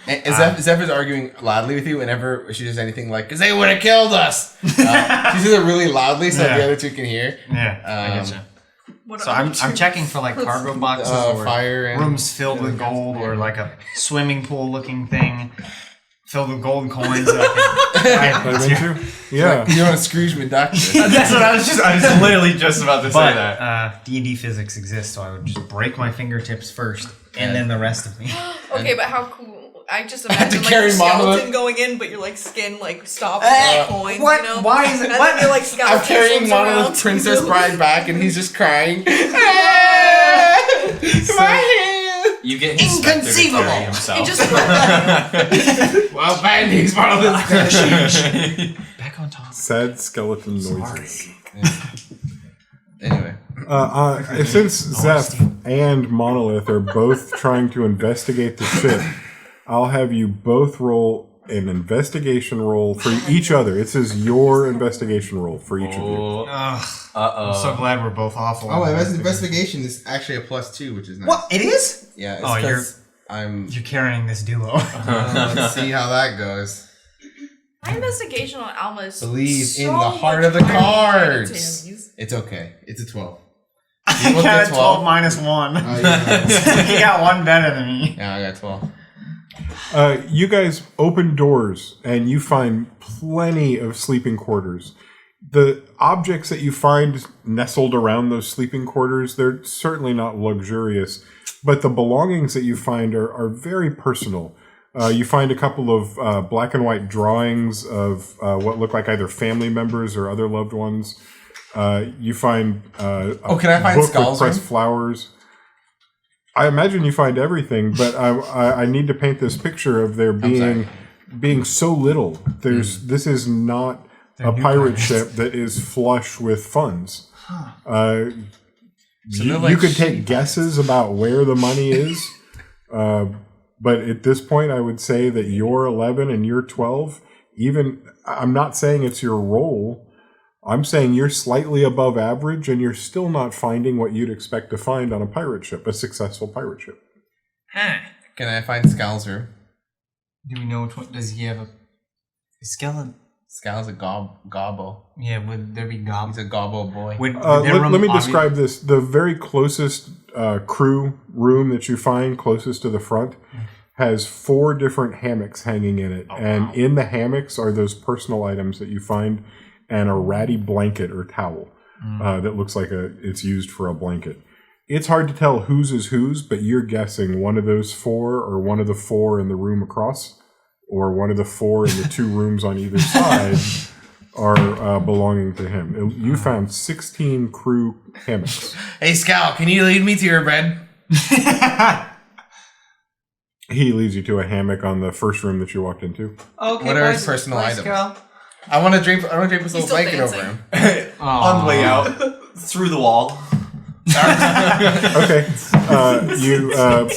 Zephyr's arguing loudly with you whenever she does anything like, because they would have killed us. She says it really loudly so the other two can hear. Yeah, I getcha. So I'm checking for like cargo boxes or fire and rooms filled with gold or like a swimming pool looking thing filled with gold coins. Yeah. You want to Scrooge McDuck? That's what I was literally just about to say that. D&D physics exists, so I would just break my fingertips first and then the rest of me. Okay, but how cool. I just imagine like carry your skeleton Monolith. going in, but your like skin like stops the coins. What? You know? Why is it? And What? then you're like skeleton I'm carrying swims Monolith around. Princess Bride back and he's just crying. My hand! You get his Spectre to carry himself. He just Well, bad news, Monolith. Back on top. Sad skeleton noises. Anyway. Since Zeph and Monolith are both trying to investigate the ship, I'll have you both roll an investigation roll for each other. It says your investigation roll for each of you. I'm so glad we're both awful. Oh, investigation is actually a +2, which is nice. What? It is? Yeah, it's you're carrying this duo. Let's see how that goes. My investigation on Alma is Believe so in the heart much of the higher than cards. Tammy's. It's okay. It's a 12. I got a 12 minus 1. You got one better than me. Yeah, I got 12. You guys open doors and you find plenty of sleeping quarters. The objects that you find nestled around those sleeping quarters, they're certainly not luxurious, but the belongings that you find are very personal. You find a couple of black and white drawings of what look like either family members or other loved ones. You find a can I find book skulls? with pressed flowers. I imagine you find everything, but I need to paint this picture of there being so little. This is not a pirate ship that is flush with funds. You could take guesses about where the money is, but at this point, I would say that you're 11 and you're 12. I'm not saying it's your role. I'm saying you're slightly above average, and you're still not finding what you'd expect to find on a pirate ship, a successful pirate ship. Can I find Scal's room? Do we know which one? Does he have a skeleton? Scal's a gobbo. Yeah, would there be gob? He's a gobbo boy. Let me describe this. The very closest crew room that you find closest to the front has 4 different hammocks hanging in it. In the hammocks are those personal items that you find and a ratty blanket or towel that looks like it's used for a blanket. It's hard to tell whose is whose, but you're guessing one of those 4 or one of the 4 in the room across or one of the 4 in the 2 rooms on either side are belonging to him. You found 16 crew hammocks. Hey, Scal, can you lead me to your bed? He leads you to a hammock on the first room that you walked into. Okay. What are his personal items? Cal. I want to drape this little blanket over him. On the way out, through the wall. Okay.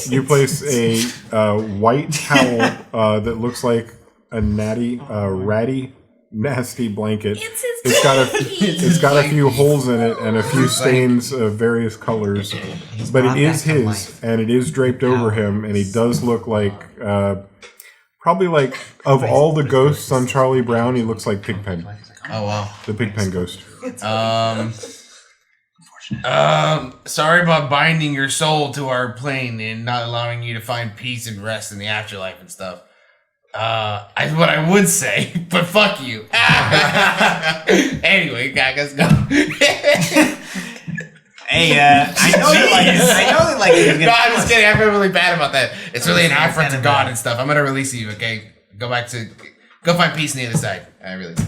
You place a white towel that looks like a ratty, nasty blanket. It's got a few holes in it and a few stains of various colors, but it is his, and it is draped over him, and he does look like probably like of all the ghosts on Charlie Brown, he looks like Pigpen. Oh wow, the Pigpen ghost. Sorry about binding your soul to our plane and not allowing you to find peace and rest in the afterlife and stuff. What I would say, but fuck you. Anyway, guys, go. Hey, I know that like he's gonna. No, I'm just kidding. I feel really bad about that. It's really an affront to God and stuff. I'm gonna release you, okay? Go find peace on the other side. I really do.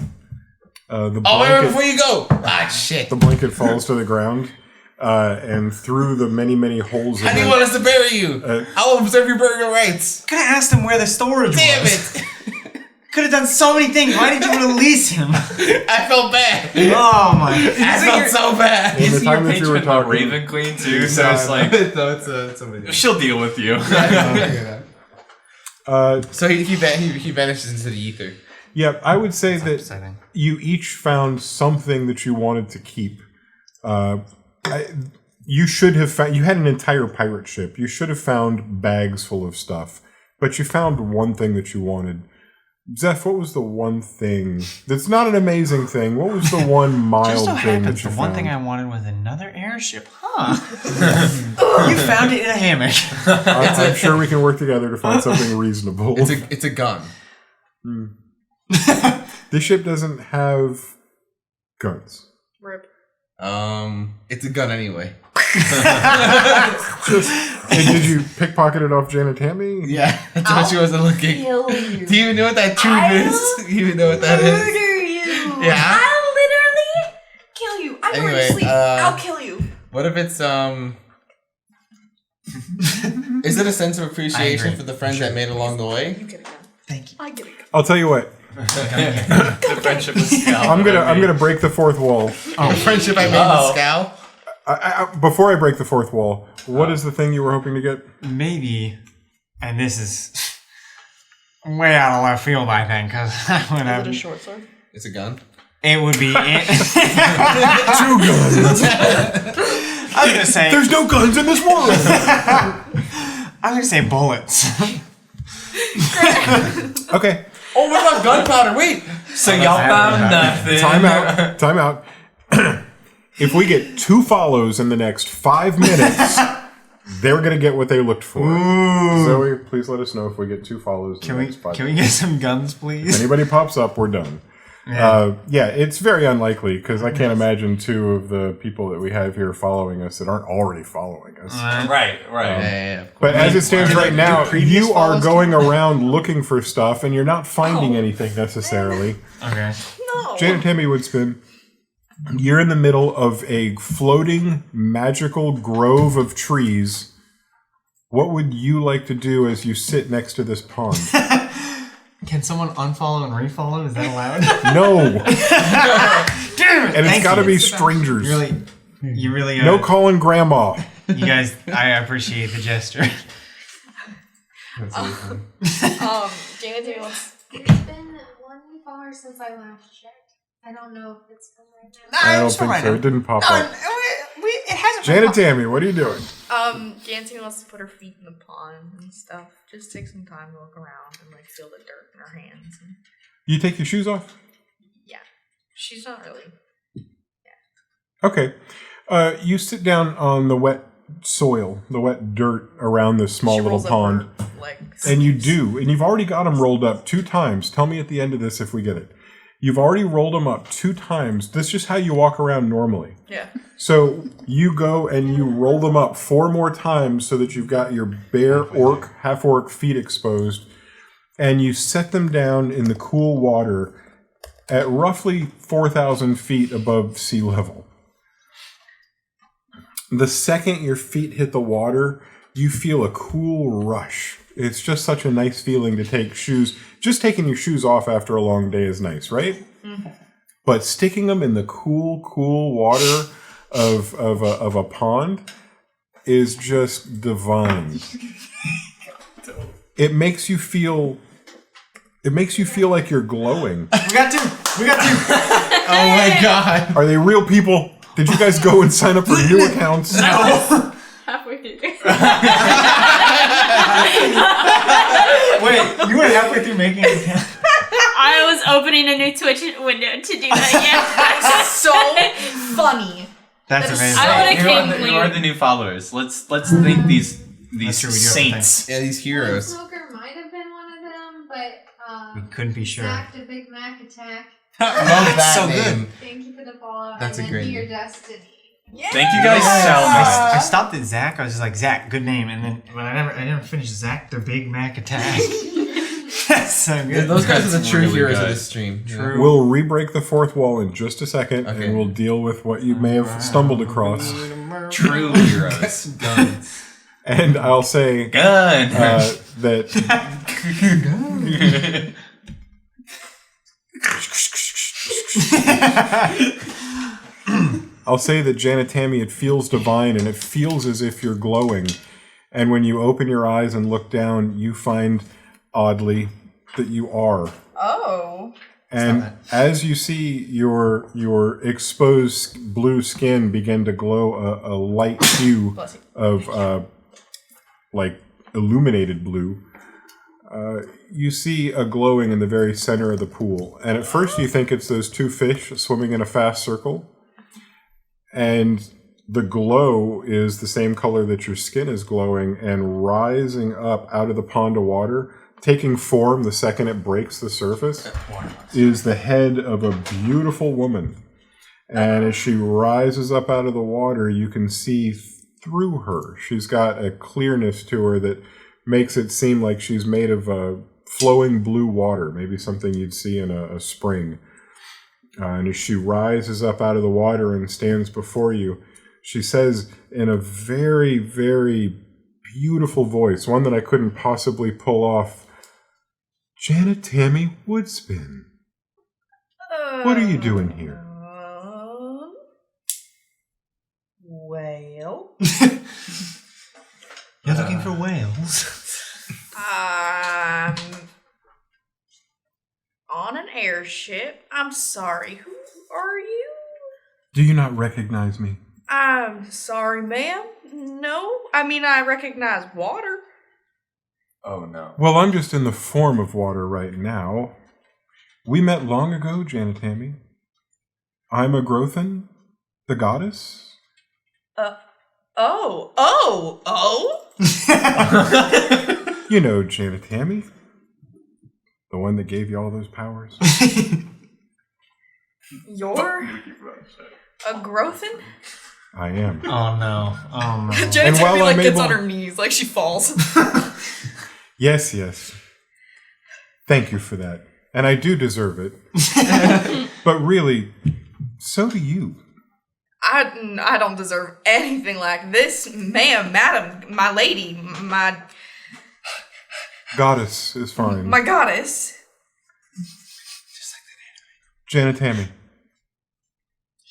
Wait, before you go. Shit. The blanket falls to the ground, and through the many, many holes in it. How do you want us to bury you? I'll observe your burial rites. Could have asked him where the storage was. Damn it. Could have done so many things. Why did you release him? I felt bad. Oh my! I felt so bad. In the time that you were talking, Raven Queen too, so it's like no, it's somebody else. she'll deal with you. So he vanishes into the ether. Yeah, I would say that you each found something that you wanted to keep. You should have found. You had an entire pirate ship. You should have found bags full of stuff, but you found one thing that you wanted. Zeph, what was the one thing that's not an amazing thing? What was the one mild Just so thing happens that you the found? one thing I wanted was another airship. Huh? You found it in a hammock. I'm sure we can work together to find something reasonable. It's a gun. This ship doesn't have guns. Rip. It's a gun anyway. Did you pickpocket it off Janet Tammy? Yeah, that's what she wasn't looking. Kill you. Do you even know what that truth is? Do you even know what that is? Murder you. Yeah. I'll literally kill you. I'm going to sleep. I'll kill you. What if it's is it a sense of appreciation for the friends that made along the way? You get a gun. Thank you. I get a gun. I'll tell you what. The friendship with Scal. I'm gonna break the fourth wall. The friendship I made with Scal. Before I break the fourth wall, what is the thing you were hoping to get? Maybe, and this is way out of left field, I think, because I would have. Is it a short sword? It's a gun. It would be 2 guns. I was gonna say There's no guns in this world. I'm gonna say bullets. Okay. Oh, what about gunpowder? Wait. So y'all found nothing. Time out. If we get 2 follows in the next 5 minutes, they're gonna get what they looked for. Zoe, please let us know if we get 2 follows. Can we get some guns, please? If anybody pops up, we're done. Yeah, it's very unlikely because I can't imagine 2 of the people that we have here following us that aren't already following us. Right. But as it stands right now, you are going around looking for stuff and you're not finding anything necessarily. Okay. No. Janet Tammy Woodspin, you're in the middle of a floating magical grove of trees. What would you like to do as you sit next to this pond? Can someone unfollow and refollow? Is that allowed? No. Damn it! And it's got to be strangers. You really. No calling grandma. You guys, I appreciate the gesture. Janet, do you want? There's been 1 follower since I last checked. I don't know if it's from right now. I don't think so. It didn't pop up. It hasn't. Janet Tammy, what are you doing? Janet wants to put her feet in the pond and stuff. Just take some time to look around and like feel the dirt in her hands. And, You take your shoes off? yeah, she's not really. Okay. You sit down on the wet soil, the wet dirt around this small She little rolls up pond. her legs. And you do. And you've already got them rolled up 2 times. Tell me at the end of this if we get it. You've already rolled them up 2 times. That's just how you walk around normally. Yeah. So you go and you roll them up 4 more times so that you've got your bare half-orc feet exposed. And you set them down in the cool water at roughly 4,000 feet above sea level. The second your feet hit the water, you feel a cool rush. It's just such a nice feeling to take shoes. Just taking your shoes off after a long day is nice, right? Mm-hmm. But sticking them in the cool water of a pond is just divine. It makes you feel like you're glowing. We got 2. Oh my god. Are they real people? Did you guys go and sign up for new accounts? Halfway through. Wait, you were halfway through making it. I was opening a new Twitch window to do that. That's so funny. That's amazing. I would have came Who are the new followers? Let's thank these saints. Yeah, these heroes. Smoker might have been one of them, but We couldn't be sure. Zach the Big Mac Attack. Love that so name. good. Thank you for the follow. That's and a then great Be Your name. Destiny. Yeah. Thank you guys so much. I stopped at Zach. I was just like, Zach, good name. And then when I never finished Zach the Big Mac Attack. That's so good. Yeah, those guys are the true really heroes good. of this stream. True. We'll re-break the 4th wall in just a second, Okay. and we'll deal with what you may have stumbled across. True heroes. Guns. And I'll say Gun. that I'll say that Janet Tammy, it feels divine, and it feels as if you're glowing. And when you open your eyes and look down, you find, oddly, that you are. Oh. And as you see your exposed blue skin begin to glow a light hue of like illuminated blue, you see a glowing in the very center of the pool. And at first you think it's those 2 fish swimming in a fast circle. And the glow is the same color that your skin is glowing, and rising up out of the pond of water, taking form the second it breaks the surface, is the head of a beautiful woman. And as she rises up out of the water, you can see through her. She's got a clearness to her that makes it seem like she's made of flowing blue water, maybe something you'd see in a spring. And as she rises up out of the water and stands before you, she says in a very, very beautiful voice, one that I couldn't possibly pull off, "Janet Tammy Woodspin, what are you doing here?" Well. You're looking for whales. On an airship. I'm sorry. Who are you? Do you not recognize me? I'm sorry, ma'am. No. I mean, I recognize water. Oh no. Well, I'm just in the form of water right now. We met long ago, Janatami. I'm Agrothin, the goddess. You know Janatami, the one that gave you all those powers. You're a Grothin? I am. Oh no. Oh no. Jenna while like I'm gets able- on her knees, like she falls. Yes, yes. Thank you for that. And I do deserve it. But really, so do you. I don't deserve anything like this, ma'am, madam, my lady, my Goddess is fine. goddess. Janatami,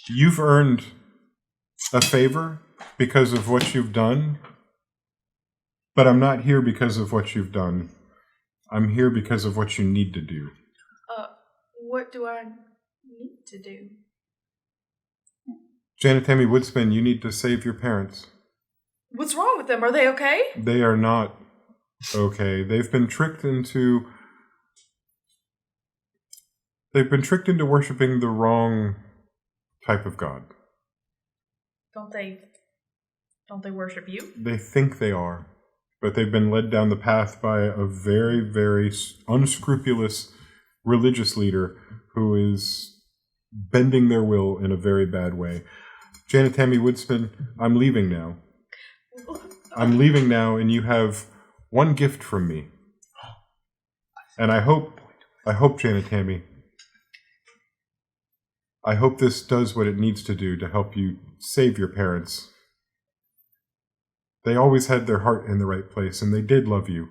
you've earned a favor because of what you've done, but I'm not here because of what you've done. I'm here because of what you need to do. What do I need to do? Janatami Woodspin, you need to save your parents. What's wrong with them? Are they okay? They are not okay. They've been tricked into worshiping the wrong type of god. Don't they worship you? They think they are, but they've been led down the path by a very, very unscrupulous religious leader who is bending their will in a very bad way. Janatami Woodspin, I'm leaving now. I'm leaving now, and you have one gift from me. And I hope, Janatami, I hope this does what it needs to do to help you save your parents. They always had their heart in the right place, and they did love you.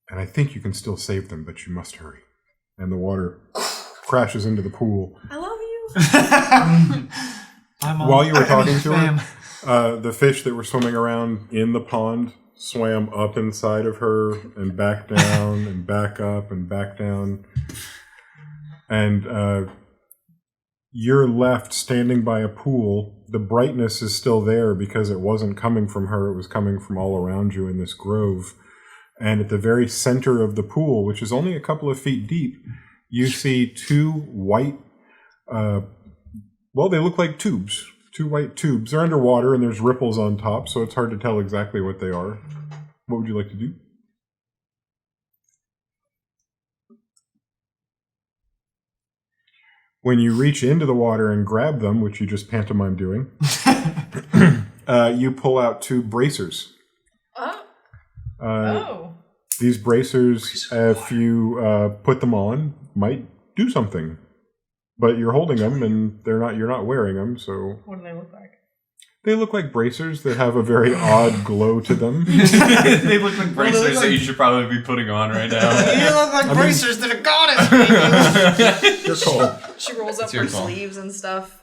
And I think you can still save them, but you must hurry. And the water crashes into the pool. I love you. While you were talking to her, the fish that were swimming around in the pond swam up inside of her and back down and back up and back down. And you're left standing by a pool. The brightness is still there because it wasn't coming from her. It was coming from all around you in this grove. And at the very center of the pool, which is only a couple of feet deep, you see two white, they look like tubes. Two white tubes. They're underwater and there's ripples on top, so it's hard to tell exactly what they are. What would you like to do? When you reach into the water and grab them, which you just pantomime doing, you pull out two bracers. These bracers, if you put them on, might do something. But you're holding them, and you're not wearing them, so... What do they look like? They look like bracers that have a very odd glow to them. They look like bracers that you should probably be putting on right now. You look like bracers that are goddess, baby. Your call. She rolls up It's your her call. sleeves and stuff.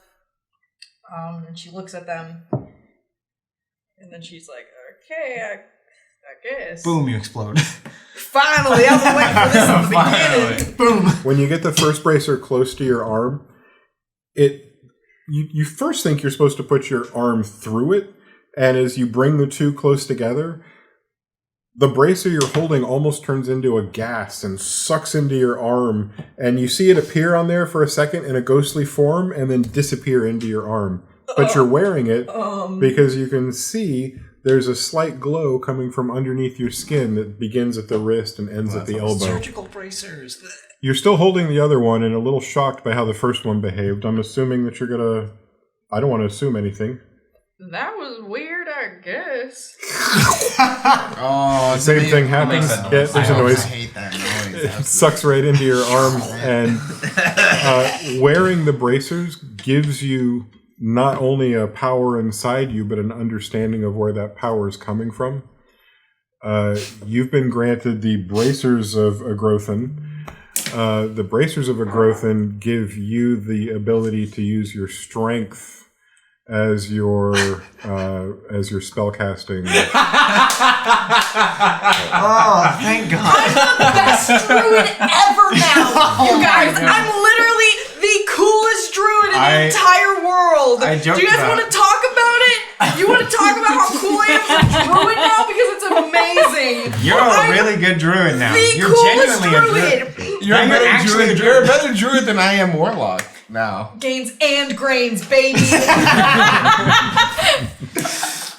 And she looks at them. And then she's like, okay, I guess. Boom, you explode. Finally, I've been waiting for this at the beginning. Boom. When you get the first bracer close to your arm, you first think you're supposed to put your arm through it, and as you bring the two close together, the bracer you're holding almost turns into a gas and sucks into your arm, and you see it appear on there for a second in a ghostly form and then disappear into your arm. But you're wearing it because you can see there's a slight glow coming from underneath your skin that begins at the wrist and ends at the elbow. Surgical bracers. You're still holding the other one and a little shocked by how the first one behaved. I'm assuming that you're gonna... I don't want to assume anything. That was weird, I guess. Oh, Same thing happens. Makes that Yeah, noise. there's a I noise. hate that noise. It sucks right into your arm. And wearing the bracers gives you not only a power inside you, but an understanding of where that power is coming from. You've been granted the bracers of Agrothin. The bracers of Agrothin give you the ability to use your strength as your spell casting. Oh, thank God. I'm the best druid ever now, you guys. I'm literally the coolest druid in the entire world. I joked Do you guys about want to talk about it? You want to talk about how cool I am as a druid now because it's a amazing. You're a really good druid now. The You're coolest genuinely a druid. druid. You're a Now better actually druid. You're a better druid than I am warlock now. Gains and grains, baby.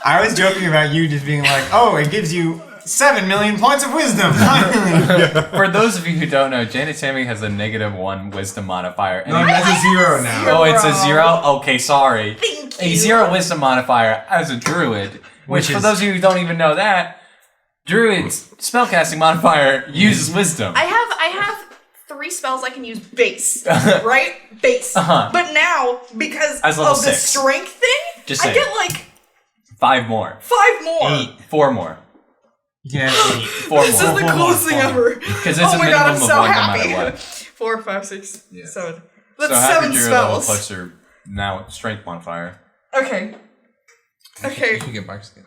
I was joking about you just being like, oh, it gives you 7 million points of wisdom. Finally. For those of you who don't know, Janet Tammy has a -1 wisdom modifier. And No, that's a 0 now. Oh, it's a 0? Okay, sorry. Thank A you. 0 wisdom modifier as a druid. Which for those of you who don't even know that, druid's spellcasting modifier uses wisdom. I have 3 spells I can use base, right? Base. But now, because As of level the 6. strength thing, Just I saying. get like 5 more. 5 more. 8. 4 more. Yeah, 8. 4 This more. is the coolest thing ever. Because it's Oh a my minimum god, I'm of so 1 happy. no matter what. 4, 5, 6, 7. That's So happy 7 druid level spells. plus your now strength modifier. Okay. Okay. You should get Mark's skin.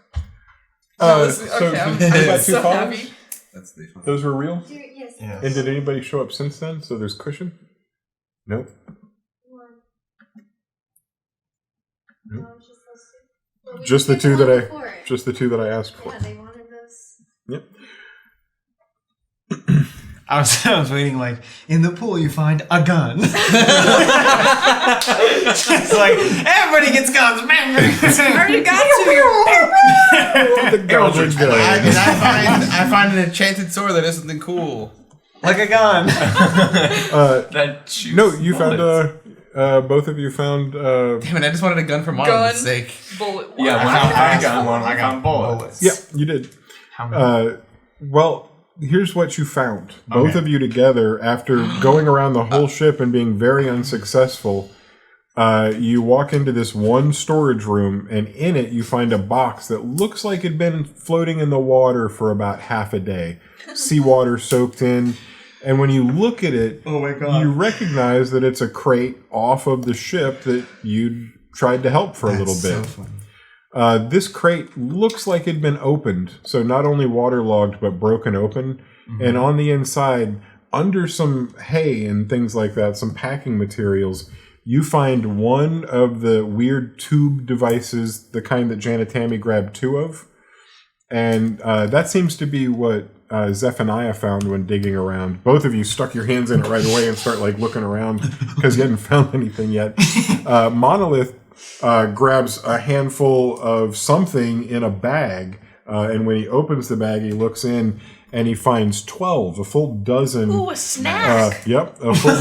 Okay, I'm you got 2 so follows? happy. That's the fun. Those were real? Yes. And did anybody show up since then? So there's cushion? Nope. No, just those 2. Well, we Just the did 2 one that I before it. just the 2 that I asked for. Yeah, they wanted those. Yep. I was waiting like, in the pool you find a gun. It's like, everybody gets guns. I already got 2. The goblin gun. I find an enchanted sword that is something cool. Like a gun. That shoots No, you found bullets. both of you found Damn it, I just wanted a gun for Gun. Monolith's sake. Bullet. Yeah, one I got one. I got bullets. Yeah, you did. How many? Well, here's what you found. Both of you together, after going around the whole ship and being very unsuccessful, you walk into this one storage room, and in it you find a box that looks like it'd been floating in the water for about half a day. Seawater soaked in. And when you look at it, Oh my god. you recognize that it's a crate off of the ship that you tried to help for a little bit. So funny. This crate looks like it'd been opened, so not only waterlogged but broken open. And on the inside, under some hay and things like that, some packing materials, you find one of the weird tube devices, the kind that Janet Tammy grabbed 2 of. And that seems to be what Zephaniah found when digging around. Both of you stuck your hands in it right away and start like looking around because you hadn't found anything yet. Monolith grabs a handful of something in a bag, and when he opens the bag, he looks in and he finds 12, a full dozen. Ooh, a snack. Yep, a full.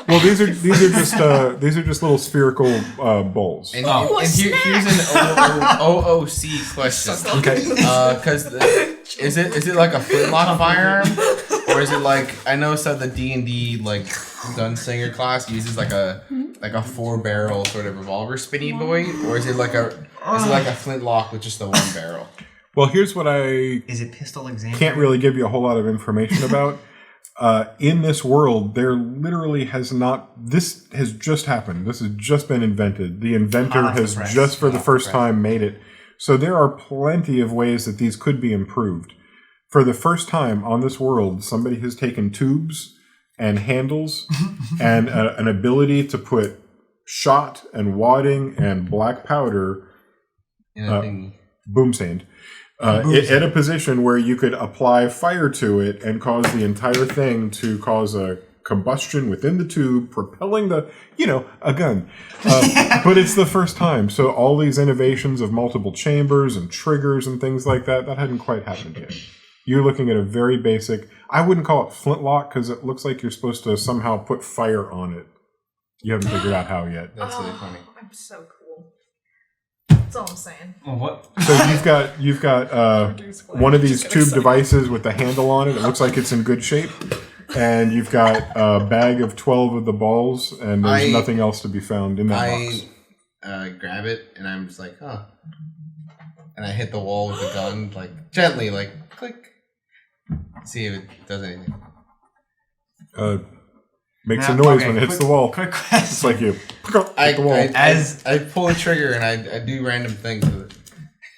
Well, these are just little spherical bowls. And, Oh, a and here's an OOC question. Okay. Because is it like a flintlock firearm, or is it like I know some of the D&D like gunslinger class uses like a 4-barrel sort of revolver spinny boy, or is it like a flintlock with just the 1 barrel? Well, here's what I Is it pistol example? can't really give you a whole lot of information about. In this world, there literally has not. This has just happened. This has just been invented. The inventor has just for the first time made it. So there are plenty of ways that these could be improved. For the first time on this world, somebody has taken tubes and handles and an ability to put shot and wadding and black powder, boom sand. At a position where you could apply fire to it and cause the entire thing to cause a combustion within the tube, propelling a gun. But it's the first time. So all these innovations of multiple chambers and triggers and things like that hadn't quite happened yet. You're looking at a very basic, I wouldn't call it flintlock because it looks like you're supposed to somehow put fire on it. You haven't figured out how yet. That's really funny. I'm so cool. That's all I'm saying. Well, what? So you've got one of these tube devices with the handle on it. It looks like it's in good shape. And you've got a bag of 12 of the balls, and there's nothing else to be found in that box. I grab it, and I'm just like, huh. And I hit the wall with the gun, like, gently, like, click. See if it does anything. Makes a noise when it hits the wall. Quick question. It's like you hit the wall. I pull a trigger, and I do random things with it.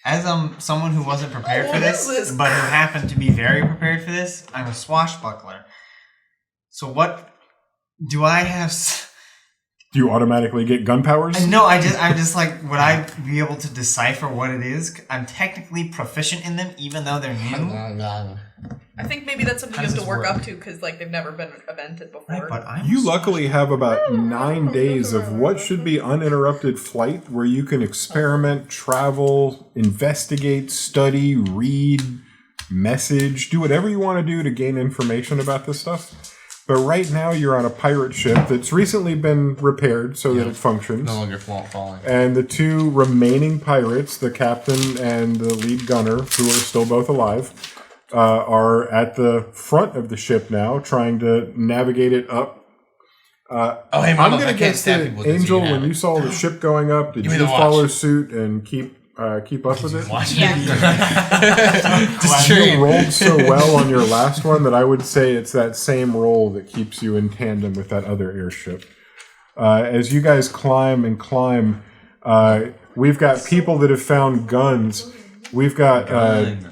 As someone who wasn't prepared for what this, is this? but who happened to be very prepared for this, I'm a swashbuckler. So what do I have? Do you automatically get gun powers? No, I'm just like, would I be able to decipher what it is? I'm technically proficient in them, even though they're new. I think maybe that's something you have to work up to because like they've never been evented before. But You luckily have about 9 days of what should be uninterrupted flight where you can experiment, travel, investigate, study, read, message, do whatever you want to do to gain information about this stuff. But right now you're on a pirate ship that's recently been repaired so that it functions. No longer falling. And the 2 remaining pirates, the captain and the lead gunner, who are still both alive, are at the front of the ship now, trying to navigate it up. Hey, I'm going to guess that, Angel, when you saw the ship going up, did you follow suit and keep up with it? You rolled so well on your last one that I would say it's that same roll that keeps you in tandem with that other airship. As you guys climb and climb, we've got people that have found guns. We've got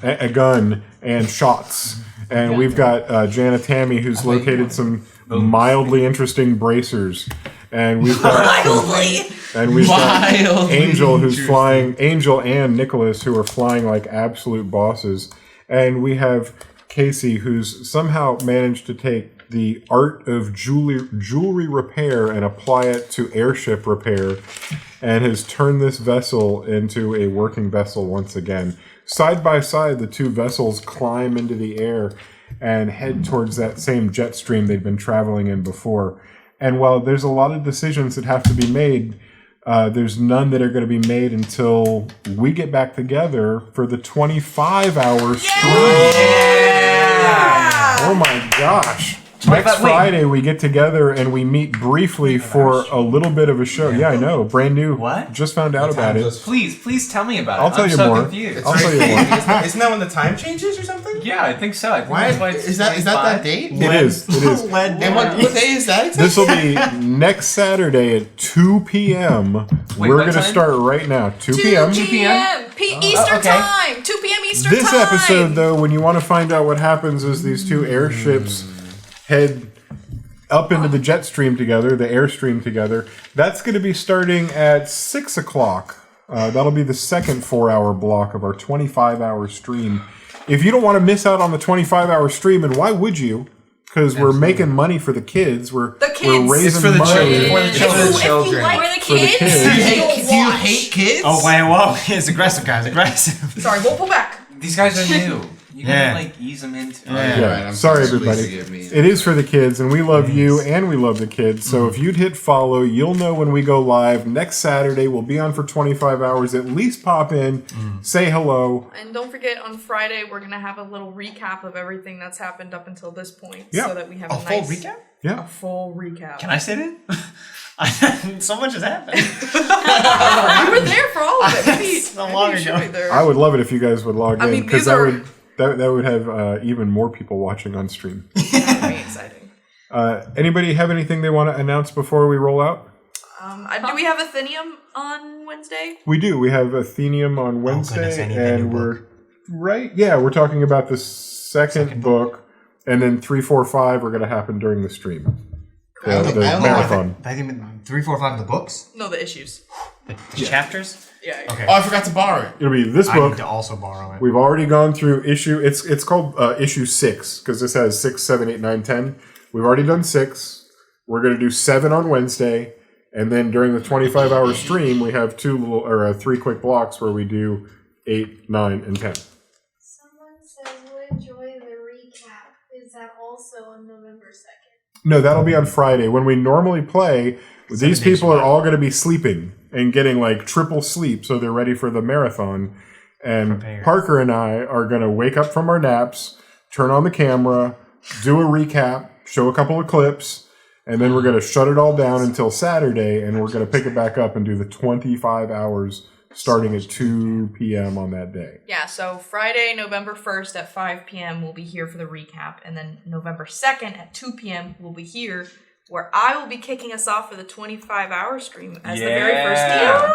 a gun and shots. And we've got Jana Tammy, who's located some mildly interesting bracers. And we've got Angel, who's flying. Angel and Nicholas, who are flying like absolute bosses. And we have Casey, who's somehow managed to take the art of jewelry repair and apply it to airship repair, and has turned this vessel into a working vessel once again. Side by side, the 2 vessels climb into the air and head towards that same jet stream they'd been traveling in before. And while there's a lot of decisions that have to be made, there's none that are going to be made until we get back together for the 25-hour stream. Yeah! Oh my gosh. Next Friday, we get together and we meet briefly for a little bit of a show. Yeah, I know. Brand new. What? Just found out about it. Please tell me about it. I'll tell you more. Confused. I'll tell you more. Isn't that when the time changes or something? Yeah, I think so. I think Why that's why it's is that date? It is. And what day is that? This will be next Saturday at 2 p.m. We're going to start right now. 2 p.m. 2 p.m. Eastern time. 2 p.m. Eastern time. This episode, though, when you want to find out what happens is these 2 airships head up into the jet stream together, the airstream together. That's going to be starting at 6 o'clock. That'll be the second 4-hour block of our 25-hour stream. If you don't want to miss out on the 25-hour stream, and why would you? Because we're making money for the kids. We're raising it's for the money. children. For the kids. Do you hate kids? Oh, whoa. It's aggressive, guys. Aggressive. Sorry, we'll pull back. These guys are new. You can like ease them into it. Yeah. Sorry, everybody. It is for the kids, and we love you, and we love the kids. So if you'd hit follow, you'll know when we go live. Next Saturday, we'll be on for 25 hours. At least pop in, say hello. And don't forget, on Friday, we're going to have a little recap of everything that's happened up until this point. Yeah. So that we have A full recap? Yeah. A full recap. Can I sit in? So much has happened. You were there for all of it. Maybe, So maybe long you should ago. be there. I would love it if you guys would log in, mean, because these are... that would have even more people watching on stream. That would be exciting. Anybody have anything they want to announce before we roll out? Do we have Athenium on Wednesday? We do. We have Athenium on Wednesday, and we're we're talking about the second book, and then 3, 4, 5 are going to happen during the stream. The marathon. 3, 4, 5 of the books? No, the issues. The chapters? Yeah. Okay. Oh, I forgot to borrow it. It'll be this I book. need to also borrow it. We've already gone through issue. It's called issue 6 because this has 6, 7, 8, 9, 10. We've already done 6. We're going to do 7 on Wednesday, and then during the 25-hour stream, we have 3 quick blocks where we do 8, 9, and 10. Someone says would enjoy the recap. Is that also on November 2nd? No, that'll be on Friday. When we normally play, these people are all going to be sleeping and getting like triple sleep, so they're ready for the marathon. And Parker and I are going to wake up from our naps, turn on the camera, do a recap, show a couple of clips, and then we're going to shut it all down until Saturday, and we're going to pick it back up and do the 25 hours starting at 2 p.m. on that day. Yeah, so Friday, November 1st at 5 p.m. we'll be here for the recap, and then November 2nd at 2 p.m. we'll be here where I will be kicking us off for the 25-hour stream as the very first DM.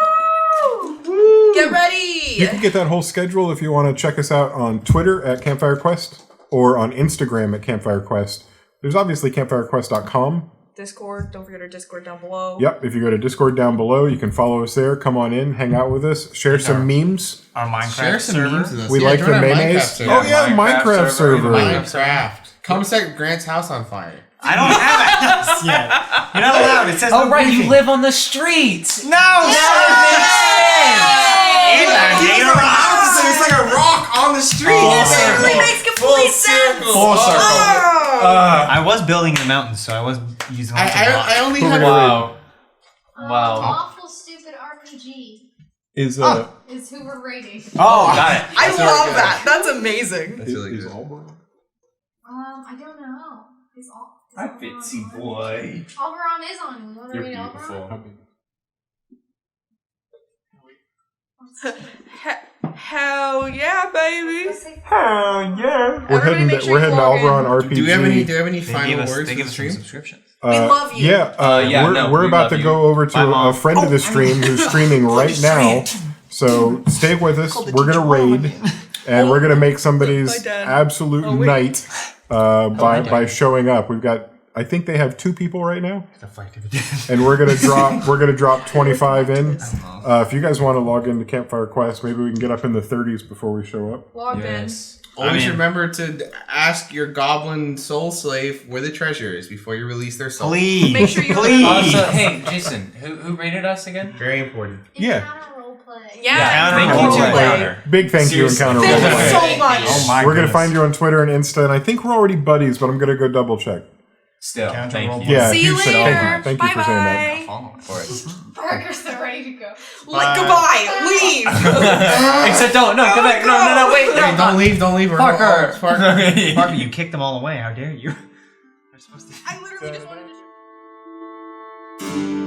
Get ready! You can get that whole schedule if you want to check us out on Twitter at Campfire Quest or on Instagram at Campfire Quest. There's obviously campfirequest.com Discord. Don't forget our Discord down below. Yep, if you go to Discord down below, you can follow us there. Come on in, hang out with us, share some memes. Our Minecraft Share some server. memes with us. We Yeah, like join the our mayonnaise. Minecraft server. Oh yeah, Minecraft server. Minecraft. Come set Grant's house on fire. I don't have a house yet. You're not allowed. It says Oh no right, briefing. you live on the streets. No! It's like a rock on the street. It really makes complete sense. Full circle. Oh. I was building in the mountains, so I was using lots of blocks. I only had Wow. Awful stupid RPG Is is who we're rating. Oh, got it. I love that. That's amazing. That's really good. I don't know. Is Hi, Fitzy boy. Alvaron is on. You want to You're read beautiful. Alvaron? Hell yeah, baby. Hell yeah. we're Everybody heading make to, sure we're you heading to log in. Alvaron RPG. Do we have any They final give us, words they for give the us some stream? subscriptions. We love you. Yeah, yeah, no, we're we about love to you. go over to Bye, Mom. a friend of the stream who's streaming right now. So stay with us. We're gonna raid, and we're gonna make somebody's My dad. absolute Oh, wait. night by showing up. We've got, I think they have 2 people right now, and we're gonna drop 25 in. If you guys want to log into Campfire Quest, maybe we can get up in the 30s before we show up. Log Yes. Always I mean- remember to ask your goblin soul slave where the treasure is before you release their soul. Please. Make sure you- Please. Also, hey, Jason, who rated us again? Very important. Yeah. Encounter roleplay. Yeah. Thank you Roleplay. to Encounter. Big thank Seriously. you, Encounter Thank Roleplay. you so much. Oh my We're gonna goodness. find you on Twitter and Insta, and I think we're already buddies, but I'm gonna go double check. Still, Counter thank roll. you. Yeah, See you huge later. thank you for saying that. Bye-bye. For it. Parker's so ready to go. Goodbye. Leave. Except don't, no, come back, no, wait, no, Hey, don't leave. We're Parker. Parker, you kicked them all away. How dare you? They're supposed to. I literally just wanted to.